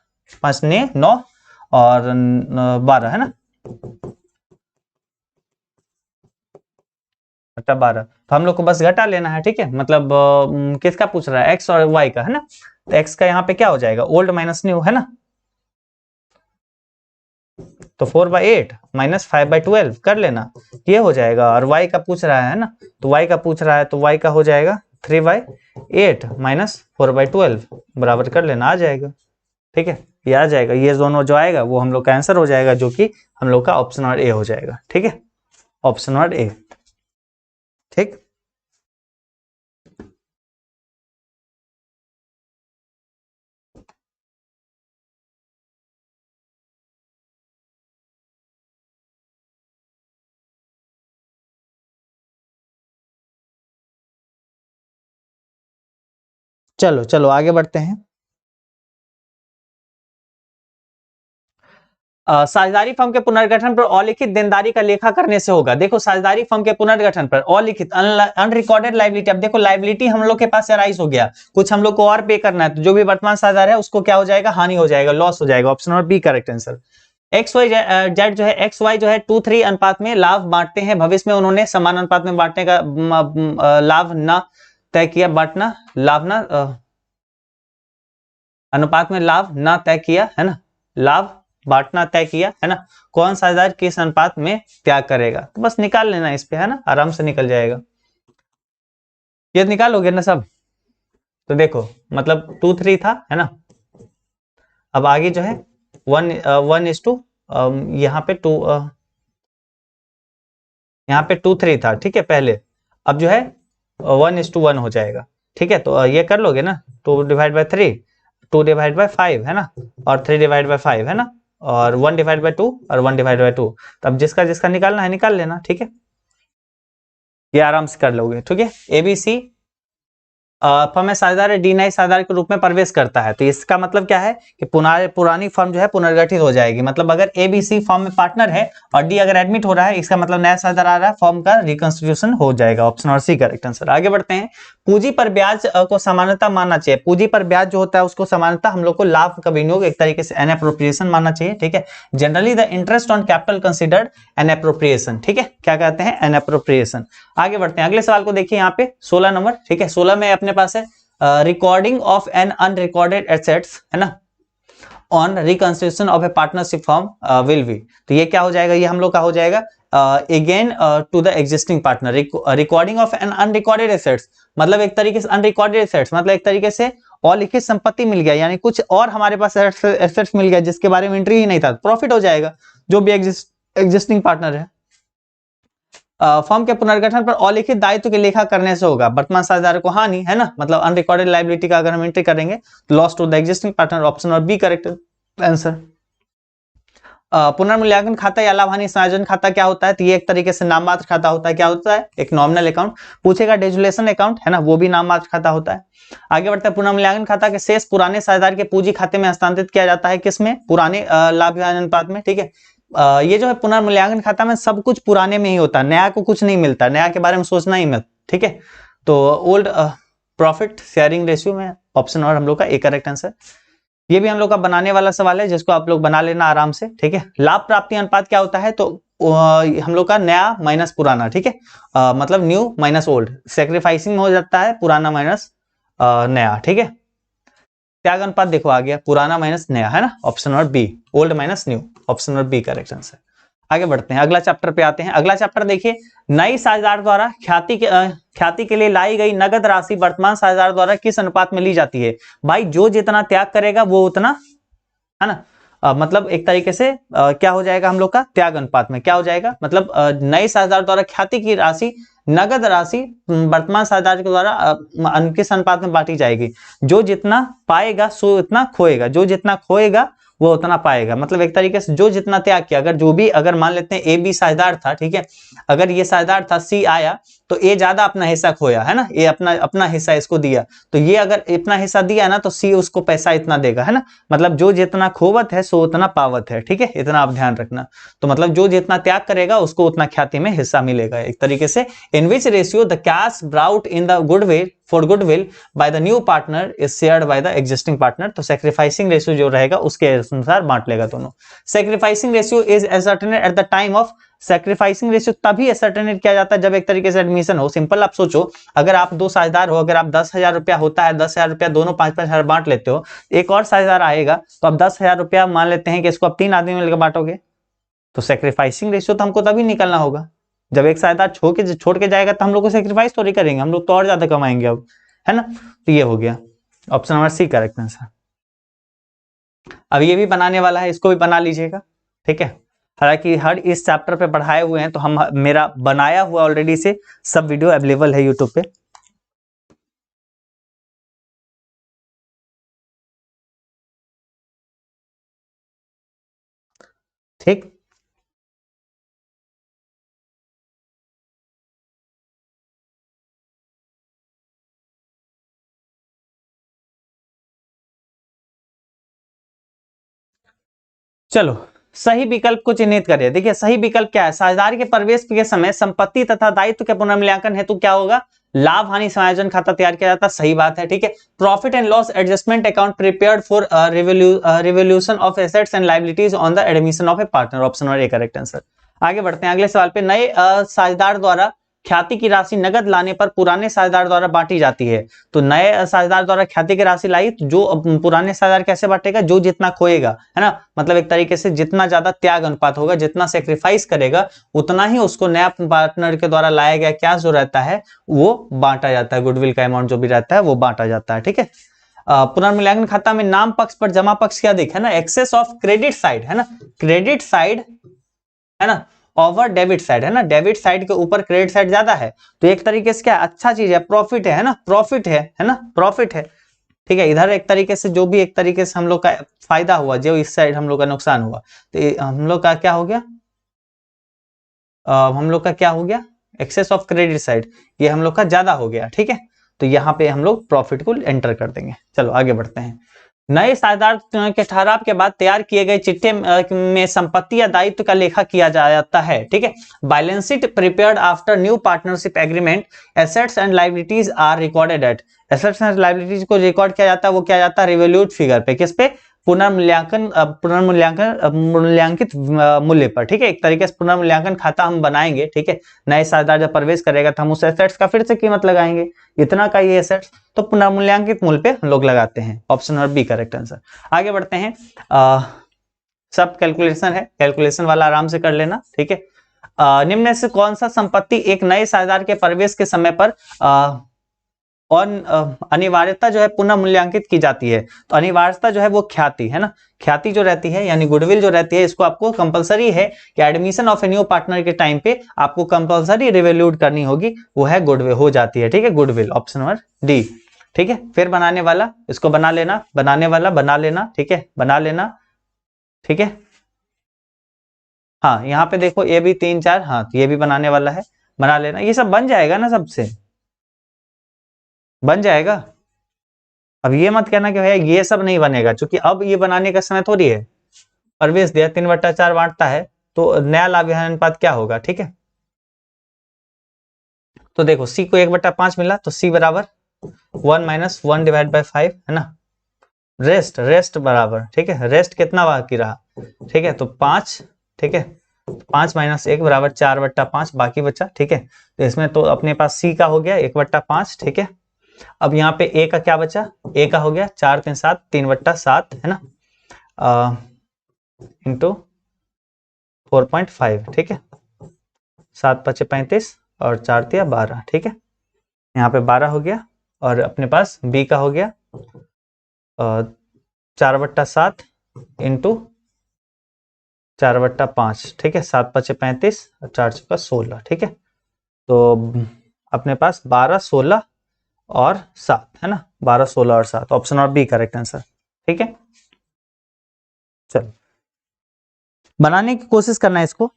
5 9 और 12, है ना, 12। तो हम लोग को बस घटा लेना है, ठीक है। मतलब किसका पूछ रहा है? एक्स और वाई का, है ना। तो एक्स का यहाँ पे क्या हो जाएगा? ओल्ड माइनस न्यू, है ना, तो 4/8 माइनस 5/12 कर लेना, ये हो जाएगा। और y का पूछ रहा है ना, तो y का पूछ रहा है तो y का हो जाएगा 3/8 माइनस 4/12 बराबर कर लेना, आ जाएगा। ठीक है, ये आ जाएगा, ये दोनों जो आएगा वो हम लोग का आंसर हो जाएगा, जो कि हम लोग का ऑप्शन नंबर ए हो जाएगा। ठीक है, ऑप्शन नंबर ए। ठीक, चलो चलो आगे बढ़ते हैं। साझेदारी फर्म के पुनर्गठन पर अलिखित देनदारी का लेखा करने से होगा। देखो, साझेदारी फर्म के पुनर्गठन पर अलिखित अनरिकॉर्डेड लाइबिलिटी, अब देखो लाइबिलिटी हम लोग के पास अराइज हो गया, कुछ हम लोग को और पे करना है, तो जो भी वर्तमान साझेदार है उसको क्या हो जाएगा, हानि हो जाएगा, लॉस हो जाएगा। Option number B correct answer. X Y Z जो है, एक्स वाई जो है 2:3 अनुपात में लाभ बांटते हैं, भविष्य में उन्होंने समान अनुपात में बांटने का लाभ ना तय किया, बांटना लाभ ना अनुपात में लाभ ना तय किया, है ना, लाभ बांटना तय किया, है ना, कौन साझेदार किस अनुपात में त्याग करेगा, तो बस निकाल लेना इस पे, है ना, आराम से निकल जाएगा। ये निकालोगे ना सब, तो देखो मतलब 2:3 था, है ना, अब आगे जो है 1:2, यहाँ पे 2, यहाँ पे 2:3 था, ठीक है पहले, अब जो है 1:1 हो जाएगा। ठीक है, तो ये कर लोगे ना, 2/3, 2/5, है ना, और 3/5, है ना, और 1/2 और 1/2, तब जिसका जिसका निकालना है निकाल लेना। ठीक है, ये आराम से कर लोगे। ठीक है, एबीसी फर्म में साझेदार डी नए साझेदार के रूप में प्रवेश करता है, तो इसका मतलब क्या है कि पुरानी फर्म जो है पुनर्गठित हो जाएगी। मतलब अगर एबीसी फर्म में पार्टनर है और डी अगर एडमिट हो रहा है, इसका मतलब नया साझेदार आ रहा है, फर्म का रिकंस्टिट्यूशन हो जाएगा। ऑप्शन और सी करेक्ट आंसर। आगे बढ़ते हैं। पूंजी पर ब्याज को सामान्यता मानना चाहिए। पूंजी पर ब्याज जो होता है उसको सामान्यता हम लोग को लाभ का विनियोग, एक तरीके से एनएप्रोप्रिएशन मानना चाहिए। ठीक है, generally the interest on capital considered an appropriation. ठीक है, क्या कहते हैं, एनएप्रोप्रिएशन। आगे बढ़ते हैं, अगले सवाल को देखिए, यहाँ पे 16 नंबर। ठीक है, 16 में अपने पास है recording of an unrecorded assets, है ना, on reconstruction of a partnership form will be, तो ये क्या हो जाएगा, ये हम लोग का हो जाएगा again to the existing partner. Recording of an unrecorded assets मतलब एक तरीके से अनरिकॉर्डेड एसेट्स मतलब एक तरीके से अलिखित संपत्ति मिल गया, यानी कुछ और हमारे पास एसेट्स मिल गया जिसके बारे में एंट्री ही नहीं था, प्रॉफिट हो जाएगा जो भी एग्जिस्टिंग पार्टनर है। फर्म के पुनर्गठन पर अलिखित दायित्व के लेखा करने से होगा। वर्तमान साझेदार को हानि, है ना, मतलब अनरिकॉर्डेड लायबिलिटी का अगर हम एंट्री करेंगे तो loss to the existing partner. Option और बी करेक्ट आंसर। पुनर्मूल्यांकन खाता या लाभ हानि समायोजन खाता क्या होता है, तो ये एक तरीके से नाम मात्र खाता होता है। क्या होता है, एक नॉमिनल अकाउंट। पूछेगा डेजुलेशन अकाउंट, है ना, वो भी नाम मात्र खाता होता है। आगे बढ़ते हैं, पुनर्मूल्यांकन खाता के शेष पुराने साझेदार के पूंजी खाते में हस्तांतरित किया जाता है, किसमें, पुराने लाभ अनुपात में। ठीक है, ये जो है पुनर्मूल्यांकन खाता में सब कुछ पुराने में ही होता है, नया को कुछ नहीं मिलता, नया के बारे में सोचना ही मत। ठीक है, तो ओल्ड प्रॉफिट शेयरिंग रेशियो में ऑप्शन और हम लोग का एक करेक्ट आंसर। ये भी हम लोग का बनाने वाला सवाल है जिसको आप लोग बना लेना आराम से। ठीक है, लाभ प्राप्ति अनुपात क्या होता है, तो हम लोग का नया माइनस पुराना। ठीक है, मतलब न्यू माइनस ओल्ड, सेक्रीफाइसिंग हो जाता है पुराना माइनस नया। ठीक है, त्याग अनुपात देखो आ गया, पुराना माइनस नया, है ना, option number B, old minus new, option number B correct answer. आगे बढ़ते हैं, अगला चैप्टर पे आते हैं। अगला चैप्टर देखिए, नई साझेदार द्वारा ख्याति के लिए लाई गई नगद राशि वर्तमान साझेदार द्वारा किस अनुपात में ली जाती है। भाई जो जितना त्याग करेगा वो उतना, है ना, मतलब एक तरीके से क्या हो जाएगा हम लोग का त्याग अनुपात में, क्या हो जाएगा, मतलब नए साझेदार द्वारा ख्याति की राशि नगद राशि वर्तमान साझेदार के द्वारा किस अनुपात में बांटी जाएगी। जो जितना पाएगा सो उतना खोएगा, जो जितना खोएगा वो उतना पाएगा। मतलब एक तरीके से जो जितना त्याग किया, अगर जो भी, अगर मान लेते हैं ए बी साझेदार था, ठीक है, अगर ये साझेदार था सी आया तो ए ज्यादा अपना हिस्सा खोया, है ना, ये अपना अपना हिस्सा इसको दिया, तो ये अगर इतना हिस्सा दिया ना तो सी उसको पैसा इतना देगा, है ना, मतलब जो जितना खोवत है सो उतना पावत है। ठीक है, इतना आप ध्यान रखना। तो मतलब जो जितना त्याग करेगा उसको उतना ख्याति में हिस्सा मिलेगा, एक तरीके से। In which ratio the cash brought in the goodwill for goodwill by the new partner is shared by the existing partner, तो सैक्रिफाइसिंग रेशियो जो रहेगा उसके अनुसार बांट लेगा दोनों। Sacrificing ratio is ascertained at the time of, sacrificing ratio तभी ascertained किया जाता है जब एक तरीके से एडमिशन हो। सिंपल आप सोचो, अगर आप दो साझेदार हो, अगर आप 10,000 रुपया होता है, 10,000 रुपया दोनों 5-5 हजार बांट लेते हो, एक और साझेदार आएगा तो आप 10,000 रुपया मान लेते हैं कि इसको आप 3 आदमी मिलकर बांटोगे, तो सेक्रीफाइसिंग रेशियो तो हमको तभी निकलना होगा जब एक साझेदार छोड़ के जाएगा, तो हम लोग को सेक्रीफाइस तो नहीं करेंगे, हम लोग तो और ज्यादा कमाएंगे अब, है ना। तो ये हो गया option number C correct answer. अब ये भी बनाने वाला है, इसको भी बना लीजिएगा, ठीक है। हालांकि हर इस चैप्टर पे पढ़ाए हुए हैं, तो हम मेरा बनाया हुआ ऑलरेडी से सब वीडियो अवेलेबल है यूट्यूब पे। ठीक, चलो सही विकल्प को चिन्हित करिए। देखिए सही विकल्प क्या है, साझेदारी के प्रवेश के समय संपत्ति तथा दायित्व के पुनर्मूल्यांकन हेतु क्या होगा, लाभ हानि समायोजन खाता तैयार किया जाता है, सही बात है, ठीक है। Profit and loss adjustment account prepared for revolution of assets and liabilities on the admission of a partner, option number A correct answer. आगे बढ़ते हैं अगले सवाल पे। नए साझेदार द्वारा ख्याति की राशि नगद लाने पर पुराने साझेदार द्वारा बांटी जाती है। तो नए साझेदार द्वारा ख्याति की राशि लाई, तो जो पुराने साझेदार कैसे बांटेगा, जो जितना खोएगा, है ना, मतलब एक तरीके से जितना ज्यादा त्याग अनुपात होगा, जितना सेक्रीफाइस करेगा, उतना ही उसको नया पार्टनर के द्वारा लाया गया क्या जो रहता है वो बांटा जाता है, गुडविल का अमाउंट जो भी रहता है वो बांटा जाता है, ठीक है। पुनर्मूल्यांकन खाता में नाम पक्ष पर जमा पक्ष क्या दिखा है ना, एक्सेस ऑफ क्रेडिट साइड, है ना, क्रेडिट साइड, है ना, ओवर डेबिट साइड, है ना, डेबिट साइड के ऊपर क्रेडिट साइड ज्यादा है, तो एक तरीके से क्या अच्छा चीज है, प्रॉफिट है ना, प्रॉफिट है ना, प्रॉफिट है, ठीक है। इधर एक तरीके से जो भी एक तरीके से हम लोग का फायदा हुआ, जो इस साइड हम लोग का नुकसान हुआ, तो हम लोग का क्या हो गया, हम लोग का क्या हो गया, एक्सेस ऑफ क्रेडिट साइड, ये हम लोग का ज्यादा हो गया, ठीक है। तो यहाँ पे हम लोग प्रॉफिट को एंटर कर देंगे। चलो आगे बढ़ते हैं। नए साझेदार के ठहराव के बाद तैयार किए गए चिट्ठे में संपत्ति या दायित्व का लेखा किया जाता है, ठीक है। Balance sheet prepared after new partnership agreement, assets and liabilities are recorded at, assets and liabilities को रिकॉर्ड किया जाता है, वो क्या जाता है रिवोल्यूट फिगर पे, किस पे, मूल्यांकित मूल्य पर, ठीक है। एक तरीके से पुनर्मूल्यांकन खाता हम बनाएंगे, ठीक है। नए साझेदार जब प्रवेश करेगा तो हम उस एसेट्स का फिर से कीमत लगाएंगे, इतना का ये एसेट्स, तो पुनर्मूल्यांकित मूल्य पे हम लोग लगाते हैं, option number B correct answer. आगे बढ़ते हैं। सब कैलकुलेशन है, कैलकुलेशन वाला आराम से कर लेना, ठीक है। निम्न से कौन सा संपत्ति एक नए साझेदार के प्रवेश के समय पर और अनिवार्यता जो है पुनः मूल्यांकित की जाती है, तो अनिवार्यता जो है वो ख्याति, है ना, ख्याति जो रहती है यानी गुडविल जो रहती है, इसको आपको कंपलसरी है कि admission of a new partner के टाइम पे आपको कंपलसरी रिवैल्यूड करनी होगी, वो है गुडविल हो जाती है, ठीक है, गुडविल, ऑप्शन नंबर डी, ठीक है। फिर बनाने वाला, इसको बना लेना, बनाने वाला बना लेना, ठीक है, बना लेना, ठीक है। हाँ यहाँ पे देखो ये भी 3 4, हाँ ये भी बनाने वाला है, बना लेना, ये सब बन जाएगा ना, सबसे बन जाएगा। अब ये मत कहना कि भैया ये सब नहीं बनेगा, क्योंकि अब ये बनाने का समय थोड़ी है, प्रवेश दिया 3/4 बांटता है, तो नया लाभ विहार अनुपात क्या होगा, ठीक है। तो देखो सी को 1/5 मिला, तो सी बराबर 1 - 1 डिवाइड बाई 5, है ना, रेस्ट बराबर, ठीक है, रेस्ट कितना बाकी रहा, ठीक है, तो 5, ठीक है, 5 - 1 बराबर 4/5 बाकी बचा, ठीक है। तो इसमें तो अपने पास सी का हो गया 1/5, ठीक है। अब यहाँ पे ए का क्या बचा, ए का हो गया 4 3 7, 3/7, है ना, इंटू 4.5, ठीक है, 7 5 35 और 4 3 12, ठीक है। यहाँ पे 12 हो गया, और अपने पास बी का हो गया 4/7 इंटू 4/5, ठीक है, 7 5 35 और 4 6 16, ठीक है। तो अपने पास 12 16 और 7, है ना, 12 16 और 7, ऑप्शन और बी करेक्ट आंसर, ठीक है। चलो बनाने की कोशिश करना है इसको।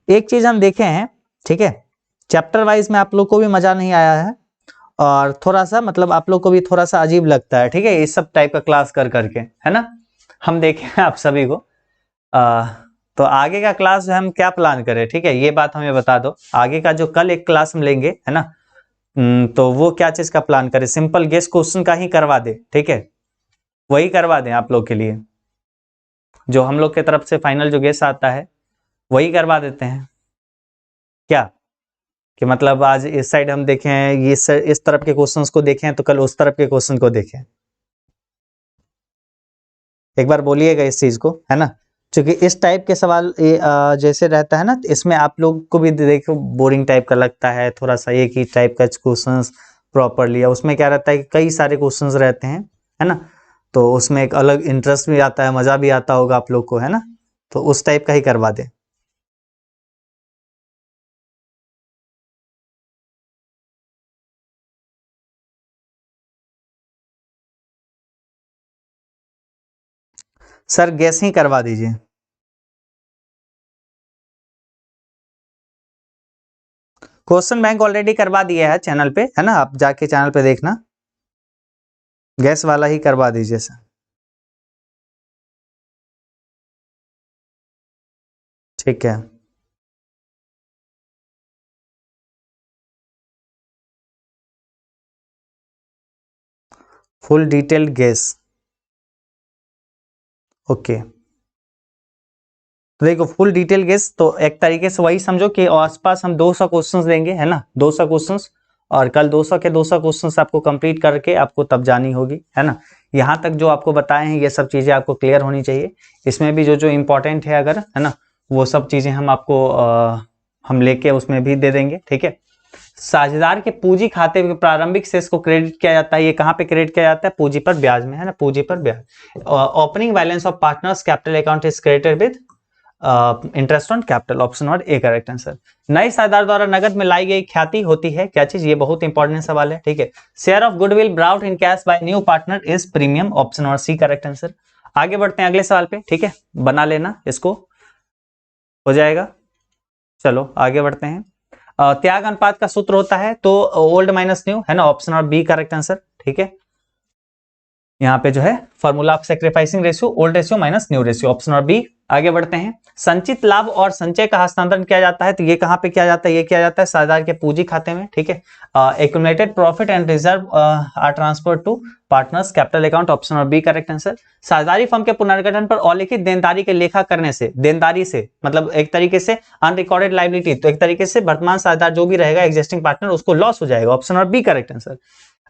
एक चीज हम देखे हैं, ठीक है, चैप्टर वाइज में आप लोग को भी मजा नहीं आया है, और थोड़ा सा मतलब आप लोग को भी थोड़ा सा अजीब लगता है, ठीक है, इस सब टाइप का क्लास कर करके, है ना, हम देखे हैं आप सभी को। तो आगे का क्लास हम क्या प्लान करें, ठीक है, ये बात हमें बता दो, आगे का जो कल एक क्लास हम लेंगे, है ना, तो वो क्या चीज का प्लान करें, सिंपल गेस क्वेश्चन का ही करवा दे, ठीक है, वही करवा दें आप लोग के लिए, जो हम लोग के तरफ से फाइनल जो गेस आता है वही करवा देते हैं, क्या कि मतलब आज इस साइड हम देखें, ये इस तरफ के क्वेश्चंस को देखें, तो कल उस तरफ के क्वेश्चन को देखें, एक बार बोलिएगा इस चीज को, है ना, क्योंकि इस टाइप के सवाल जैसे रहता है ना, इसमें आप लोग को भी देखो बोरिंग टाइप का लगता है थोड़ा सा, एक ही टाइप का क्वेश्चंस प्रॉपरली, या उसमें क्या रहता है कि कई सारे क्वेश्चंस रहते हैं, है ना, तो उसमें एक अलग इंटरेस्ट भी आता है, मजा भी आता होगा आप लोग को, है ना, तो उस टाइप का ही करवा दे। सर गैस ही करवा दीजिए। क्वेश्चन बैंक ऑलरेडी करवा दिया है चैनल पे, है ना, आप जाके चैनल पे देखना, गैस वाला ही करवा दीजिए सर। ठीक है, फुल डिटेल्ड गैस, ओके। तो देखो फुल डिटेल गेस तो एक तरीके से वही समझो कि आसपास हम 200 क्वेश्चंस लेंगे, है ना, 200 क्वेश्चंस, और कल 200 के 200 क्वेश्चंस आपको कंप्लीट करके आपको तब जानी होगी, है ना। यहाँ तक जो आपको बताए हैं ये सब चीजें आपको क्लियर होनी चाहिए, इसमें भी जो जो इम्पोर्टेंट है अगर, है ना, वो सब चीजें हम आपको हम लेके उसमें भी दे देंगे, ठीक है। साझेदार के पूंजी खाते के प्रारंभिक शेष को क्रेडिट किया जाता है, ये कहाँ पे क्रेडिट किया जाता है, पूंजी पर ब्याज में, है ना, पूंजी पर ब्याज। Opening balance of partners capital account is credited with interest on capital, option और ए करेक्ट आंसर। नए साझेदार द्वारा नगद में लाई गई ख्याति होती है क्या चीज, ये बहुत इंपॉर्टेंट सवाल है, ठीक है। Share of goodwill brought in cash by new partner is premium, option और सी करेक्ट आंसर। आगे बढ़ते हैं अगले सवाल पे, ठीक है, बना लेना इसको, हो जाएगा। चलो आगे बढ़ते हैं। त्याग अनुपात का सूत्र होता है तो ओल्ड माइनस न्यू, है ना, ऑप्शन और बी करेक्ट आंसर, ठीक है। यहाँ पे जो है formula of sacrificing ratio old ratio minus new ratio, option और बी। आगे बढ़ते हैं। संचित लाभ और संचय का हस्तांतरण किया जाता है तो ये कहां पे किया जाता है, ये किया जाता है साझेदार के पूंजी खाते में, ठीक है। Accumulated profit and reserve are transfer to partners capital account, option और बी करेक्ट आंसर। साझेदारी फर्म के पुनर्गठन पर अलिखित देनदारी के लेखा करने से, देनदारी से मतलब एक तरीके से अनरिकॉर्डेड लाइबिलिटी, तो एक तरीके से वर्तमान साझेदार जो भी रहेगा एग्जिस्टिंग पार्टनर उसको लॉस हो जाएगा, ऑप्शन और बी करेक्ट आंसर।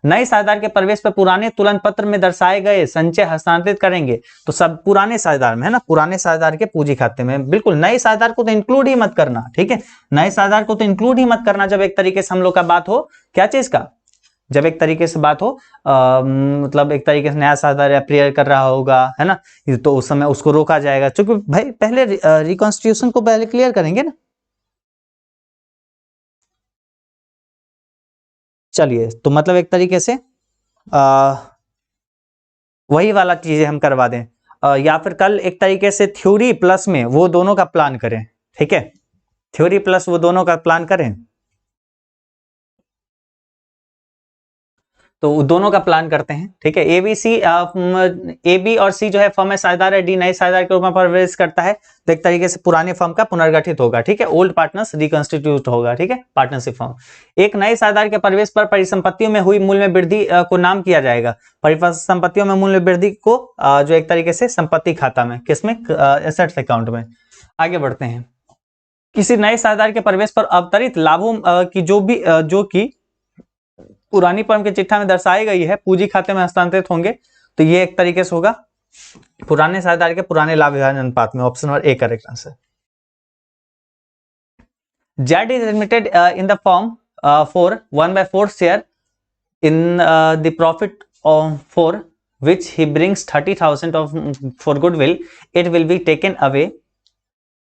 नए साझेदार के प्रवेश पर पुराने तुलन पत्र में दर्शाए गए संचय हस्तांतरित करेंगे तो सब पुराने साझेदार में, है ना, पुराने साझेदार के पूंजी खाते में, बिल्कुल नए साझेदार को तो इंक्लूड ही मत करना, ठीक है, नए साझेदार को तो इंक्लूड ही मत करना जब एक तरीके से हम लोग का बात हो क्या चीज का, जब एक तरीके से बात हो मतलब एक तरीके से नया साझेदार अप्रियर कर रहा होगा, है ना, तो उस समय उसको रोका जाएगा, क्योंकि भाई पहले रिकॉन्स्टिट्यूशन को पहले क्लियर करेंगे ना। चलिए तो मतलब एक तरीके से वही वाला चीजें हम करवा दें, या फिर कल एक तरीके से थ्योरी प्लस में वो दोनों का प्लान करें, ठीक है, थ्योरी प्लस वो दोनों का प्लान करें, तो दोनों का प्लान करते हैं, ठीक है। ए बी और सी जो है फर्म में साझेदार है, डी नए साझेदार के रूप में प्रवेश करता है तो एक तरीके से पुराने फर्म का पुनर्गठित होगा, ठीक है, ओल्ड पार्टनर्स रिकंस्टिट्यूट होगा, ठीक है, पार्टनरशिप फर्म। एक नए साझेदार के प्रवेश पर परिसंपत्तियों में हुई मूल्य में वृद्धि को नाम किया जाएगा, परिसंपत्तियों में मूल्य वृद्धि को जो एक तरीके से संपत्ति खाता में, किसमें, एसेट्स अकाउंट में। आगे बढ़ते हैं। किसी नए साझेदार के प्रवेश पर अवतरित लाभों की जो कि पुरानी फर्म के चिट्ठा में दर्शाई गई है पूंजी खाते में हस्तांतरित होंगे तो ये एक तरीके से होगा पुराने साझेदार के पुराने लाभ विभाजन अनुपात में, ऑप्शन और A correct answer. Z is admitted in the firm for 1/4 share in the profit for which he brings 30,000 of for goodwill, it will be taken away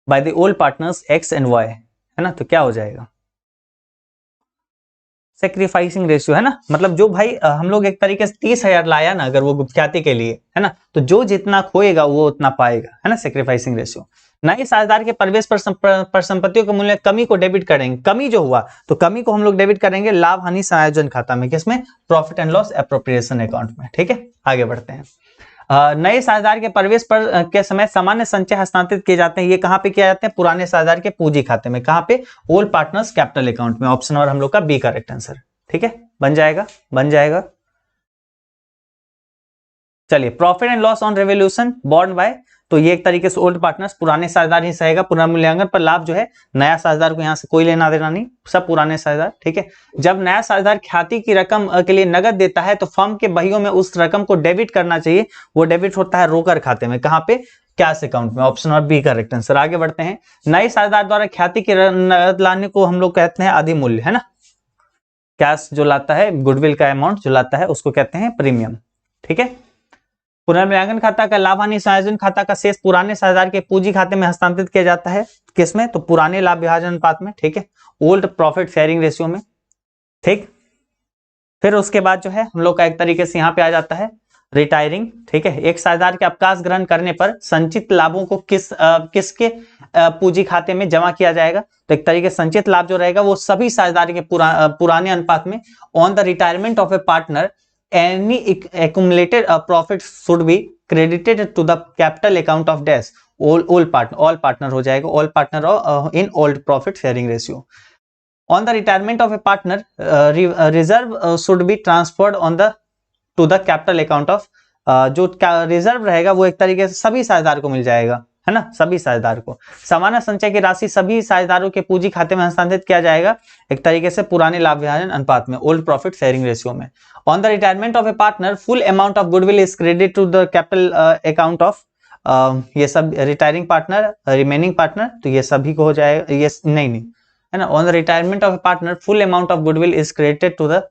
by the old partners X and Y, है ना, तो क्या हो जाएगा, sacrificing ratio, है ना, मतलब जो भाई हम लोग एक तरीके से 30,000 लाया ना अगर वो ख्याति के लिए, है ना, तो जो जितना खोएगा वो उतना पाएगा, है ना, सेक्रीफाइसिंग रेशियो। नए साझेदार के प्रवेश पर संपत्तियों के मूल्य कमी को डेबिट करेंगे, कमी जो हुआ तो कमी को हम लोग डेबिट करेंगे लाभ हानि समायोजन खाता में, किसमें, profit and loss appropriation account में, ठीक है। आगे बढ़ते हैं। नए साझेदार के प्रवेश पर के समय सामान्य संचय हस्तांतरित किए जाते हैं, ये कहां पे किया जाते हैं, पुराने साझेदार के पूंजी खाते में, कहां पे, ओल्ड पार्टनर्स कैपिटल अकाउंट में, ऑप्शन और हम लोग का बी करेक्ट आंसर, ठीक है, बन जाएगा, बन जाएगा। चलिए profit and loss on revaluation borne by, तो ये एक तरीके से ओल्ड पार्टनर्स, पुराने साझेदार ही सहेगा। पुनर्मूल्यांकन पर लाभ जो है नया साझेदार को यहाँ से कोई लेना देना नहीं, सब पुराने साझेदार, ठीक है। जब नया साझेदार ख्याति की रकम के लिए नगद देता है तो फर्म के बहियों में उस रकम को डेबिट करना चाहिए। वो डेबिट होता है रोकर खाते में, कहाँ पे, कैश अकाउंट में। ऑप्शन और बी करेक्ट आंसर। आगे बढ़ते हैं। नए साझेदार द्वारा ख्याति की नगद लाने को हम लोग कहते हैं अधिमूल्य, है ना। कैश जो लाता है, गुडविल का अमाउंट जो लाता है उसको कहते हैं प्रीमियम, ठीक है। पुनर्मूल्यांकन खाता का लाभ हानि समायोजन खाता का शेष पुराने साझेदार के पूंजी खाते में हस्तांतरित किया जाता है। किसमें, तो पुराने लाभ विभाजन अनुपात में, ठीक है, ओल्ड प्रॉफिट शेयरिंग रेशियो में, ठीक। फिर उसके बाद जो है हम लोग का एक तरीके से यहाँ पे आ जाता है रिटायरिंग, ठीक है। एक साझेदार के अवकाश ग्रहण करने पर संचित लाभों को किसके पूंजी खाते में जमा किया जाएगा, तो एक तरीके से संचित लाभ जो रहेगा वो सभी साझेदार के पुराने अनुपात में। On the retirement of a partner any accumulated profit should be credited to the capital account of dash all partner हो जाएगा, all partner in old profit sharing ratio. On the retirement of a partner reserve should be transferred to the capital account of जो reserve रहेगा वो एक तरीके से सभी साझेदार को मिल जाएगा, है ना, सभी साझेदार को। सामान्य संचय की राशि सभी साझेदारों के पूंजी खाते में हस्तांतरित किया जाएगा एक तरीके से पुराने लाभ विभाजन अनुपात में, ओल्ड प्रॉफिट शेयरिंग रेशियो में। On the retirement of a partner full amount of goodwill is credit to the capital account of, ये सब रिटायरिंग पार्टनर, रिमेनिंग पार्टनर, तो ये सभी को हो जाएगा, ये नहीं, है ना। On the retirement of a partner full amount of goodwill is credited to the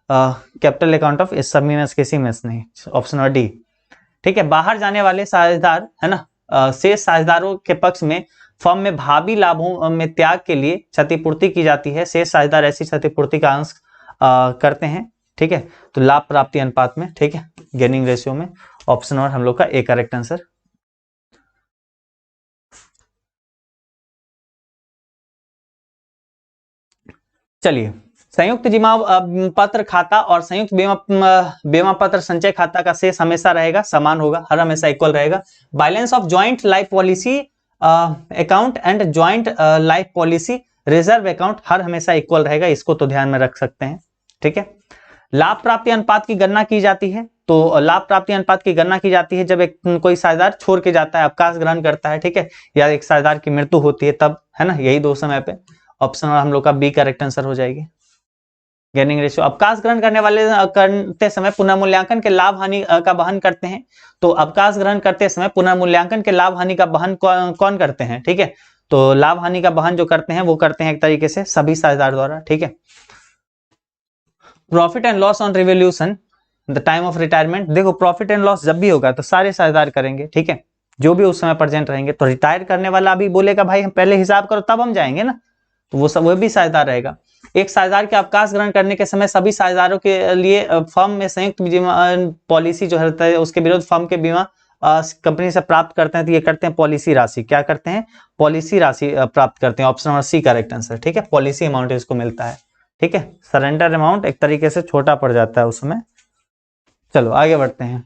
capital account of, इस सब में किसी में नहीं, ऑप्शन और डी, ठीक है। बाहर जाने वाले साझेदार, है ना, शेष साझेदारों के पक्ष में फर्म में भावी लाभों में त्याग के लिए क्षतिपूर्ति की जाती है। शेष साझेदार ऐसी क्षतिपूर्ति का अंश करते हैं, ठीक है, तो लाभ प्राप्ति अनुपात में, ठीक है, गेनिंग रेशियो में। ऑप्शन और हम लोग का ए करेक्ट आंसर। चलिए, संयुक्त बीमा पत्र खाता और संयुक्त बीमा पत्र संचय खाता का शेष हमेशा रहेगा, समान होगा, हर हमेशा इक्वल रहेगा। Balance of joint life policy account and joint life policy reserve account हर हमेशा इक्वल रहेगा, इसको तो ध्यान में रख सकते हैं, ठीक है। लाभ प्राप्ति अनुपात की गणना की जाती है, तो लाभ प्राप्ति अनुपात की गणना की जाती है जब एक कोई साझेदार छोड़ के जाता है, अवकाश ग्रहण करता है, ठीक है, या एक साझेदार की मृत्यु होती है तब, है ना, यही दो समय पे। ऑप्शन हम लोग का बी करेक्ट आंसर हो जाएगी, गेनिंग रेशियो। अवकाश ग्रहण करने वाले करते समय पुनर्मूल्यांकन के लाभ हानि का वहन करते हैं, तो अवकाश ग्रहण करते समय पुनर्मूल्यांकन के लाभ हानि का वहन कौन करते हैं, ठीक है, तो लाभ हानि का वहन जो करते हैं वो करते हैं एक तरीके से सभी साझेदार द्वारा, ठीक है। Profit and loss on revolution the time of retirement, देखो प्रॉफिट एंड लॉस जब भी होगा तो सारे साझेदार करेंगे, ठीक है, जो भी उस समय प्रेजेंट रहेंगे। तो रिटायर करने वाला अभी बोलेगा भाई हम पहले हिसाब करो तब हम जाएंगे ना, तो वो सब वो भी साझेदार रहेगा। एक साझेदार के अवकाश ग्रहण करने के समय सभी साझेदारों के लिए फर्म में संयुक्त बीमा पॉलिसी जो रहता है उसके विरुद्ध फर्म के बीमा कंपनी से प्राप्त करते हैं, तो ये करते हैं पॉलिसी राशि, क्या करते हैं, पॉलिसी राशि प्राप्त करते हैं। Option number C correct answer, ठीक है, पॉलिसी अमाउंट इसको मिलता है, ठीक है। सरेंडर अमाउंट एक तरीके से छोटा पड़ जाता है उसमें। चलो आगे बढ़ते हैं।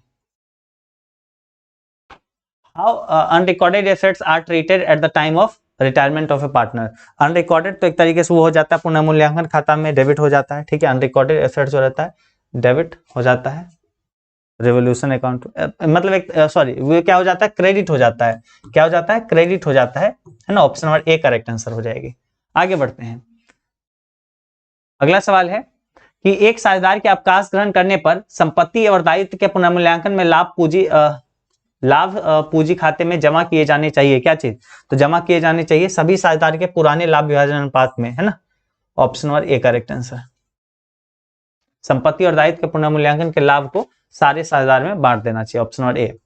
How unrecorded assets are treated at the time of retirement of a partner. Unrecorded तो एक तरीके से वो हो जाता है पुनर्मूल्यांकन खाता में डेबिट हो जाता है, ठीक है। अनरिकॉर्डेड एसेट जो रहता है डेबिट हो जाता है, रिवोल्यूशन अकाउंट मतलब एक सॉरी वो क्या हो जाता है, क्रेडिट हो जाता है, क्या हो जाता है, क्रेडिट हो जाता है ना। Option number A correct answer हो जाएगी। आगे बढ़ते हैं। अगला सवाल है कि एक साझेदार के अवकाश ग्रहण करने पर संपत्ति और दायित्व के पुनर्मूल्यांकन में लाभ पूंजी खाते में जमा किए जाने चाहिए, क्या चीज, तो जमा किए जाने चाहिए सभी साझेदार के पुराने लाभ विभाजन अनुपात में, है ना। Option number A correct answer. संपत्ति और दायित्व के पुनर्मूल्यांकन के लाभ को सारे साझेदार में बांट देना चाहिए, ऑप्शन नंबर ए,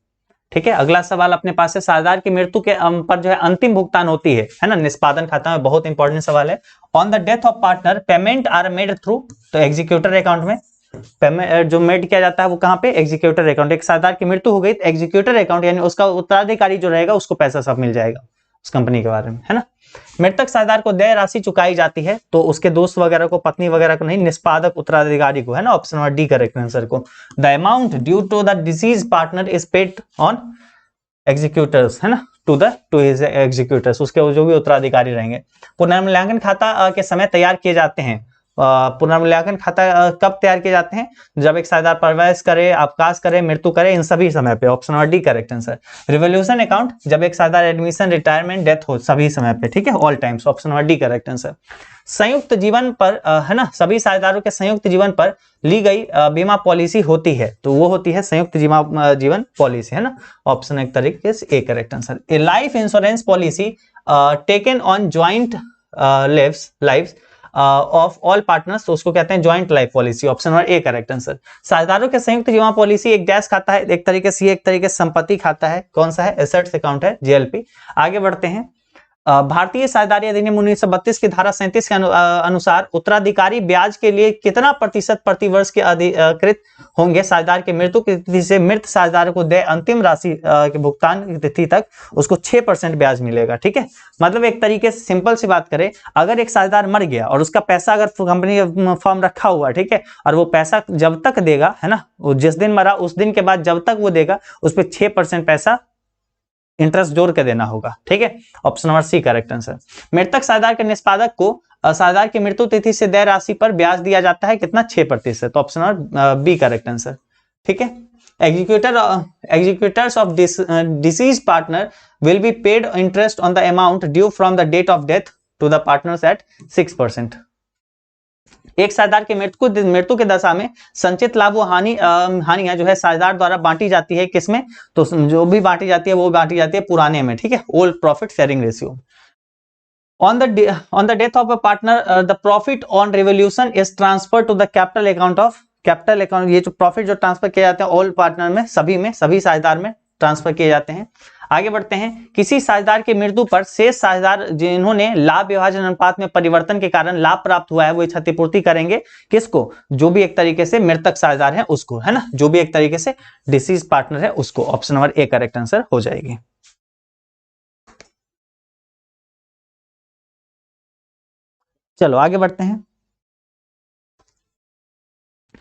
ठीक है। अगला सवाल अपने पास है, साझेदार की मृत्यु के पर जो है अंतिम भुगतान होती है ना, निष्पादन खाता में, बहुत इंपॉर्टेंट सवाल है। On the death of partner payment are made through, तो एग्जीक्यूटर अकाउंट में पेमेंट जो मेड किया जाता है वो कहाँ पे, एग्जीक्यूटर अकाउंट। एक साझेदार की मृत्यु हो गई तो एग्जीक्यूटर अकाउंट यानी उसका उत्तराधिकारी जो रहेगा उसको पैसा सब मिल जाएगा उस कंपनी के बारे में, है ना। मृतक साझेदार को देय राशि चुकाई जाती है, तो उसके दोस्त वगैरह को, पत्नी वगैरह को नहीं, निष्पादक उत्तराधिकारी को, है ना। Option number D correct answer को। The amount due to the deceased partner is paid on executors, है ना, टू हिज एग्जीक्यूटर्स, उसके जो भी उत्तराधिकारी रहेंगे। पुनर्मूल्यांकन खाता के समय तैयार किए जाते हैं पुनर्मूल्यांकन खाता कब तैयार किए जाते हैं? जब एक साझेदार परवेश करे, अवकाश करे, मृत्यु करे, इन सभी समय पे। Option number D correct answer. Revolution account जब एक साझेदार एडमिशन, रिटायरमेंट, डेथ हो, सभी समय पे, ठीक है, all times. Option number D correct answer. संयुक्त जीवन पर है ना, सभी साझेदारों के संयुक्त जीवन पर ली गई बीमा पॉलिसी होती है, तो वो होती है संयुक्त जीवन पॉलिसी, है ना। ऑप्शन एक तरीके से A correct answer. A life insurance policy taken on joint lives of all partners, तो उसको कहते हैं joint life policy. Option number A correct answer. साझेदारों के संयुक्त बीमा पॉलिसी एक डैश खाता है, एक तरीके से, एक तरीके से संपत्ति खाता है। कौन सा है? एसेट्स अकाउंट है, जेएलपी। आगे बढ़ते हैं। भारतीय साझेदारी अधिनियम 1932 की धारा 37 के अनुसार उत्तराधिकारी ब्याज के लिए कितना प्रतिशत प्रतिवर्ष के अधिकृत होंगे? साझेदार की मृत्यु की तिथि से मृत साझेदार को देय अंतिम राशि के भुगतान की तिथि तक उसको 6% ब्याज मिलेगा, ठीक है। मतलब एक तरीके से सिंपल सी बात करें, अगर एक साझेदार मर गया और उसका पैसा अगर कंपनी फॉर्म रखा हुआ, ठीक है, और वो पैसा जब तक देगा, है ना, वो जिस दिन मरा उस दिन के बाद जब तक वो देगा, उस पर 6% पैसा इंटरेस्ट जोड़ के देना होगा, ठीक है। Option number C correct answer. मृतक साझेदार के निष्पादक को साझेदार की मृत्यु तिथि से देय राशि पर ब्याज दिया जाता है, कितना? 6%। तो option number B correct answer, ठीक है। Executors of deceased partner will be paid interest on the amount due from the date of death to the partners at 6%। एक साझेदार की मृत्यु के दशा में संचित लाभ व हानियां जो है साझेदार द्वारा बांटी जाती है, किसमें? तो जो भी बांटी जाती है वो बांटी जाती है पुराने में, ठीक है, old profit sharing ratio. On the death of a partner, the profit on revolution is transferred to the capital account of capital account. ये जो प्रॉफिट जो ट्रांसफर किए जाते हैं ऑल पार्टनर में, सभी साझेदार में ट्रांसफर किए जाते हैं। आगे बढ़ते हैं। किसी साझेदार की मृत्यु पर शेष साझेदार जिन्होंने लाभ विभाजन अनुपात में परिवर्तन के कारण लाभ प्राप्त हुआ है वो क्षतिपूर्ति करेंगे, किसको? जो भी एक तरीके से मृतक साझेदार है उसको, है ना, जो भी एक तरीके से डिसीज पार्टनर है उसको। Option number A correct answer हो जाएगी। चलो आगे बढ़ते हैं।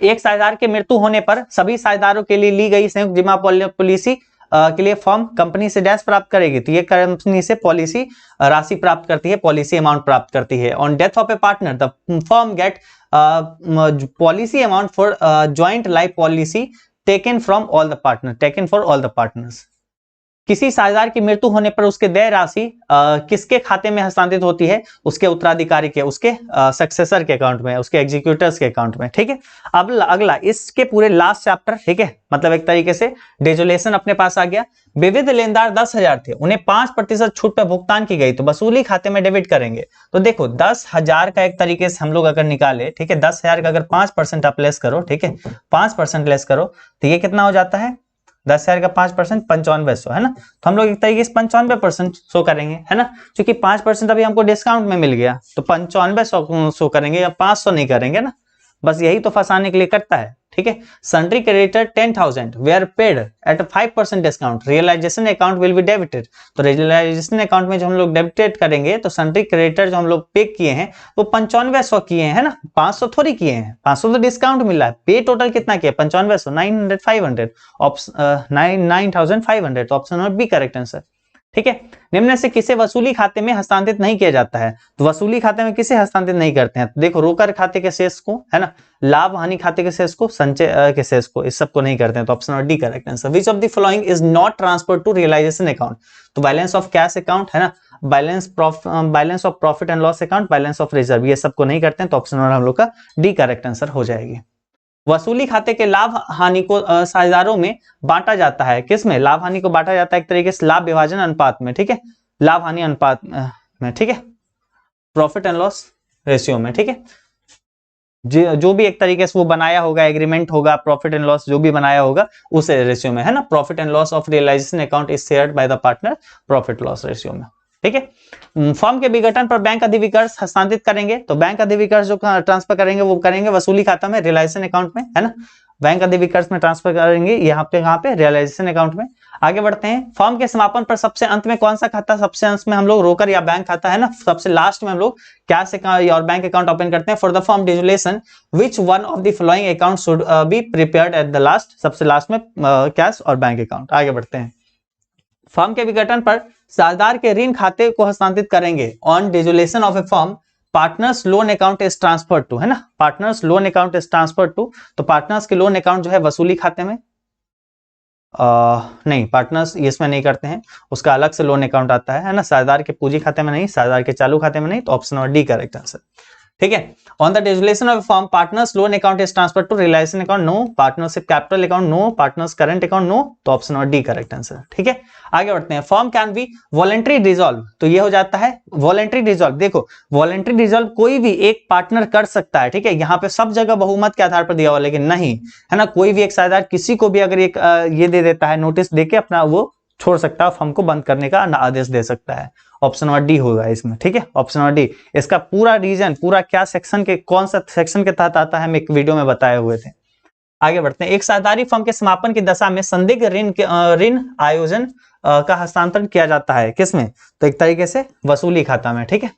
एक साझेदार के मृत्यु होने पर सभी साझेदारों के लिए ली गई संयुक्त बीमा पॉलिसी के लिए फर्म कंपनी से डैश प्राप्त करेगी, तो ये कंपनी से पॉलिसी राशि प्राप्त करती है, पॉलिसी अमाउंट प्राप्त करती है। On death of a partner the firm get policy amount for joint life policy taken for all the partners. किसी साझेदार की मृत्यु होने पर उसके देय राशि किसके खाते में हस्तांतरित होती है? उसके उत्तराधिकारी के, उसके सक्सेसर के अकाउंट में, उसके एग्जीक्यूटर्स के अकाउंट में, ठीक है। अब अगला इसके पूरे लास्ट चैप्टर, ठीक है, मतलब एक तरीके से डेजोलेशन अपने पास आ गया। विविध लेनदार 10,000 थे, उन्हें 5% छूट पर भुगतान की गई, तो वसूली खाते में डेबिट करेंगे। तो देखो 10,000 का एक तरीके से हम लोग अगर निकाले, ठीक है, 10,000 का अगर 5% आप लेस करो, ठीक है, 5% लेस करो तो ये कितना हो जाता है? 10,000 का 5% 9500, है ना। तो हम लोग एक तरीके से 95% शो करेंगे, है ना, क्योंकि 5% अभी हमको डिस्काउंट में मिल गया, तो 9500 शो करेंगे या 500 नहीं करेंगे ना, बस यही तो फंसाने के लिए करता है, ठीक है। Sundry creditor 10,000 were paid at 5% discount, realisation account will be debited. तो रियलाइजेशन अकाउंट में जो हम लोग डेबिटेड करेंगे तो सन्ड्री क्रेडिटर जो हम लोग पे किए हैं वो 9500 किए हैं, है ना, 500 थोड़ी किए हैं, 500 तो डिस्काउंट मिल रहा है। पे टोटल कितना किया? 9500, 900, 500, 9,500। Option number B correct answer, ठीक है। निम्न से किसे वसूली खाते में हस्तांतरित नहीं किया जाता है? तो वसूली खाते में किसे हस्तांतरित नहीं करते हैं? तो देखो रोकर खाते के शेष को, है ना, लाभ हानि खाते के शेष को, संचय के शेष को, इस सब को नहीं करते हैं। तो option number D correct answer. Which of the following is not transfer to realisation account? तो बैलेंस ऑफ कैश अकाउंट, है ना, balance of profit and loss account, balance of reserve, ये सब को नहीं करते हैं। तो ऑप्शन नंबर हम लोग का डी करेक्ट आंसर हो जाएगी। वसूली खाते के लाभ हानि को साझेदारों में बांटा जाता है, किसमें? लाभ हानि को बांटा जाता है एक तरीके से लाभ विभाजन अनुपात में, ठीक है, लाभ हानि अनुपात में, ठीक है, प्रॉफिट एंड लॉस रेशियो में, ठीक है। जो भी एक तरीके से वो बनाया होगा, एग्रीमेंट होगा, प्रॉफिट एंड लॉस जो भी बनाया होगा उस रेशियो में, है ना। Profit and loss of realisation account is shared by the partner, profit loss ratio में, ठीक है। फर्म के विघटन पर बैंक अधिविकर्ष हस्तांतरित करेंगे, तो बैंक अधिविकर्ष जो ट्रांसफर करेंगे वो करेंगे वसूली खाता में, रियलाइजेशन अकाउंट में, है ना, बैंक अधिविकर्ष में ट्रांसफर करेंगे, यहाँ पे रियलाइजेशन अकाउंट में। आगे बढ़ते हैं। फर्म के समापन पर सबसे अंत में कौन सा खाता? सबसे अंत में हम लोग रोकर या बैंक खाता, है ना, सबसे लास्ट में हम लोग कैश अकाउंट और बैंक अकाउंट ओपन करते हैं। For the firm dissolution which one of the following account should be prepared at the last? सबसे लास्ट में कैश और बैंक अकाउंट। आगे बढ़ते हैं। फर्म के विघटन पर साझेदार के ऋण खाते को हस्तांतरित करेंगे। On dissolution of a firm partners loan account is transfer to, है ना, partners loan account is transfer to, तो पार्टनर्स के लोन अकाउंट जो है वसूली खाते में नहीं, पार्टनर्स इसमें नहीं करते हैं, उसका अलग से लोन अकाउंट आता है ना, साझेदार के पूंजी खाते में नहीं, साझेदार के चालू खाते में नहीं, तो option number D correct answer. ठीक है, on the dissolution of firm partners loan account is transfer to realisation account, no, partnership capital account, no, partners current account, no, तो option number D correct answer. ठीक है, आगे बढ़ते हैं। Firm can be voluntary dissolve, तो ये हो जाता है वॉलेंट्री डिसॉल्व। देखो वॉलेंट्री डिसॉल्व कोई भी एक पार्टनर कर सकता है, ठीक है, यहाँ पे सब जगह बहुमत के आधार पर दिया हुआ, लेकिन नहीं, है ना, कोई भी एक साझेदार किसी को भी अगर एक ये दे देता है, नोटिस देके अपना वो छोड़ सकता है, फर्म को बंद करने का आदेश दे सकता है, ऑप्शन नंबर डी होगा इसमें। ठीक है, ऑप्शन नंबर डी। इसका पूरा रीजन, पूरा क्या सेक्शन के, कौन सा सेक्शन के तहत आता है, हम एक वीडियो में बताए हुए थे। आगे बढ़ते हैं। एक साझेदारी फर्म के समापन की दशा में संदिग्ध ऋण आयोजन का हस्तांतरण किया जाता है, किसमें, तो एक तरीके से वसूली खाता में। ठीक है,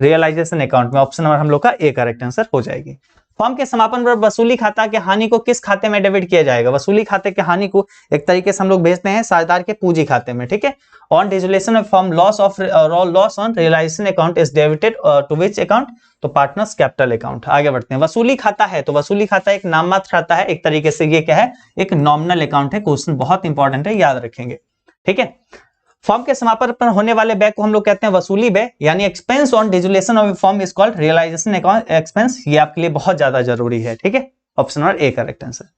रियलाइजेशन अकाउंट में, ऑप्शन नंबर हम लोग का ए करेक्ट आंसर हो जाएगी। फर्म के समापन पर वसूली खाता के हानि को किस खाते में डेबिट किया जाएगा, वसूली खाते के हानि को एक तरीके से हम लोग भेजते हैं साझेदार के पूंजी खाते में। ठीक है, on dissolution of firm loss on realisation account is debited to which account, तो पार्टनर्स कैपिटल अकाउंट। आगे बढ़ते हैं। वसूली खाता है, तो वसूली खाता एक नाममात्र खाता है, एक तरीके से ये क्या है, एक नॉमिनल अकाउंट है। क्वेश्चन बहुत इंपॉर्टेंट है, याद रखेंगे। ठीक है, फॉर्म के समापन पर होने वाले व्यय को हम लोग कहते हैं वसूली व्यय, यानी expense on dissolution of form is called realisation account expense. ये आपके लिए बहुत ज्यादा जरूरी है। ठीक है, option number A correct answer.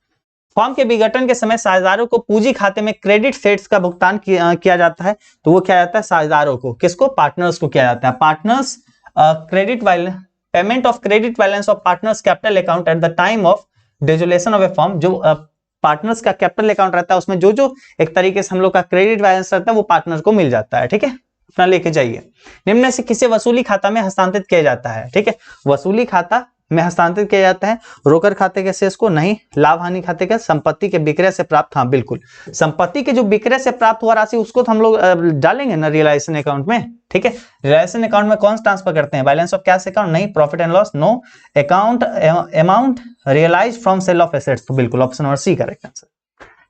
Form के विघटन के समय साझेदारों को पूंजी खाते में क्रेडिट सेट्स का भुगतान किया जाता है, तो वो क्या जाता है, साझेदारों को, किसको, पार्टनर्स को किया जाता है। Partners credit payment of credit balance of partners capital account eight the time of dissolution of A form, जो पार्टनर्स का कैपिटल अकाउंट रहता है उसमें जो जो एक तरीके से हम लोग का क्रेडिट बैलेंस रहता है वो पार्टनर को मिल जाता है। ठीक है, अपना लेके जाइए। निम्न में से किसे वसूली खाता में हस्तांतरित किया जाता है, ठीक है, वसूली खाता में हस्तांतरित किया जाता है रोकड़ खाते के शेष को, नहीं, लाभ हानि खाते के, संपत्ति के विक्रय से प्राप्त, हाँ बिल्कुल, संपत्ति के जो विक्रय से प्राप्त हुआ राशि उसको तो हम लोग डालेंगे ना रियलाइजेशन अकाउंट में। ठीक है, रियलाइजेशन अकाउंट में कौन ट्रांसफर करते हैं, बैलेंस ऑफ कैश अकाउंट, नहीं, profit and loss, no, account amount realise from sale of assets, तो बिल्कुल option number C correct answer.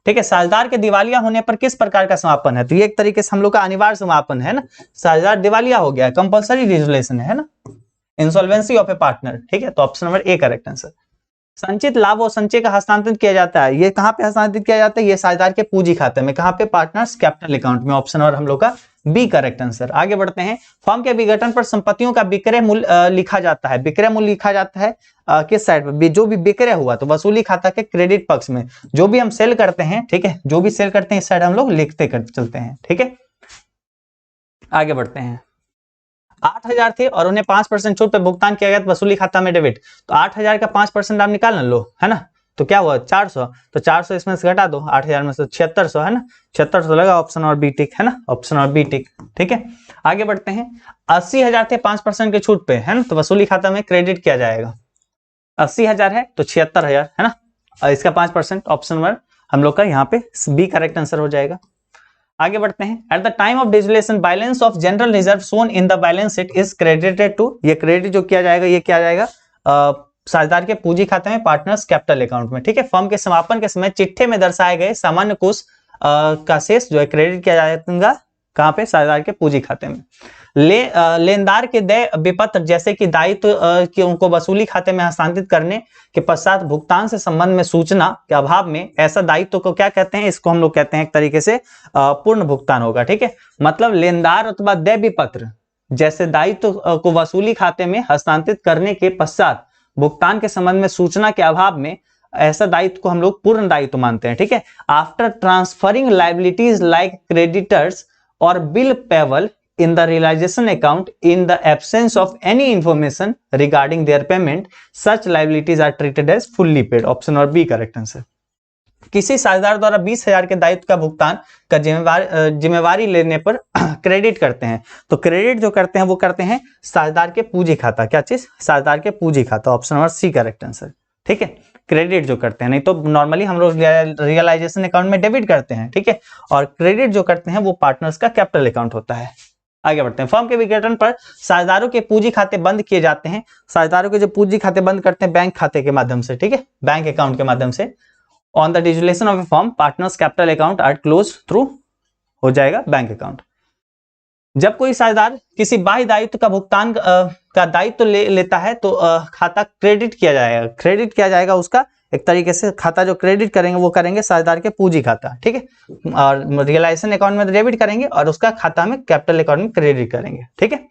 ठीक है, साझेदार के दिवालिया होने पर किस प्रकार का समापन है, तो ये एक तरीके से हम लोग का अनिवार्य समापन है ना, साझेदार दिवालिया हो गया, कंपलसरी डिसोल्यूशन है ना, इंसॉल्वेंसी ऑफ ए पार्टनर। ठीक है, तो option number A correct answer. संचित लाभ और संचय का हस्तांतरित किया जाता है, ये कहां पे हस्तांतरित किया जाता है, ये साझेदार के पूंजी खाते में, कहां पे, पार्टनर्स कैपिटल अकाउंट में, ऑप्शन नंबर हम लोग का बी करेक्ट आंसर। आगे बढ़ते हैं। फर्म के विघटन पर संपत्तियों का विक्रय मूल्य लिखा जाता है, विक्रय मूल्य लिखा जाता है किस साइड पर, जो भी विक्रय हुआ तो वसूली खाता के क्रेडिट पक्ष में, जो भी हम सेल करते हैं, ठीक है, जो भी सेल करते हैं इस साइड हम लोग लिखते चलते हैं। ठीक है, आगे बढ़ते हैं। 8,000 थे और उन्हें 5% छूट पे भुगतान किया गया तो वसूली खाता में डेबिट, तो 8,000 का 5% आप निकाल लो, है ना, तो क्या हुआ 400, तो 400 इसमें से घटा दो, 8,000 में से 7600, है ना, 7600 लगा, ऑप्शन और बी टिक, है ना, ऑप्शन और बी टिक। ठीक है, आगे बढ़ते हैं। 80,000 थे 5% के छूट पे, है ना, तो वसूली खाता में क्रेडिट किया जाएगा, 80,000 है तो 76,000, है ना, और इसका 5%, ऑप्शन नंबर हम लोग का यहाँ पे बी करेक्ट आंसर हो जाएगा। आगे बढ़ते हैं। At the time of dissolution balance of general reserve shown in the balance sheet is credited to, ये क्रेडिट जो किया जाएगा ये क्या जाएगा साझेदार के पूंजी खाते में, पार्टनर्स कैपिटल अकाउंट में। ठीक है, फर्म के समापन के समय चिट्ठे में दर्शाए गए सामान्य कोष का शेष जो है क्रेडिट किया जाएगा कहां पे, साझेदार के पूंजी खाते में। लेनदार के देय विपत्र जैसे कि दायित्व कि उनको वसूली खाते में हस्तांतरित करने के पश्चात भुगतान से संबंध में सूचना के अभाव में ऐसा दायित्व को क्या कहते हैं, इसको हम लोग कहते हैं एक तरीके से पूर्ण भुगतान होगा। ठीक है, मतलब लेनदार अथवा देय विपत्र जैसे दायित्व को वसूली खाते में हस्तांतरित करने के पश्चात भुगतान के संबंध में सूचना के अभाव में ऐसा दायित्व को हम लोग पूर्ण दायित्व मानते हैं। ठीक है, after transferring liabilities like creditors और bill payable in the realization account in the absence of any information regarding their payment, such liabilities are treated as fully paid, option और B correct answer। किसी साझेदार द्वारा 20,000 के दायित्व का भुगतान का जिम्मेवारी लेने पर क्रेडिट करते हैं, तो क्रेडिट जो करते हैं वो करते हैं साझेदार के पूंजी खाता, क्या चीज, साझेदार के पूंजी खाता, option number C correct answer. ठीक है, क्रेडिट जो करते हैं, नहीं तो नॉर्मली हम लोग रियलाइजेशन अकाउंट में डेबिट करते हैं। ठीक है, और क्रेडिट जो करते हैं वो पार्टनर्स का कैपिटल अकाउंट होता है। आगे बढ़ते हैं। फर्म के विघटन पर साझेदारों के पूंजी खाते बंद किए जाते हैं, साझेदारों के जो पूंजी खाते बंद करते हैं बैंक खाते के माध्यम से, ठीक है, बैंक अकाउंट के माध्यम से। On the dissolution of a firm partners capital account are close through, हो जाएगा बैंक अकाउंट। जब कोई साझेदार किसी बाह्य दायित्व का भुगतान का दायित्व तो लेता है तो खाता क्रेडिट किया जाएगा उसका एक तरीके से। खाता जो क्रेडिट करेंगे वो करेंगे साझेदार के पूंजी खाता, ठीक है। और रियलाइजेशन अकाउंट में डेबिट करेंगे और उसका खाता में कैपिटल अकाउंट में क्रेडिट करेंगे, ठीक है।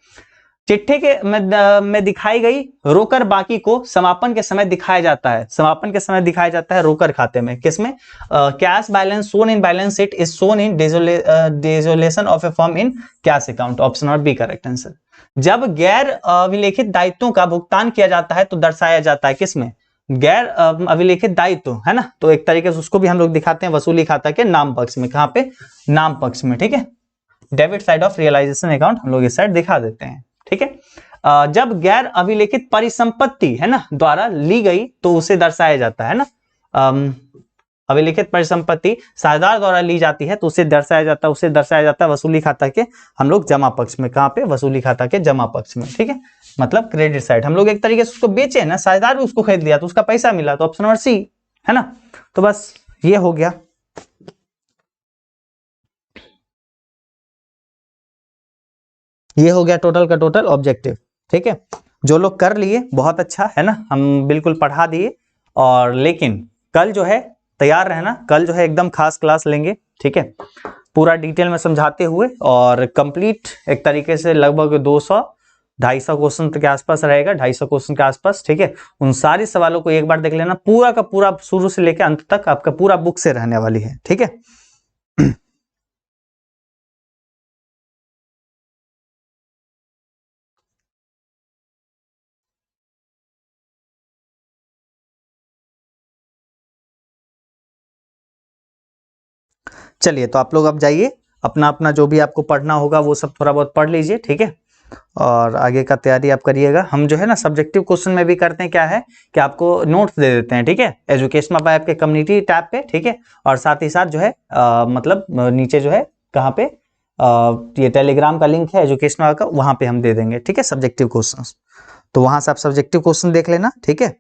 चिट्ठी के में दिखाई गई रोकर बाकी को समापन के समय दिखाया जाता है। समापन के समय दिखाया जाता है रोकर खाते में, किसमें? Cash balance shown in balance sheet is shown in dissolution of a firm in cash account. Option number B correct answer. जब गैर अभिलेखित दायित्वों का भुगतान किया जाता है तो दर्शाया जाता है किसमें? गैर अभिलेखित दायित्व, है ना। तो एक तरीके से उसको भी हम लोग दिखाते हैं वसूली खाता के नाम पक्ष में। कहां पे? नाम पक्ष में, ठीक है। Debit side of realisation account हम लोग इस साइड दिखा देते हैं, ठीक है। जब गैर अभिलेखित परिसंपत्ति, है ना, द्वारा ली गई तो उसे दर्शाया जाता है ना। अभिलेखित परिसंपत्ति साझेदार द्वारा ली जाती है तो उसे दर्शाया जाता है वसूली खाता के हम लोग जमा पक्ष में। कहां पे? वसूली खाता के जमा पक्ष में, ठीक है। मतलब क्रेडिट साइड हम लोग एक तरीके से उसको बेचे है ना, साझेदार भी उसको खरीद लिया तो उसका पैसा मिला, तो ऑप्शन नंबर सी, है ना। तो बस ये हो गया। ये हो गया टोटल का टोटल ऑब्जेक्टिव, ठीक है। जो लोग कर लिए बहुत अच्छा, है ना, हम बिल्कुल पढ़ा दिए। और लेकिन कल जो है तैयार रहना, कल जो है एकदम खास क्लास लेंगे, ठीक है, पूरा डिटेल में समझाते हुए और कंप्लीट एक तरीके से लगभग 200-250 क्वेश्चन के आसपास रहेगा, 250 क्वेश्चन के आसपास, ठीक है। उन सारे सवालों को एक बार देख लेना, पूरा का पूरा शुरू से लेकर अंत तक आपका पूरा बुक से रहने वाली है, ठीक है। चलिए तो आप लोग अब जाइए, अपना अपना जो भी आपको पढ़ना होगा वो सब थोड़ा बहुत पढ़ लीजिए, ठीक है। और आगे का तैयारी आप करिएगा। हम जो है ना सब्जेक्टिव क्वेश्चन में भी करते हैं, क्या है कि आपको नोट्स दे देते हैं, ठीक है, एजुकेशन बाय आपके कम्युनिटी टैब पे, ठीक है। और साथ ही साथ जो है मतलब नीचे जो है कहाँ पे ये टेलीग्राम का लिंक है एजुकेशन का, वहां पे हम दे देंगे, ठीक है, सब्जेक्टिव क्वेश्चन। तो वहां से आप सब्जेक्टिव क्वेश्चन देख लेना, ठीक है।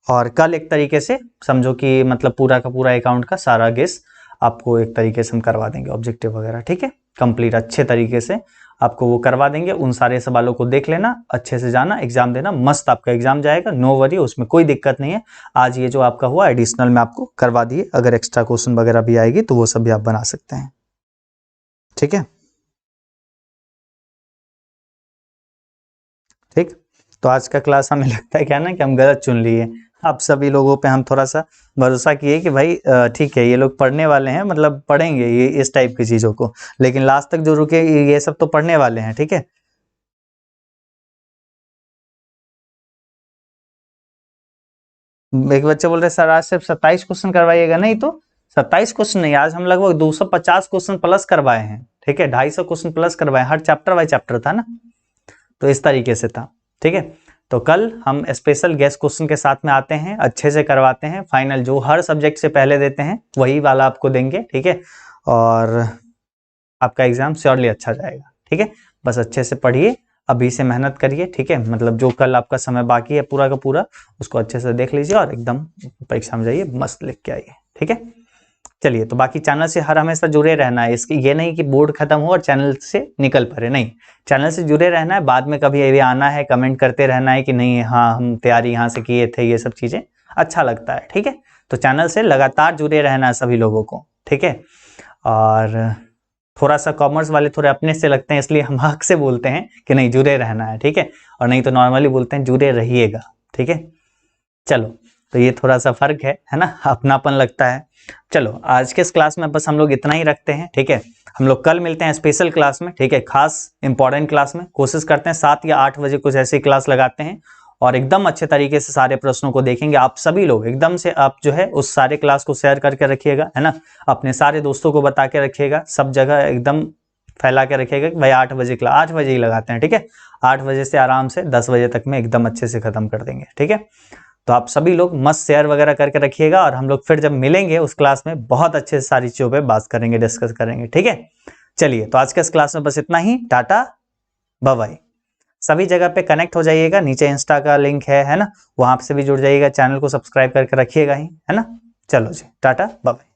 और कल एक तरीके से समझो कि मतलब पूरा का पूरा अकाउंट का सारा गेस आपको एक तरीके से हम करवा देंगे, ऑब्जेक्टिव वगैरह, ठीक है, कंप्लीट अच्छे तरीके से आपको वो करवा देंगे। उन सारे सवालों को देख लेना, अच्छे से जाना, एग्जाम देना, मस्त आपका एग्जाम जाएगा, नो वरी, उसमें कोई दिक्कत नहीं है। आज ये जो आपका हुआ एडिशनल में आपको करवा दिए, अगर एक्स्ट्रा क्वेश्चन वगैरह भी आएगी तो वो सब भी आप बना सकते हैं, ठीक है। ठीक, तो आज का क्लास हमें लगता है क्या ना कि हम गलत चुन लिए। आप सभी लोगों पे हम थोड़ा सा भरोसा किए कि भाई ठीक है ये लोग पढ़ने वाले हैं, मतलब पढ़ेंगे ये इस टाइप की चीजों को, लेकिन लास्ट तक जो रुके ये सब तो पढ़ने वाले हैं, ठीक है। एक बच्चे बोल रहे सर आज सिर्फ 27 क्वेश्चन करवाइएगा, नहीं तो 27 क्वेश्चन नहीं, आज हम लगभग 250 क्वेश्चन प्लस करवाए हैं, ठीक है, 250 क्वेश्चन प्लस करवाए, हर चैप्टर बाय चैप्टर था ना, तो इस तरीके से था, ठीक है। तो कल हम स्पेशल गेस्ट क्वेश्चन के साथ में आते हैं, अच्छे से करवाते हैं, फाइनल जो हर सब्जेक्ट से पहले देते हैं वही वाला आपको देंगे, ठीक है। और आपका एग्जाम श्योरली अच्छा जाएगा, ठीक है। बस अच्छे से पढ़िए, अभी से मेहनत करिए, ठीक है, मतलब जो कल आपका समय बाकी है पूरा का पूरा उसको अच्छे से देख लीजिए और एकदम परीक्षा में जाइए मस्त लिख के आइए, ठीक है। चलिए तो बाकी चैनल से हर हमेशा जुड़े रहना है, इसकी ये नहीं कि बोर्ड खत्म हो और चैनल से निकल पड़े, नहीं, चैनल से जुड़े रहना है। बाद में कभी ये आना है, कमेंट करते रहना है कि नहीं हाँ हम तैयारी यहाँ से किए थे, ये सब चीजें अच्छा लगता है, ठीक है। तो चैनल से लगातार जुड़े रहना है सभी लोगों को, ठीक है। और थोड़ा सा कॉमर्स वाले थोड़े अपने से लगते हैं, इसलिए हम हक से बोलते हैं कि नहीं जुड़े रहना है, ठीक है, और नहीं तो नॉर्मली बोलते हैं जुड़े रहिएगा, ठीक है। चलो तो ये थोड़ा सा फर्क है ना, अपनापन लगता है। चलो आज के इस क्लास में बस हम लोग इतना ही रखते हैं, ठीक है। हम लोग कल मिलते हैं स्पेशल क्लास में, ठीक है, खास इंपॉर्टेंट क्लास में। कोशिश करते हैं 7 या 8 बजे कुछ ऐसी क्लास लगाते हैं और एकदम अच्छे तरीके से सारे प्रश्नों को देखेंगे। आप सभी लोग एकदम से आप जो है उस सारे क्लास को शेयर करके रखिएगा, है ना, अपने सारे दोस्तों को बता के रखिएगा, सब जगह एकदम फैला के रखिएगा कि भाई 8 बजे क्लास, 8 बजे ही लगाते हैं, ठीक है। 8 बजे से आराम से 10 बजे तक में एकदम अच्छे से खत्म कर देंगे, ठीक है। तो आप सभी लोग मस्त शेयर वगैरह करके रखिएगा और हम लोग फिर जब मिलेंगे उस क्लास में बहुत अच्छे से सारी चीजों पे बात करेंगे, डिस्कस करेंगे, ठीक है। चलिए तो आज के इस क्लास में बस इतना ही, टाटा बाय बाय। सभी जगह पे कनेक्ट हो जाइएगा, नीचे इंस्टा का लिंक है ना, वहां से भी जुड़ जाइएगा, चैनल को सब्सक्राइब करके रखिएगा ही, है ना। चलो जी टाटा बाय बाय।